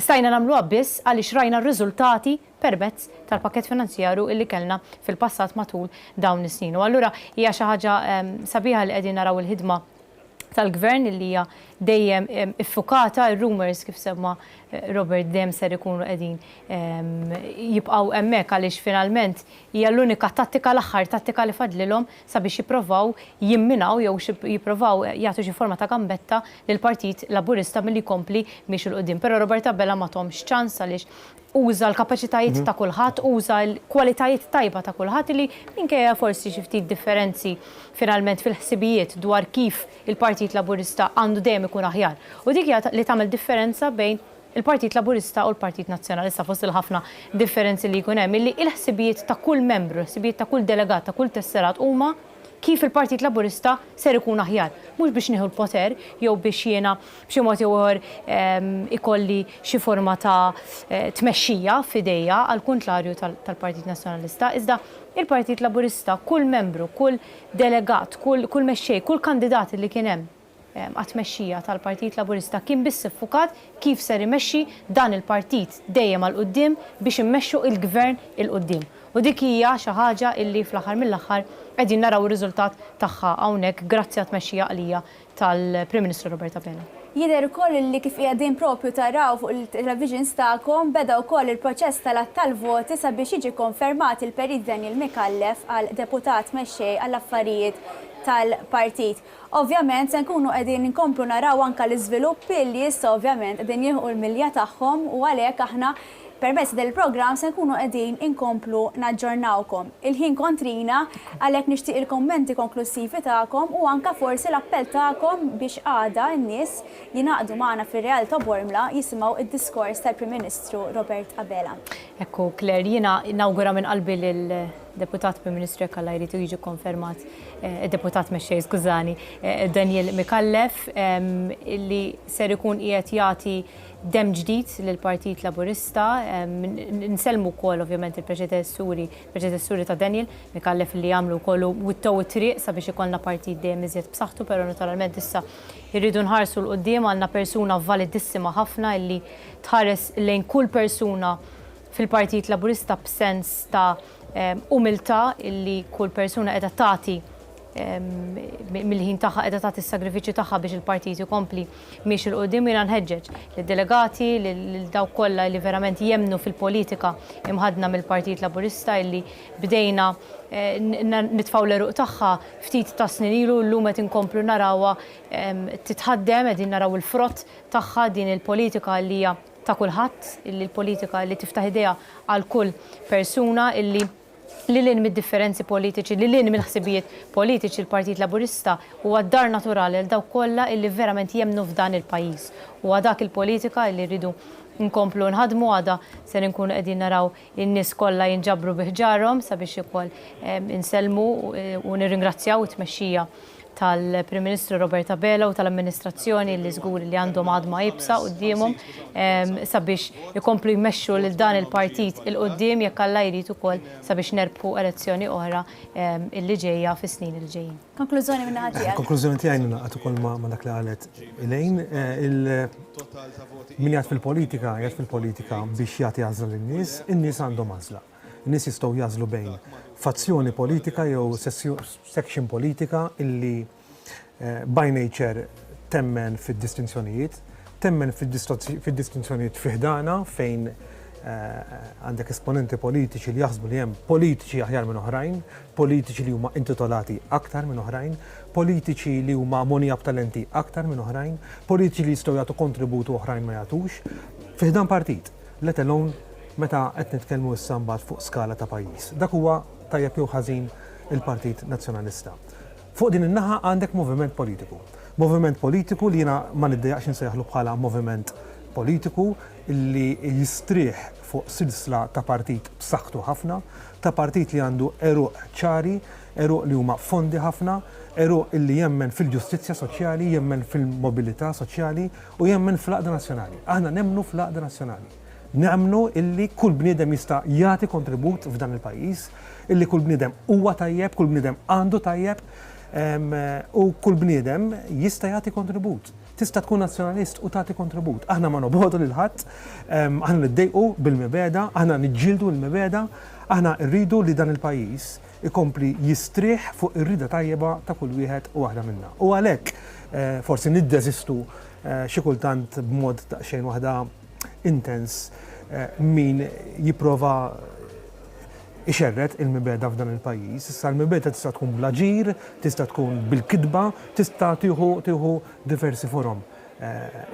stajna nagħmluha biss għaliex rajna r-riżultati permezz tal-pakket finanzjarju illi kellna fil-passat matul dawn is-snin. U allura hija xi ħaġa sabiħa li qegħdin naraw il-ħidma tal-gvern illi hija dejjem iffukata, ir-rumors kif semma Robert dejjem ser ikunu qegħdin jibqgħu hemmhekk għaliex finalment hija l-unika tattika l-aħħar tattika li fadlilhom sabiex jippruvaw jimminaw jew jippruvaw jagħtu xi forma ta' gambetta lill-Partit Laburista milli jkompli miex il qudiem. Però Roberta Bella ma tomx ċans għaliex uża l-kapaċitajiet ta' kulħadd, uża l-kwalitajiet tajba ta' kulħadd li minkejja forsi xi ftit differenzi finalment fil-ħsibijiet dwar kif il-Partit Laburista għandu dejjem ikun aħjar. U dik hija li tagħmel differenza bejn il-Partit Laburista u l-Partit Nazzjonalista fost il-ħafna differenzi li jkun hemm illi il-ħsibijiet ta' kull membru, ħsibijiet ta' kull delegat, ta' kull tesserat huma kif il-Partit Laburista ser ikun aħjar. Mhux biex nieħu l-poter jew biex jiena b'xi mod ieħor ikolli xi forma ta' tmexxija f'idejja għal kuntrarju tal-Partit Nazzjonalista, iżda il-Partit Laburista kull membru, kull delegat, kull mexxej, kull kandidat li kien hemm għat-tmexxija tal-Partit Laburista kien biss iffukat kif ser imexxi dan il-partit dejjem għal qudiem biex immexxu il-gvern il qudiem. U dik hija xi ħaġa illi fl-aħħar mill-aħħar qegħdin naraw ir-riżultat tagħha hawnhekk grazzi għat-tmexxija għalija tal-Prim Ministru Roberta Bella. Jidher ukoll li kif qiegħdin propju taraw fuq il-televisions tagħkom beda wkoll il-proċess tal-voti sabiex jiġi konfermat il-Perit Daniel Mikallef għal deputat mexxej għall-affarijiet tal-partit. Ovvjament se nkunu qegħdin inkomplu naraw anke l-iżviluppi li issa ovvjament qegħdin jieħu l-milja tagħhom u għalhekk aħna permezz del-programm se nkunu qegħdin inkomplu naġġornawkom. Il-ħin kontrina għalhekk nixtieq il-kommenti konklusivi tagħkom u anke forsi l-appell tagħkom biex għada n-nies jingħaqdu magħna fir-Real ta' Bormla jisimgħu id-diskors tal-Prim Ministru Robert Abela. Ekku, Claire, jiena inawgura minn qalbi lill-Deputat Prim Ministru jekk Alla jrid jiġi konfermat, id-Deputat mexxej, skużani, Daniel Mikallef, li ser ikun qiegħed jagħti dem ġdid lill-Partit Laburista, nselmu wkoll ovvjament il-preċedessuri ta' Daniel Mikallef li jagħmlu wkoll wittew it-triq sabiex ikollna partit dejjem iżjed b'saħħtu, però naturalment issa jridu nħarsu l-qudiem għandna persuna validissima ħafna illi tħares lejn kull persuna fil-Partit Laburista b'sens ta' umiltà illi kull persuna qiegħda tagħti mill-ħin tagħha qiegħda tagħti s-sagrifiċċju tagħha biex il-partit ikompli miex il-qudiem jiena nħeġġeġ lid-delegati lil dawk kollha li verament jemmnu fil-politika imħadna mill-Partit Laburista illi bdejna nitfgħu l-eruq tagħha ftit ta' snin ilu llum qed inkomplu narawha titħaddem qegħdin naraw il-frott tagħha din il-politika li hija ta' kulħadd, illi l-politika li tiftaħ idea għal kull persuna illi lilin mid-differenzi politiċi, lilin mill-ħsibijiet politiċi l-Partit Laburista huwa d-dar naturali għal dawk kollha illi verament jemmnu f'dan il-pajjiż. Huwa dak il-politika illi rridu nkomplu nħadmu għada se nkunu qegħdin naraw in-nies kollha jinġabru biħġarhom sabiex ukoll inselmu u nirringrazzjaw it-tmexxija tal-Prim Ministru Robert Abela u tal-amministrazzjoni li żgur li għandhom għadma jibsa qudiemhom sabiex ikomplu jmexxu lil dan il-partit il-qudiem jekk Alla jrid ukoll sabiex nerbħu elezzjoni oħra illi ġejja fis-snin il ġejjin. Konklużjoni minn ħadd Konklużjoni tiegħi naqgħod ukoll ma' dak li qalet Elaine, min jgħid fil-politika biex jagħti għażla lin-nies, in-nies għandhom għażla. In-nies jistgħu jażlu bejn fazzjoni politika jew section politika illi by nature temmen fid-distinzjonijiet, temmen fid-distinzjonijiet fiħdana fejn għandek esponenti politiċi li jaħsbu li hemm politiċi aħjar minn oħrajn, politiċi li huma intitolati aktar minn oħrajn, politiċi li huma monija b'talenti aktar minn oħrajn, politiċi li jistgħu jagħtu kontributu oħrajn ma jagħtux, fiħdan partit, let alone meta qed nitkellmu issa mbagħad fuq skala ta' pajjiż. Dak huwa tajjeb jew ħażin il-Partit Nazzjonalista. Fuq din in-naħa għandek moviment politiku. Moviment politiku li jiena ma niddejjaqx insejħlu bħala moviment politiku illi jistrieħ fuq silsla ta' partit b'saħħtu ħafna, ta' partit li għandu eruq ċari, eruq li huma fondi ħafna, eruq illi jemmen fil-ġustizzja soċjali, jemmen fil-mobilità soċjali u jemmen fl-għaqda nazzjonali. Aħna nemmnu fl-għaqda nazzjonali. Nemnu illi kull bniedem jista' jagħti kontribut f'dan il-pajjiż, illi kull bniedem huwa tajjeb, kull bniedem għandu tajjeb u kull bniedem jista' jagħti kontribut. Tista' tkun nazzjonalist u tagħti kontribut. Aħna ma nobgħodu lil ħadd, aħna niddejqu bil-mibeda, aħna niġġieldu l-mibeda, aħna rridu li dan il-pajjiż ikompli jistrieħ fuq ir-rida tajjeba ta' kull wieħed u waħda minnha. U għalhekk forsi niddeżistu xi kultant b'mod daqsxejn waħda intens min jipprova ixerret il-mibeda f'dan il-pajjiż. Issa l-mibeda tista' tkun bl-aġir, tista' tkun bil-kidba, tista' tieħu diversi forom.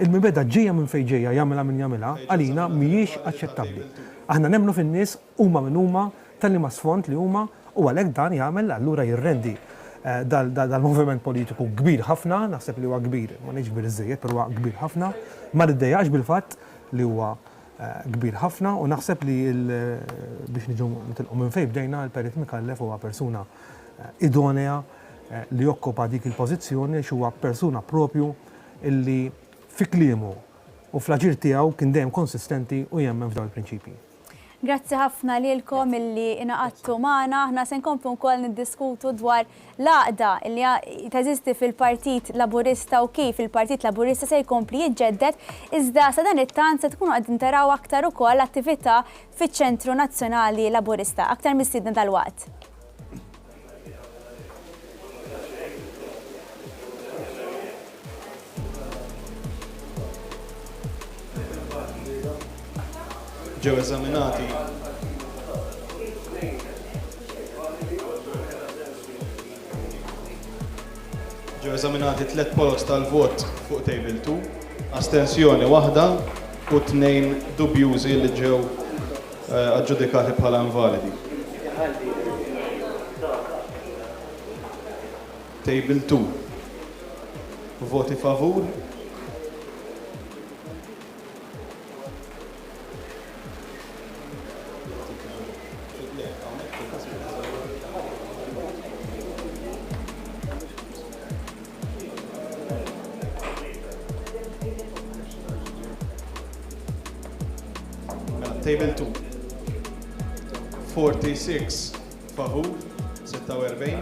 Il-mibeda ġejja minn fejn ġejja jagħmilha min jagħmilha, għalina mhijiex aċċettabbli. Aħna nemmnu fin-nies huma minn huma tal-liema sfond li huma u għalhekk dan jagħmel allura jirrendi dal-moviment politiku kbir ħafna, naħseb li huwa kbir, ma ngħidx kbir iżejjed, però huwa kbir ħafna, ma niddejjaqx bil-fatt li huwa kbir ħafna u naħseb li biex niġu nitilqu minn fejn bdejna l-Perit Mikallef huwa persuna idonea li jokkupa dik il-pożizzjoni għax huwa persuna propju illi fi kliemu u fl-aġir tiegħu kien dejjem konsistenti u jemmen f'dawn il-prinċipji. Grazzi ħafna lilkom illi inaqadtu magħna, aħna se nkomplu wkoll niddiskutu dwar l-għaqda li teżisti fil-Partit Laburista u kif il-Partit Laburista se jkompli jiġġedded, iżda sa dan it-tant se tkunu qegħdin taraw aktar ukoll attività fiċ-Ċentru Nazzjonali Laburista. Aktar mistiedna dal-waqt. ġew eżaminati tliet polos tal-vot fuq table 2, astensjoni waħda u 2 dubjużi li ġew aġġudikati bħala invalidi. Table 2. Voti favur. Table 2. 46 favur, 46.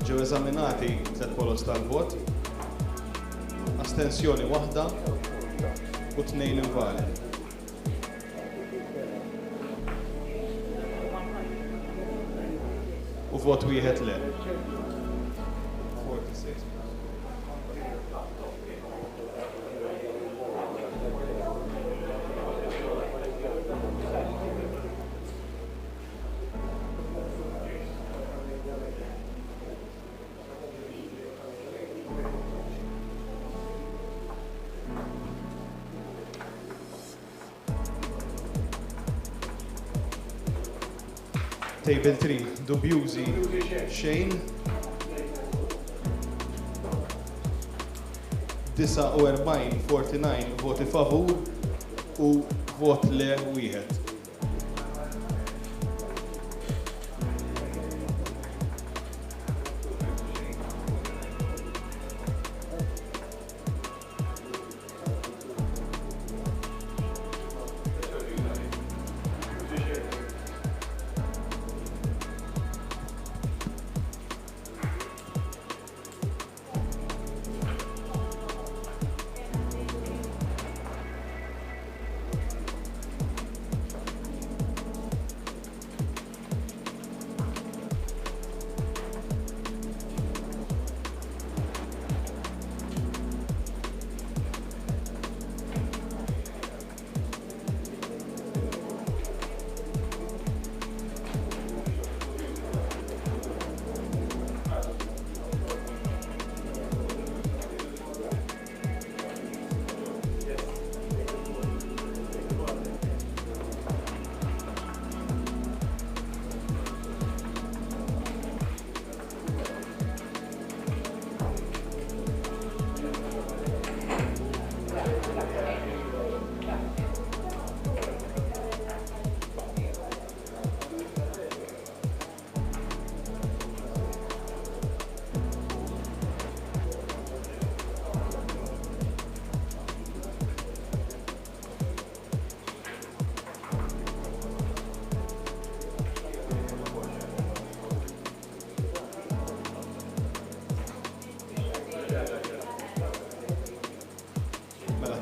Ġew eżaminati 3 polos tal-vot. Astensjoni waħda u 2 invalidi. U vot wieħed le. 46. Table 3, dubjużi xejn. 49 voti favur u vot le wieħed.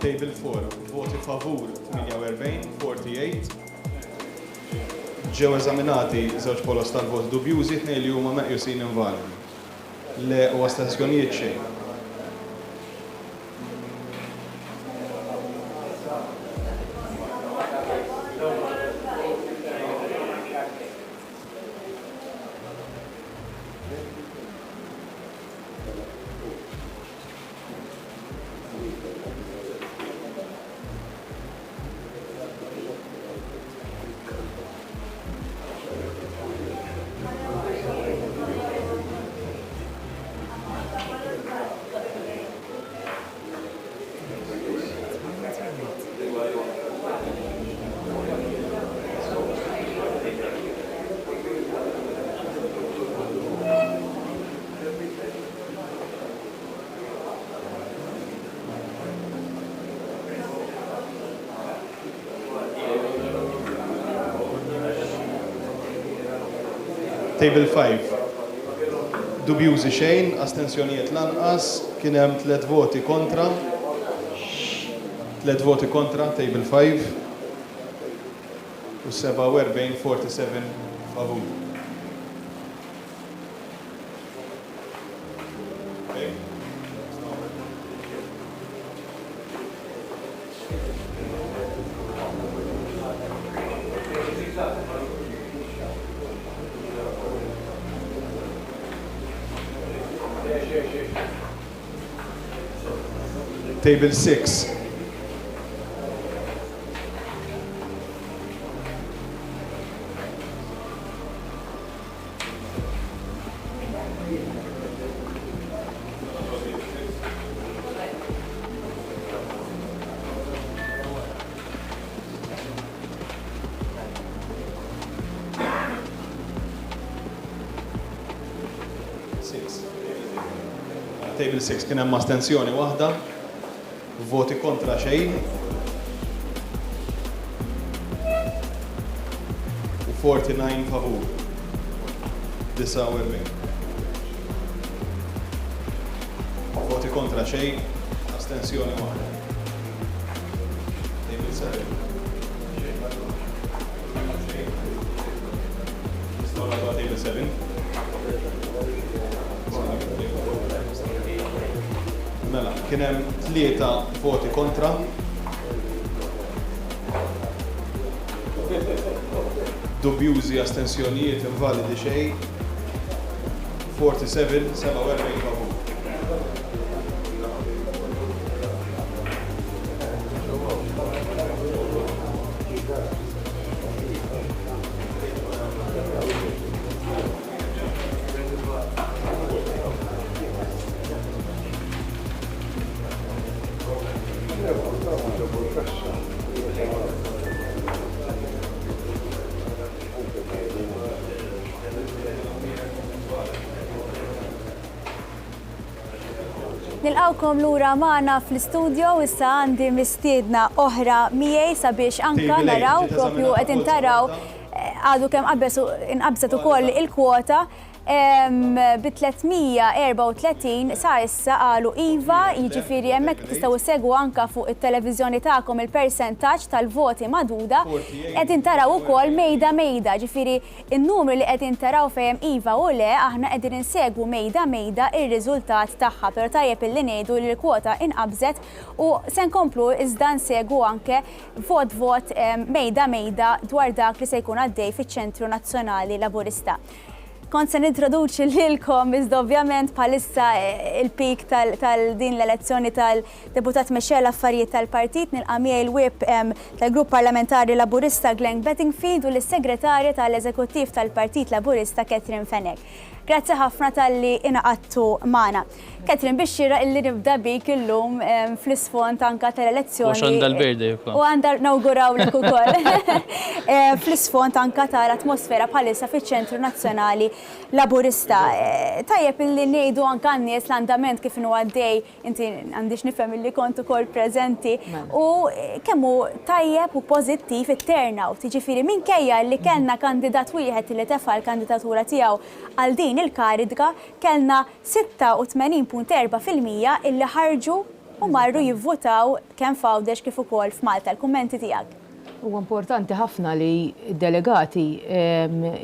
Table 4, voti favur 48, 48. Ġew eżaminati żewġ polos tal-vot dubjużi 2 li huma meqjusin invalidi. Le u astensjonijiet xejn. Table 5. Dubjużi xejn, astensjonijiet lanqas, kien hemm 3 voti kontra. 3 voti kontra, table 5. U 47 favur. Table 6. Table 6 kien hemm astensjoni waħda, voti kontra xejn. U 49 favur. 49. Voti kontra xejn, astensjoni waħda. Table 7. Table 7. Mela, kien hemm 3 voti kontra. Dubjużi astensjonijiet invalidi xejn. 47 favur. Nilqawkom lura magħna fl-istudio issa għandi mistiedna oħra miegħi sabiex anka naraw propju qed intaraw għadu kemm inqabżet ukoll il-kwota bi 334 sa issa qalu iva, jiġifieri hemmhekk tistgħu issegwu anke fuq it-televiżjoni tagħkom il-persentaġġ tal-voti maduda qed intaraw ukoll mejda, ġifieri n-numri li qed intaraw fejn iva u le aħna qegħdin insegwu mejda ir-riżultat tagħha, però tajjeb illi ngħidu li l-kwota inqabżet u se nkomplu iżda nsegwu anke vot mejda dwar dak li se jkun għaddej fiċ-Ċentru Nazzjonali Laburista. Kont se nintroduċi lilkom iżda ovvjament bħalissa il-pik tal-din l-elezzjoni tal-deputat Michelle Affarijiet tal-Partit nilqa' miegħi l-whip tal-Grupp Parlamentari Laburista Glenn Bettingfield u l-Segretarja tal-Eżekuttiv tal-Partit Laburista Catherine Fenech. Grazzi ħafna tal-li inaqattu magħna. Catherine, biex xira illi nibda bik illum fl-isfond anka tal-elezzjoni. U għandha l-birdi wkoll. U għandha nawgurawlek ukoll. Fl-isfond anka tal-atmosfera bħalissa fiċ-Ċentru Nazzjonali Laburista. Tajjeb illi ngħidu anka n-nies l-andament kif inhu għaddej, inti għandix nifhem illi kont ukoll preżenti u kemm hu tajjeb u pożittiv it-turnout. Jiġifieri minkejja li kellna kandidat wieħed li tefa' l-kandidatura tiegħu għal din il-kariga kellna 86.4% illi ħarġu u marru jivvotaw kemm f'Għawdex kif ukoll f'Malta. L-kummenti tiegħek. Huwa importanti ħafna li d-delegati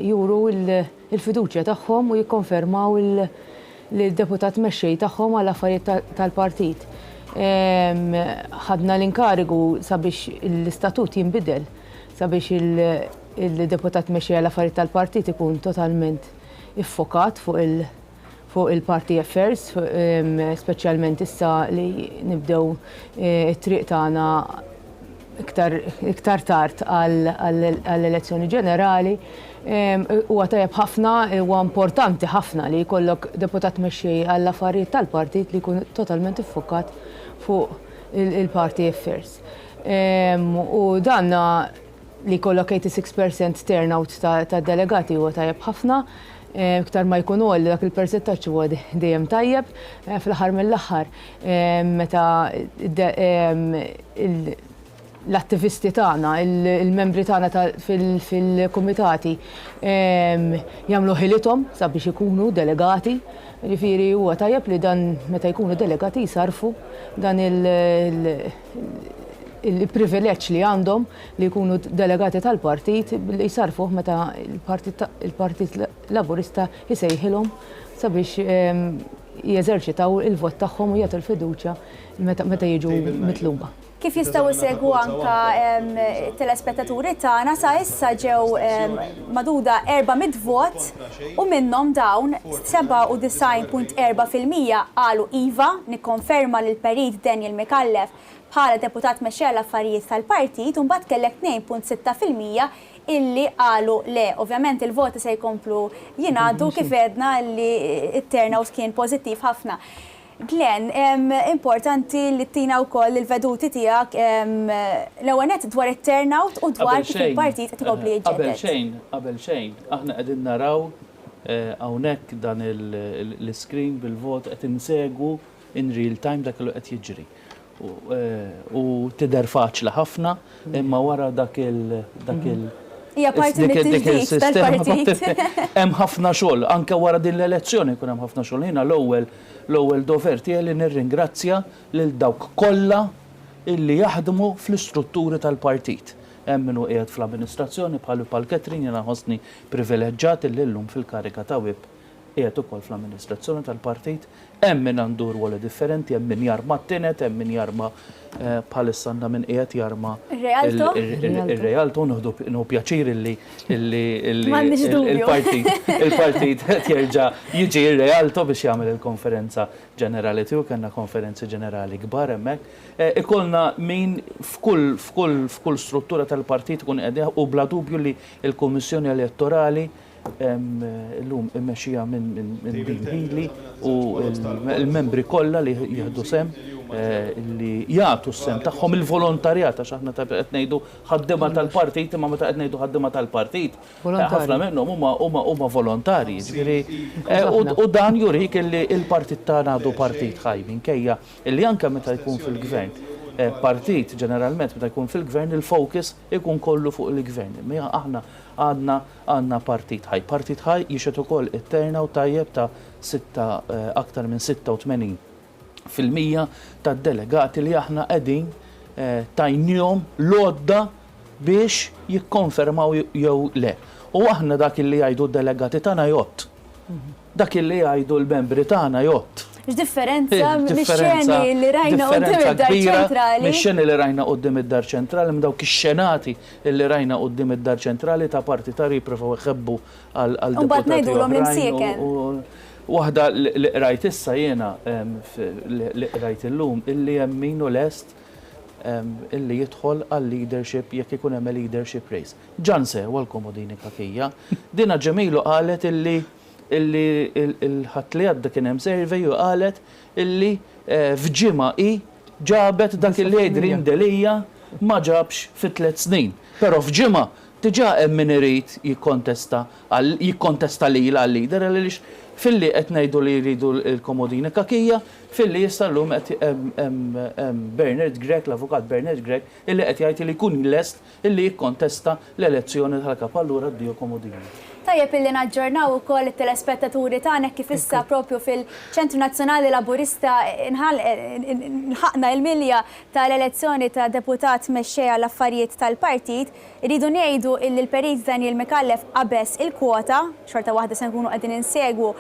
juru l-fiduċja tagħhom u jikkonfermaw il-deputat mexxej tagħhom għal affarijiet tal-partit. Ħadna l-inkarigu sabiex l-istatut jinbidel, sabiex il-deputat mexxej għal affarijiet tal-partit ikun totalment iffokat fuq il-party affairs, speċjalment issa li nibdew it-triq tagħna iktar tard għall-elezzjoni ġenerali. Huwa tajjeb ħafna, huwa importanti ħafna li jkollok deputat mexxej għall-affarijiet tal-partit li jkun totalment iffokat fuq il-party affairs. U danna li jkollok 86% turnout ta' delegati huwa tajjeb ħafna. Iktar ma jkunu għalli dak il-persentaġġ huwa dejjem tajjeb fl-aħħar mill-aħħar meta l-attivisti tagħna, il-membri tagħna fil-kumitati jagħmlu ħilithom sabiex ikunu delegati. Jiġifieri huwa tajjeb li dan meta jkunu delegati jsarfu dan il-privileġġ li għandhom li jkunu delegati tal-partit li jsarfu meta il-Partit Laburista jsejħilhom sabiex jeżerċitaw il-vot tagħhom u jagħtu l-fiduċja meta jiġu mitluba. Kif jistgħu jsegwu anka telespettaturi tagħna sa issa ġew maduda 400 vot u minnhom dawn 97.4% qalu iva nikkonferma lil Perit Daniel Mikallef bħala deputat mexxej l-affarijiet tal-partit u mbagħad kellek 2.6% illi qalu le. Ovvjament il-voti se jkomplu jingħaddu kif edna li t-turnout kien pożittiv ħafna. Glenn, importanti li tina wkoll il-veduti tiegħek l-ewwel nett dwar it-turnout u dwar kif il-partit qed ikompli jiġġedded. Qabel xejn, aħna qegħdin naraw hawnhekk dan l-screen bil-vot qed insegwu in real time dak li qed jiġri. U tidher faċli ħafna, imma wara dak il hija parti mit-tiġdid tal-partit. Hemm ħafna xogħol, anke wara din l-elezzjoni jkun hemm ħafna xogħol. Jiena l-ewwel dover tiegħi li nirringrazzja lil dawk kollha illi jaħdmu fl-istrutturi tal-partit. Hemm minnu qiegħed fl-amministrazzjoni bħal Ketrin jiena ħossni privileġġjat illi llum fil-karika ta' wib qiegħed ukoll fl-amministrazzjoni tal-partit. Hemm min għandu rwoli differenti, hemm min jarma t-tienet, hemm min jarma bħalissa għandna min qiegħed jarma ir-Realto nħu pjaċir illi il-partit qed jerġa' jiġi ir-Realto biex jagħmel il-konferenza ġenerali tiegħu, kellna konferenzi ġenerali kbar hemmhekk. Ikollna min f'kull struttura tal-partit ikun qiegħed u bla dubju li l-Kummissjoni Elettorali l-lum immexxija minn Dean Healy u l-membri kollha li jieħdu sem li jagħtu s-sem tagħhom il-volontarjat għax aħna qed ngħidu ħaddiema tal-partit imma meta qed ngħidu ħaddiema tal-partit ħafna minnhom huma volontarji. U dan jurik li l-partit tagħna għadu partit ħaj minkejja illi anke meta jkun fil-gvern partit ġeneralment meta jkun fil-gvern il-focus ikun kollu fuq il-gvern. Imma aħna għandna partit ħaj. Partit ħaj jixet ukoll it-turnout tajjeb ta' aktar minn 86% tad-delegati li aħna qegħdin tajnihom lodda biex jikkonfermaw jew le. U aħna dak li jgħidu d-delegati tagħna jott. Dak li jgħidu l-membri tagħna jott. Differenza mix-xeni li rajna qudiem id-dar ċentrali. Mix-xeni li rajna qudiem id-dar ċentrali, minn dawk ix-xenati li rajna qudiem id-dar ċentrali ta' partitari jippruvaw iħebbu għal deputati. Mbagħad ngħidulhom l-imsieken. Waħda li qrajt issa jiena li qrajt illum illi hemm min lest illi jidħol għal leadership jekk ikun hemm leadership race. Ġan sewa l-Komodini Kakija, dina ġemilu qalet illi il-ħat li għadda kien hemm survey u qalet illi f'ġimgħa ġabet dak li Dream Delija ma ġabx fi 3 snin. Però f'ġimgħa diġà hemm min irid jikkontesta lilha għal-leader għaliex filli qed ngħidu li jridu l-Komodini Kakija, filli issa llum qed Bernard Gregg, l-avukat Bernard Gregg, illi qed jgħid li jkun lest illi jikkontesta l-elezzjoni tal-kap allura d-Dio Komodini. Tajjeb illi naġġornaw ukoll it-telespettaturi tagħna kif issa propju fil-Ċentru Nazzjonali Laburista nħaqna l-milja tal-elezzjoni ta' deputat mexxejja l-affarijiet tal-partit, iridu ngħidu illi l-Perit Daniel Mikallef qabeż il-kwota, xorta waħda se nkunu qegħdin insegwu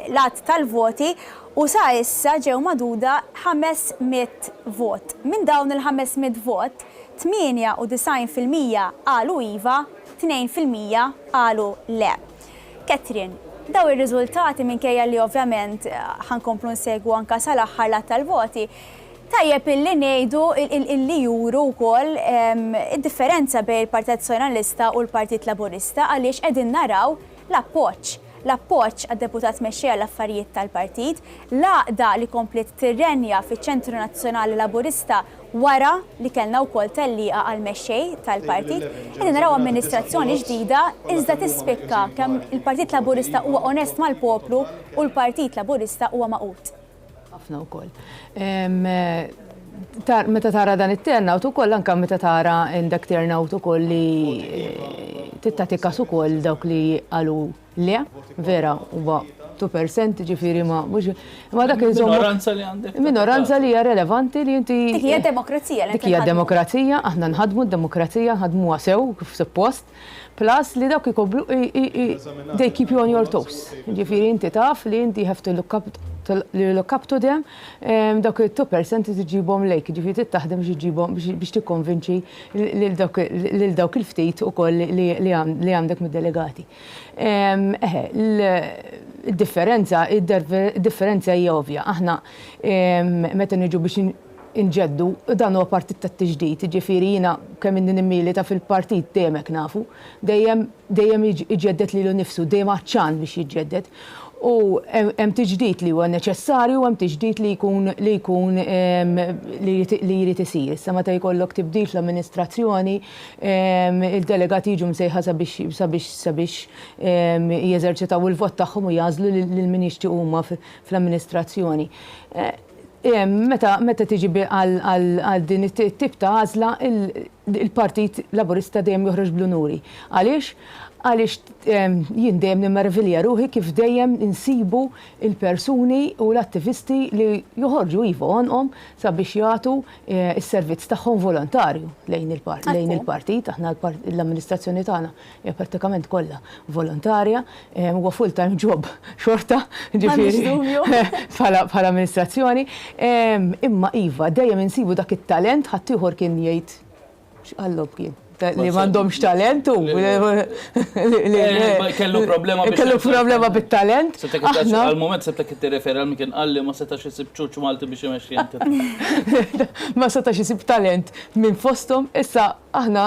l-att tal-voti, u sa issa ġew maduda 500 vot. Minn dawn il-500 vot, 98% qalu iva, 2% qalu le. Ketrin, daw ir-riżultati minkejja li ovvjament ħankomplu nsegwu anka sal-aħħar lat tal-voti, tajjeb illi ngħidu illi juru wkoll id-differenza bejn il-Partit Soċjalista u l-Partit Laburista għaliex qegħdin naraw l-appoġġ għad-deputat mexxejja l-affarijiet tal-partit, l-għaqda li komplet tirrenja fiċ-Ċentru Nazzjonali Laburista wara li kellna wkoll tellieqa għal mexxej tal-partit, qegħdin naraw amministrazzjoni ġdida iżda tispikka kemm il-Partit Laburista huwa onest mal-poplu u l-Partit Laburista huwa maqut. Ħafna wkoll. Meta tara dan it-turnout ukoll anke meta tara dak turnout ukoll li tittati każ ukoll dawk li qalu le, vera huwa 2% ġifieri ma dak iżommu. Minoranza li għandek. Minoranza li hija relevanti li inti. Dik hija demokrazija. Dik hija demokrazija, aħna nħadmu d-demokrazija, nħadmuha sew kif suppost. Plus li dawk ikobru, they keep you on your toes. Ġifieri inti taf li inti have to look up to them, dawk il-2% tiġibhom lejk, ġifieri taħdem ġibhom biex tikkonvinċi lil dawk il-ftit ukoll li għandek mid-delegati. Id-differenza hija ovvja. Aħna meta niġu biex inġeddu, dan huwa partit tat-tiġdid, ġifieri jiena kemm inni nimmilita fil-partit dejjem hekk nafu, dejjem iġeddet lilu nnifsu, dejjem ċan biex jiġġedded. U hemm tiġdid li huwa neċessarju, hemm tiġdid li jkun li jrid isir. Issa meta jkollok tibdil fl-amministrazzjoni, il-delegati jiġu msejħa sabiex jeżerċitaw il-vot tagħhom u jażlu lil min jixtiequ huma fl-amministrazzjoni. Meta tiġi għal din it-tip ta' għażla, il-Partit Laburista dejjem joħroġ bl-unuri. Għaliex jien dejjem nimmarvilja ruħi kif dejjem insibu il-persuni u l-attivisti li joħorġu onqom sabiex jagħtu s-servizz tagħhom volontarju lejn il-partit. Aħna l-amministrazzjoni tagħna hija prattikament kollha volontarja, huwa full-time job xorta, ġifieri bħala amministrazzjoni. Imma iva dejjem insibu dak it-talent ħadd ieħor kien jgħid x'qallhom kien. Li m'għandhomx talent u kellu problema bit-talent. Għal-moment sebtek tirreferi għal min kien qalli ma setax isib ċuċ Malti biex imexxi. Ma setax isib talent minn fosthom, issa aħna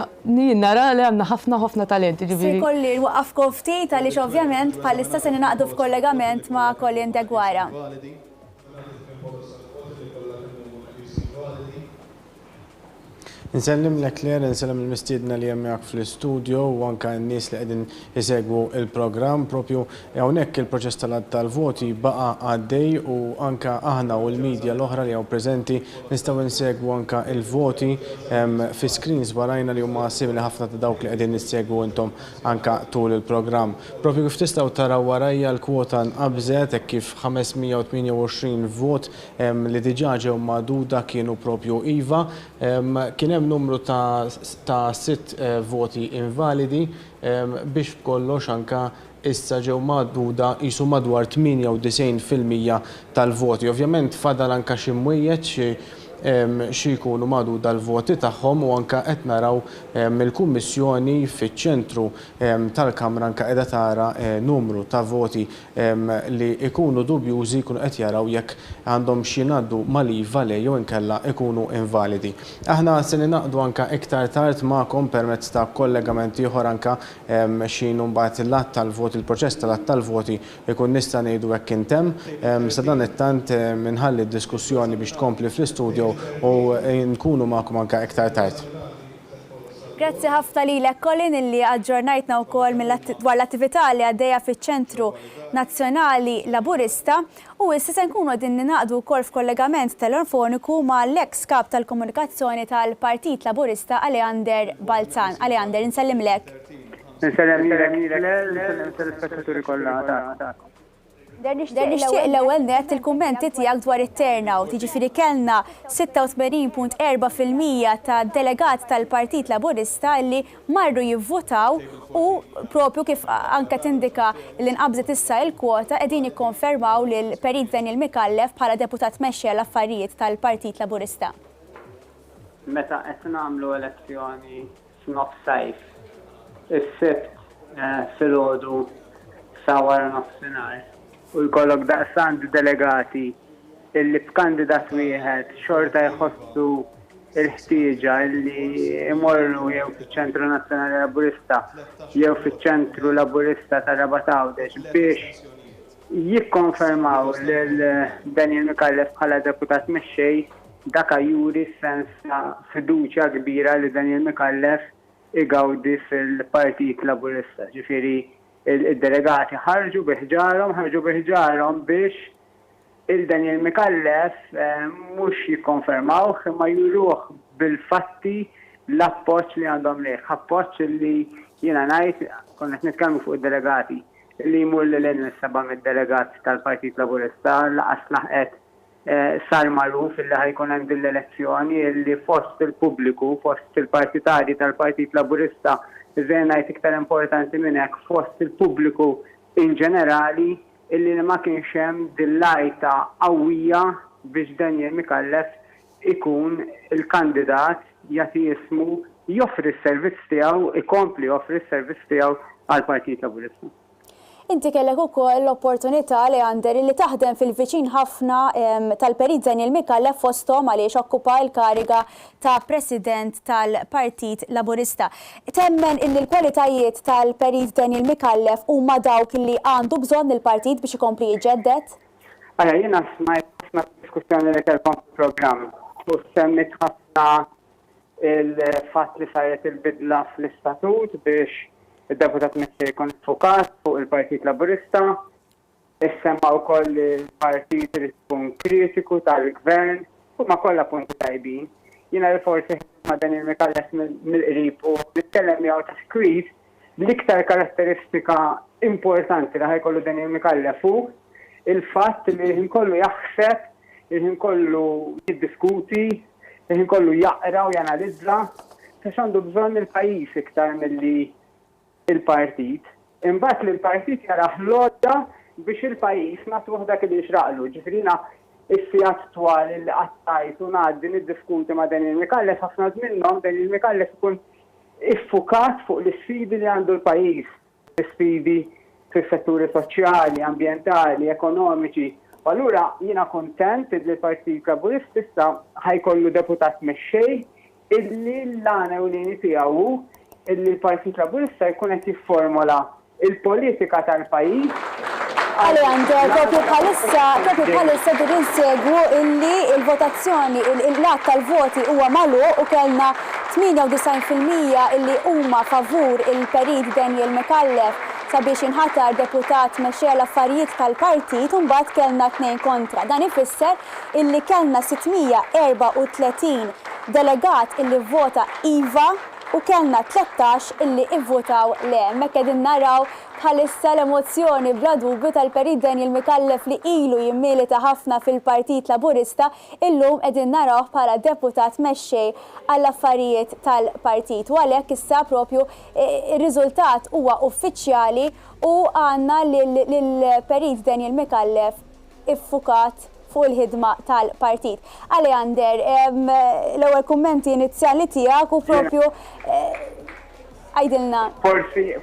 nara li għandna ħafna talenti. Se kolli waqafkom ftit għaliex ovvjament bħalissa se ninaqdu f'kollegament ma' Colin Degwara. Nsellim l-Ekler, nsellim il-mistiedna li jemmjak fl-studio u anka n-nies li qegħdin jisegwu il-programm propju hawnhekk il-proċess tal-voti baqa' għaddej u anka aħna u l-medja l-oħra li hawn preżenti nistgħu nsegwu anka il-voti fi screens warajna li huma simili ħafna ta' dawk li qegħdin nissegwu intom anka tul il-programm. Propju kif tistgħu taraw warajja l-kwota nqabżet hekk kif 528 vot li diġà ġew magħduda kienu propju iva, kien hemm numru ta' 6 voti invalidi biex b'kollox anka issa ġew magħduda qisu madwar 98% tal-voti. Ovvjament fadal anka xi mwejjed xi jkunu magħduda l-voti tagħhom u anka qed naraw mill-Kummissjoni fiċ-ċentru tal-Kamra anka qiegħda tara numru ta' voti li jkunu dubjużi jkunu qed jaraw jekk għandhom xi ngħaddu mal-iva lej jew inkella jkunu invalidi. Aħna se ninaqdu anka iktar tard magħkom permezz ta' kollegamenti ieħor anka xi mbagħad il-att tal-voti, il-proċess tal-att tal-voti jkun nista' ngħidu hekk intemm. Sa dan it-tant minħalli d-diskussjoni biex tkompli fl-istudju u nkunu magħkom anke iktar tard. Grazzi ħafna lilek Colin illi aġġornajtna wkoll dwar l-attività li għaddejja fiċ-Ċentru Nazzjonali Laburista u issa se nkunu qegħdin ninaqdu wkoll f'kollegament telefoniku mal-eks kap tal-komunikazzjoni tal-Partit Laburista Aleander Balzan. Aleander, insellimlek. Insellem l-spettaturi kollha. Der nixtieq l-ewwel nett il-kummenti tiegħek dwar it-turnout, jiġifieri kellna 86.4% ta' delegat tal-Partit Laburista li marru jivvotaw u propju kif anke tindika li nqabżet issa l-kwota qegħdin jikkonfermaw lil Perit Daniel Mikallef bħala deputat mexxi l-affarijiet tal-Partit Laburista. Meta qed nagħmlu elezzjoni f'nofs sajf, is-sibt filgħodu sa wara nofsinhar. U jkollok daqsant delegati illi b'kandidat wieħed xorta jħossu il-ħtieġa illi imorru jew fiċ-Ċentru Nazzjonali Laburista jew fiċ-Ċentru Laburista ta' Rabat Għawdex biex jikkonfermaw lil Daniel Mikallef bħala deputat mexxej dak juri sens ta' fiduċja kbira li Daniel Mikallef igawdi fil-Partit Laburista. Ġifieri il-delegati ħarġu biħġarhom biex il-Daniel Mikallef mhux jikkonfermaw imma juruh bil-fatti l-appoġġ li għandhom lih. Appoġġ li jiena ngħid konna qed nitkellmu fuq id-delegati li jmur li l-seba mid-delegati tal-Partit Laburista laqas laħqet sar magħruf illi ħajkun hemm din l-elezzjoni illi fost il-pubbliku, fost il-partitari tal-Partit Laburista, iżejn ngħid iktar importanti minn hekk fost il-pubbliku in ġenerali illi ma kienx hemm dil-lajta qawwija biex Daniel Mikallef ikun il-kandidat jagħti ismu joffri s-servizz tiegħu, ikompli joffri s-servizz tiegħu għall-Partit Laburista. Inti kellek ukoll l-opportunità li għander li taħdem fil-viċin ħafna tal-Perit Daniel Mikallef fosthom għaliex okkupa l-kariga ta' President tal-Partit Laburista. Temmen illi l-kwalitajiet tal-Perit Daniel Mikallef huma dawk li għandu bżonn il-partit biex ikompli jiġġedded? Jiena smajt diskussjoni li kellkom fil-programm u semmit ħafna il-fatt li saret il-bidla fl-istatut biex il-deputat Mexxej jkun fokat fuq il-Partit Laburista, issemma wkoll il-partit li tkun kritiku tal-gvern, u ma kollha punti tajbin. Jiena li forsi ma' Daniel Mikallef mill-qrib u nitkellem miegħu ta' skwit l-iktar karatteristika importanti li ħajkollu Daniel Mikallef hu il-fatt li ħin kollu jaħseb, ħin kollu jiddiskuti, ħin kollu jaqra u janalizza, għax għandu bżonn il-pajjiż iktar milli il-partit, imbagħad li l-partit jara ħlodda biex il-pajjiż nagħtuh dak li jixraqlu. Ġifrina is-sigħat twal li qattajt u ngħaddi niddiskuti ma' Daniel Mikallef ħafna minnhom Daniel Mikallef ikun iffukat fuq l-isfidi li għandu l-pajjiż, l-isfidi fis-setturi soċjali, ambjentali, ekonomiċi. Allura jiena kontent li l-Partit Laburista issa ħajkollu deputat Mexxej illi l-għana ewlieni tiegħu illi l-Partit Laburista jkun qed jifformula il-politika tal-pajjiż. Alejandro, proprio bħalissa dir insegwu illi il-votazzjoni, il-lat tal-voti huwa magħluq u kellna 98% illi huma favur il-Perit Daniel Mikallef sabiex inħatar deputat mexxej l-affarijiet tal-partit u mbagħad kellna 2 kontra. Dan ifisser illi kellna 634 delegat illi vvota iva u kellna 13 illi ivvotaw le. Mek qegħdin naraw bħalissa l-emozzjoni bla dubju tal-Perit Daniel Mikallef li ilu jimmilita ħafna fil-Partit Laburista illum qegħdin naraw bħala deputat mexxej għall-affarijiet tal-partit. U għalhekk issa propju ir-riżultat huwa uffiċjali u għandna lill-Perit Daniel Mikallef iffukat fuq il-ħidma tal-partit. Alejandro, l-ewwel kummenti inizjali tiegħek u propju għajdilna.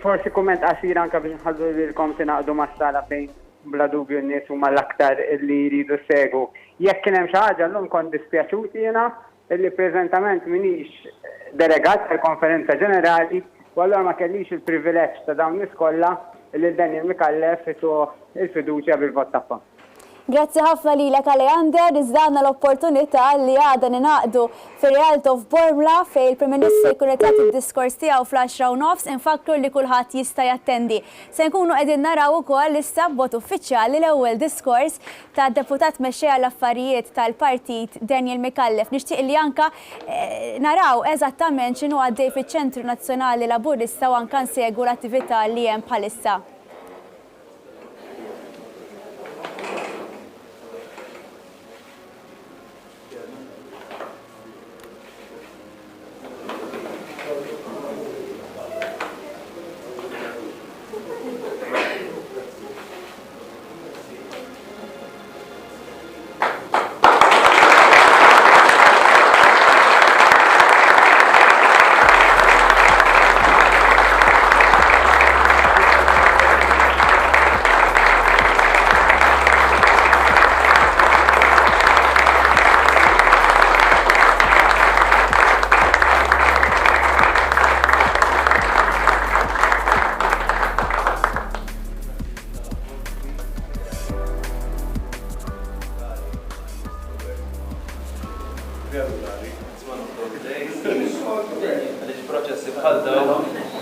Forsi kumment qasir anke biex nħallu lilkom tingħaqdu mas-sala fejn bla dubju n-nies huma l-aktar li jridu segu. Jekk kien hemm xi ħaġa llum kont dispjaċuti jiena illi preżentament m'iniex delegat tal-Konferenza Ġenerali u allura ma kellix il-privileġġ ta' dawn nies kollha li Daniel Mikallef ituh il-fiduċja bil-vot tagħha. Grazzi ħafna lilek Alejandro, iżdanna l-opportunità li għadha ninaqdu fir-Realtà f'Bormla fejn il-Prim Ministru jkun qed jagħti d-diskors tiegħu fl-10:30 infakru li kulħadd jista' jattendi. Se nkunu qegħdin naraw ukoll issa b'vot uffiċjali l-ewwel diskors tad-deputat mexxej għall-affarijiet tal-Partit Daniel Mikallef. Nixtieq li anke naraw eżattament x'inhu għaddej fiċ-Ċentru Nazzjonali Laburista u anke nsegwu l-attività li hemm bħalissa.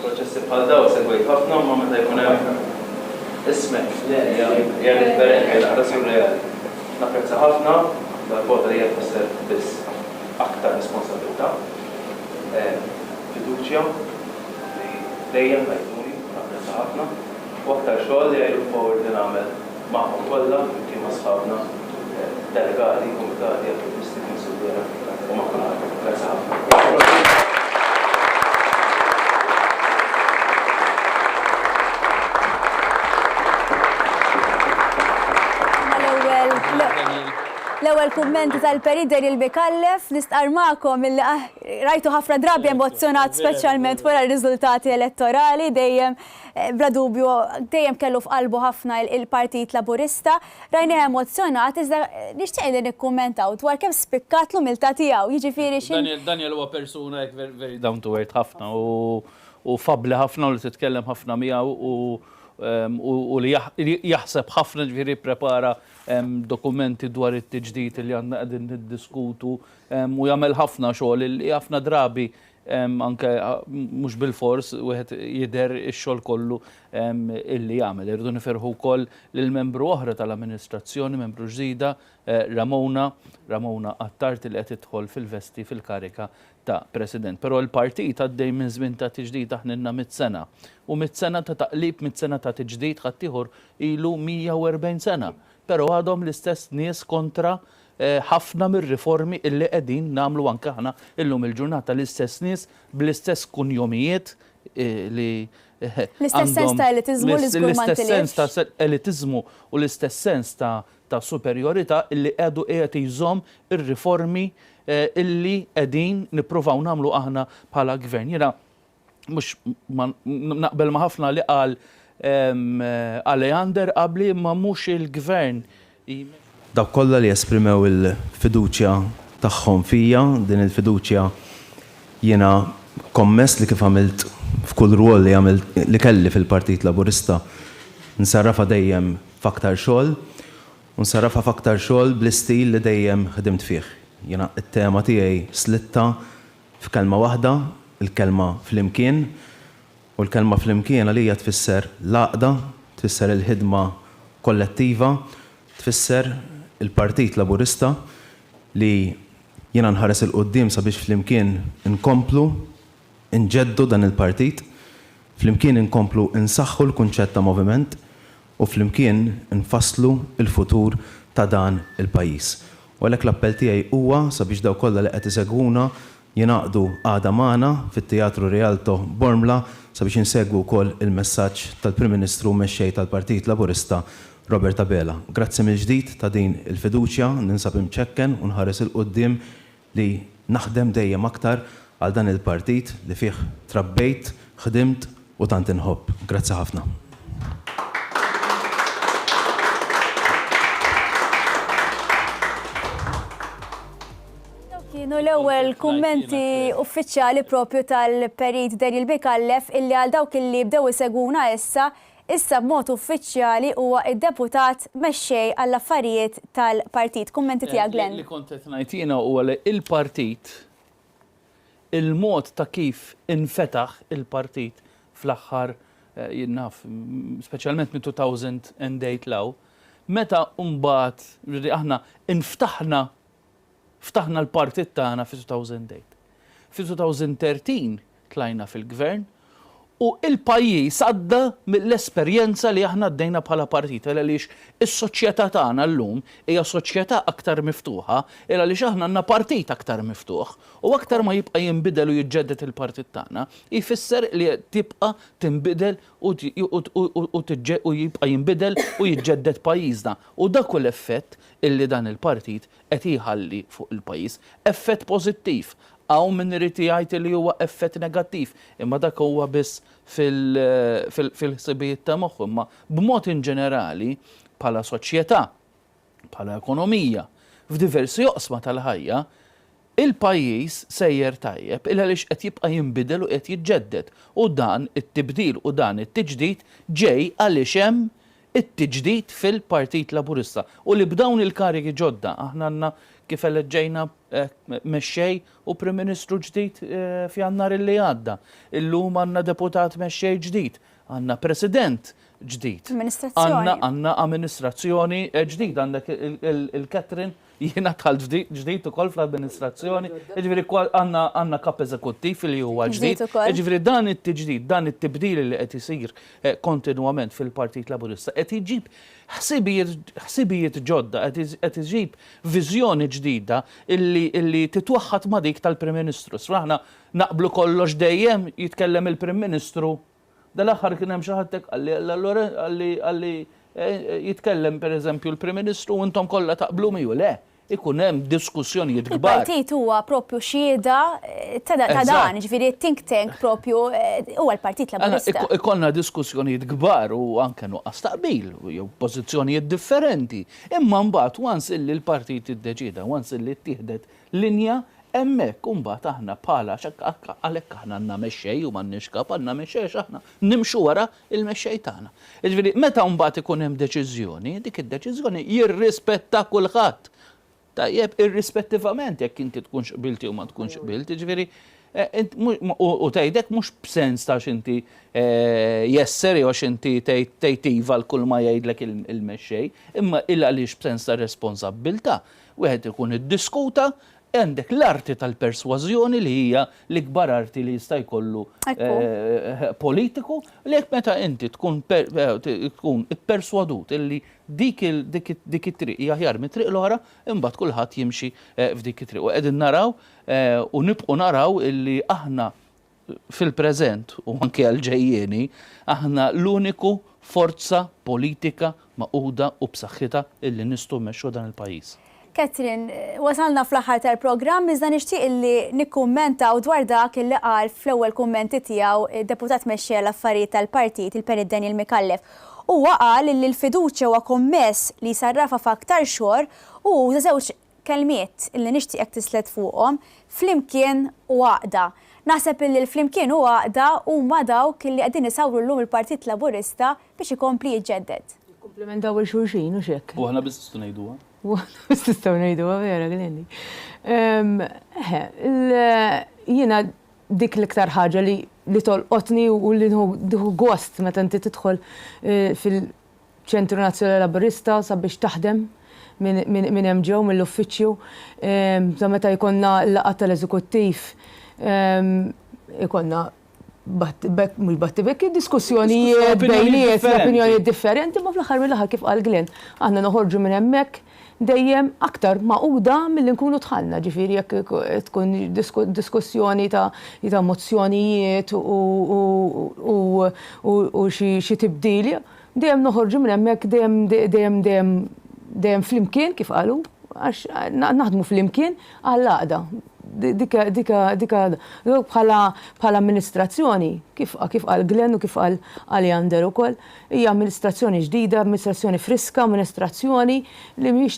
Proċessi bħal daw segwejt ħafna ma meta jkun hemm ismek jgħid differenti l-aqra surreali. Napprezza ħafna dal-vota li qed tfisser biss aktar responsabilità, fiduċja li dejjem tajtuni napprezza ħafna. U aktar xogħol li għajlu forward li nagħmel magħhom kollha kien ma' sħabna delegati, komitati, attivisti, konsiljera u ma' kulħadd. Grazzi ħafna. L-ewwel kummenti tal-Perit Daniel Mikallef nistqar magħkom illi rajtu ħafna drabi emozzjonat speċjalment wara r-riżultati elettorali dejjem bla dubju dejjem kellu f'qalbu ħafna il-Partit Laburista. Rajni emozzjonat iżda nixtieq li nikkummentaw dwar kemm spikkat l-umiltà tiegħu. Jiġifieri Daniel huwa persuna very down to earth ħafna u fabbli ħafna u li titkellem ħafna miegħu u li jaħseb ħafna ġifieri prepara dokumenti dwar it-tiġdid li għandna qegħdin niddiskutu u jagħmel ħafna xogħol li ħafna drabi anke mhux bil-fors wieħed jidher ix-xogħol kollu illi jagħmel. Irridu nifirħu wkoll lill-membru oħra tal-amministrazzjoni, membru ġdida Ramona Attart li qed tidħol fil-vesti fil-karika ta' President. Però l-partit għaddej minn żmien ta' tiġdid aħna 100 sena. U 100 sena ta' taqlib, 100 sena ta' tiġdid ħaddieħor ilu 140 sena. Però għadhom l-istess nies kontra ħafna mir-riformi illi qegħdin nagħmlu anke aħna illum il-ġurnata l-istess nies bl-istess kunjomijiet li l-istess sens ta' elitiżmu l-istess sens ta' elitiżmu u l-istess sens ta' superjorità illi qiegħed jżomm ir-riformi illi qegħdin nippruvaw nagħmlu aħna bħala gvern. Jiena mhux naqbel ma' ħafna li qal Aleander qabli ma mhux il-gvern. Dawk kollha li esprimew il-fiduċja tagħhom fija, din il-fiduċja jiena kommess li kif għamilt f'kull rwol li għamilt li kelli fil-Partit Laburista nsarrafa dejjem f'aktar xogħol u nsarrafa f'aktar xogħol bl-istil li dejjem ħdimt fih. Jiena it-tema tiegħi slitta f'kelma waħda, il-kelma flimkien u l-kelma flimkien għalija tfisser l-għaqda, tfisser il-ħidma kollettiva, tfisser il-Partit Laburista li jiena nħares il-qoddim sabiex flimkien inkomplu inġeddu dan il-partit, flimkien inkomplu insaħħu l-kunċett ta' moviment u flimkien infasslu il-futur ta' dan il-pajjiż. U għalhekk l-appell tiegħi huwa sabiex daw kollha li qed isegwuna jingħaqdu għada magħna fit-Teatru Rialto Bormla sabiex insegwu wkoll il-messaġġ tal-Prim Ministru mexxej tal-Partit Laburista Robert Abela. Grazzi mill-ġdid ta' din il-fiduċja ninsab imċekken u nħares il-qoddim li naħdem dejjem aktar għal dan il-partit li fih trabbejt, ħdimt u tant inħobb. Grazzi ħafna. Kienu l-ewwel kummenti uffiċjali propju tal-Perit Daniel Mikallef illi għal dawk illi bdew iseguna issa b'mod uffiċjali huwa id-deputat mexxej għall-affarijiet tal-partit. Kummenti tiegħek Glenn. Li kont qed ngħid jiena huwa li il-partit il-mod ta' kif infetaħ il-partit fl-aħħar jinnaf, speċjalment minn 2008 law, meta mbagħad aħna ftaħna l-partit tagħna fi 2008. Fi 2013 tlajna fil-gvern u il-pajjiż għadda mill-esperjenza li aħna għaddejna bħala partit għaliex is-soċjetà tagħna llum hija soċjetà aktar miftuħa għaliex aħna għandna partit aktar miftuħ u aktar ma jibqa' jinbidel u jiġġedded il-partit tagħna jfisser li tibqa' tinbidel u jibqa' jinbidel u jiġġedded pajjiżna u dak kull effett illi dan il-partit qed jħalli fuq il-pajjiż effett pożittiv. Għaw minn irriti jgħid li huwa effett negattiv, imma dak huwa biss fil-ħsibijiet ta' moħħu, imma b'mod in ġenerali bħala soċjetà, bħala ekonomija, f'diversi oqsma tal-ħajja, il-pajjiż sejjer tajjeb il għaliex qed jibqa' jinbidel u qed jiġġedded. U dan it-tibdil u dan it-tiġdid ġej għaliex hemm it-tiġdid fil-Partit Laburista. U li b'dawn il-karigi ġodda aħna għandna kif eleġġejna mexxej u Prim Ministru ġdid f'Jannar illi għadda. Illum għandna deputat mexxej ġdid, għandna President ġdid. Amministrazzjoni. Għanna amministrazzjoni ġdid, għandek il-Catherine jiena tħalt ġdid ukoll fl-amministrazzjoni, ġifieri għandna kap eżekuttiv li huwa ġdid, ġifieri dan it-ġdid, dan it-tibdil li qed isir kontinwament fil-Partit Laburista qed iġib ħsibijiet ġodda, qed iġib viżjoni ġdida illi titwaħħad ma' dik tal-Prim Ministru. Aħna naqblu kollox dejjem jitkellem il-Prim Ministru, dal-aħħar kien hemm xi ħadd għalli jitkellem pereżempju l-Prim Ministru u intom kollha taqblu miegħu, le. Ikun hemm diskussjonijiet kbar. Il-partit huwa propju xieda ta' dan, ġifieri think tank propju huwa l-Partit Laburista. Ikollna diskussjonijiet kbar u anke nuqqas taqbil jew pożizzjonijiet differenti. Imma mbagħad once illi l-partit iddeċida, once illi ttieħdet linja, hemmhekk mbagħad aħna bħala għalhekk aħna għandna mexxej u m'għandniex kap, għandna mexxej aħna nimxu wara il-mexxej tagħna. Jiġifieri meta mbagħad ikun hemm deċiżjoni, dik id-deċiżjoni jirrispetta kulħadd. Tajjeb, irrispettivament jekk inti tkunx qbilti u ma tkunx qbilti, ġifieri u tgħidek mhux b'sens ta' x'inti jesser jew x'inti tgħid iva l-kull ma jgħidlek il-mexxej, imma il għaliex b'sens ta' responsabbiltà wieħed ikun iddiskuta għandek l-arti tal-persważjoni li hija l-ikbar arti li jista' jkollu politiku li jekk meta inti tkun ipperswadut illi dik it-triq hija aħjar mit-triq l-oħra, imbagħad kulħadd jimxi f'dik it-triq. U qegħdin naraw u nibqgħu naraw illi aħna fil-preżent u anke għal-ġejjieni aħna l-uniku forza politika maquda u b'saħħitha illi nistgħu mmexxu dan il-pajjiż. Catherine, wasalna fl-aħħar tal-programm, iżda nixtieq illi nikkummentaw dwar dak illi qal fl-ewwel kummenti tiegħu id-deputat mexxej l-affarijiet tal-partit il-Perit Daniel Mikallef. Huwa qal li l-fiduċja huwa kommess li jsarrafa f'aktar xhur u żewġ kelmiet illi nixtieqek tislet fuqhom flimkien u għaqda. Naħseb illi l-flimkien u għaqda huma dawk illi qegħdin isawru llum il-Partit Laburista biex ikompli jiġġedded. Komplementaw il-xulxin u xek. U aħna biss nistgħu ngħiduha. Nistaw ngħiduha vera Glendi. Jiena dik l-iktar ħaġa li tolqotni u li nħu gost meta inti tidħol fil-Ċentru Nazzjonali Laburista sabiex taħdem minn hemm ġew mill-uffiċċju ta' meta jkollna l-laqgħa tal-eżekuttiv ikonna mux battibek diskussjonijiet bejniet, opinjonijiet differenti, ma fl-aħħar mill-aħħar kif qal Glenn, aħna noħorġu minn hemmhekk dejjem aktar maquda milli nkunu tħallna, ġifieri jekk tkun diskussjoni ta' mozzjonijiet u xi tibdili, dejjem noħorġu minn hemmhekk dejjem flimkien kif qalu, għax naħdmu flimkien għall-għaqda. Dika bħala amministrazzjoni, kif qal Glenn u kif qal Aljander ukoll, hija amministrazzjoni ġdida, amministrazzjoni friska, amministrazzjoni li mhix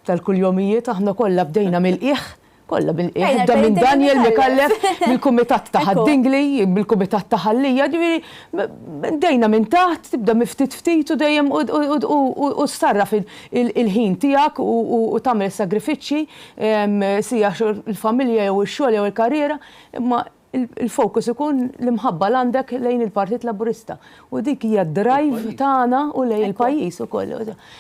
tal-kuljomijiet, aħna kollha bdejna mill-qiegħ, kollha bil-qiegħ, da minn Daniel Mikallef, mill-kumitat ta' Ħaddingli, mill-kumitat ta' Ħallija, ġifieri bdejna minn taħt, tibda miftit ftit u dejjem u sarraf il-ħin tiegħek u tagħmel sagrifiċċji sija il-familja jew ix-xogħol jew il-karriera, imma il-fokus ikun l-imħabba għandek lejn il-Partit Laburista. U dik hija drive tagħna u lejn il-pajjiż ukoll.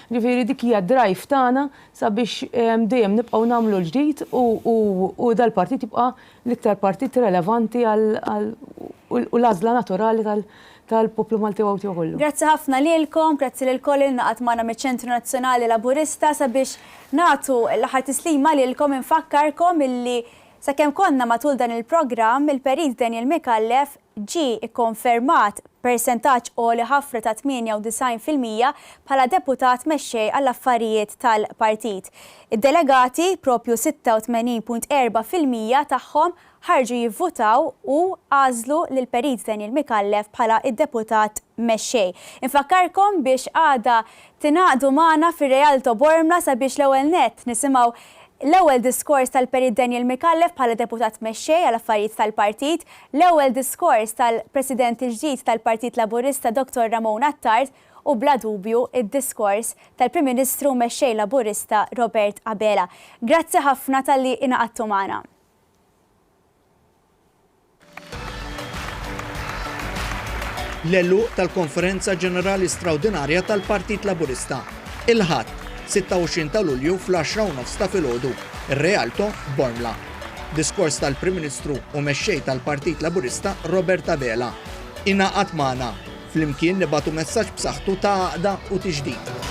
Ġifieri dik hija drive tagħna sabiex dejjem nibqgħu nagħmlu l-ġdid u dal-partit jibqa' l-iktar partit relevanti u l-għażla naturali tal-poplu Malti għawti kollu. Grazzi ħafna lilkom, grazzi lilkoll il-naqat magħna miċ-Ċentru Nazzjonali Laburista sabiex nagħtu l-aħħar tislima lilkom infakkarkom illi sakemm konna matul dan il-programm, il-Perit Daniel Mikallef ġie ikkonfermat persentaġġ għoli ħafna ta' 98% bħala deputat mexxej għall-affarijiet tal-partit. Id-delegati propju 86.4% tagħhom ħarġu jivvutaw u għażlu lil Perit Daniel Mikallef bħala id-deputat mexxej. Infakkarkom biex għada tingħaqdu magħna fir-Realto Bormla sabiex l-ewwel nett nisimgħu l-ewwel diskors tal-Perit Daniel Mikallef bħala deputat mexxej għal affarijiet tal-partit, l-ewwel diskors tal-President il-ġdid tal-Partit Laburista Dr. Ramon Attard u bla dubju id-diskors tal-Prim Ministru mexxej Laburista Robert Abela. Grazzi ħafna tal-li inaqadtu magħna. l-eluq tal-Konferenza Ġenerali Straordinarja tal-Partit Laburista. Il-ħadd 26 ta' Lulju fl-10:30 ta' filgħodu, ir-Realto Bormla. Diskors tal-Prim Ministru u mexxej tal-Partit Laburista Roberta Vela. Ingħaqad magħna flimkien nibatu messaġġ b'saħħtu ta' għaqda u tiġdid.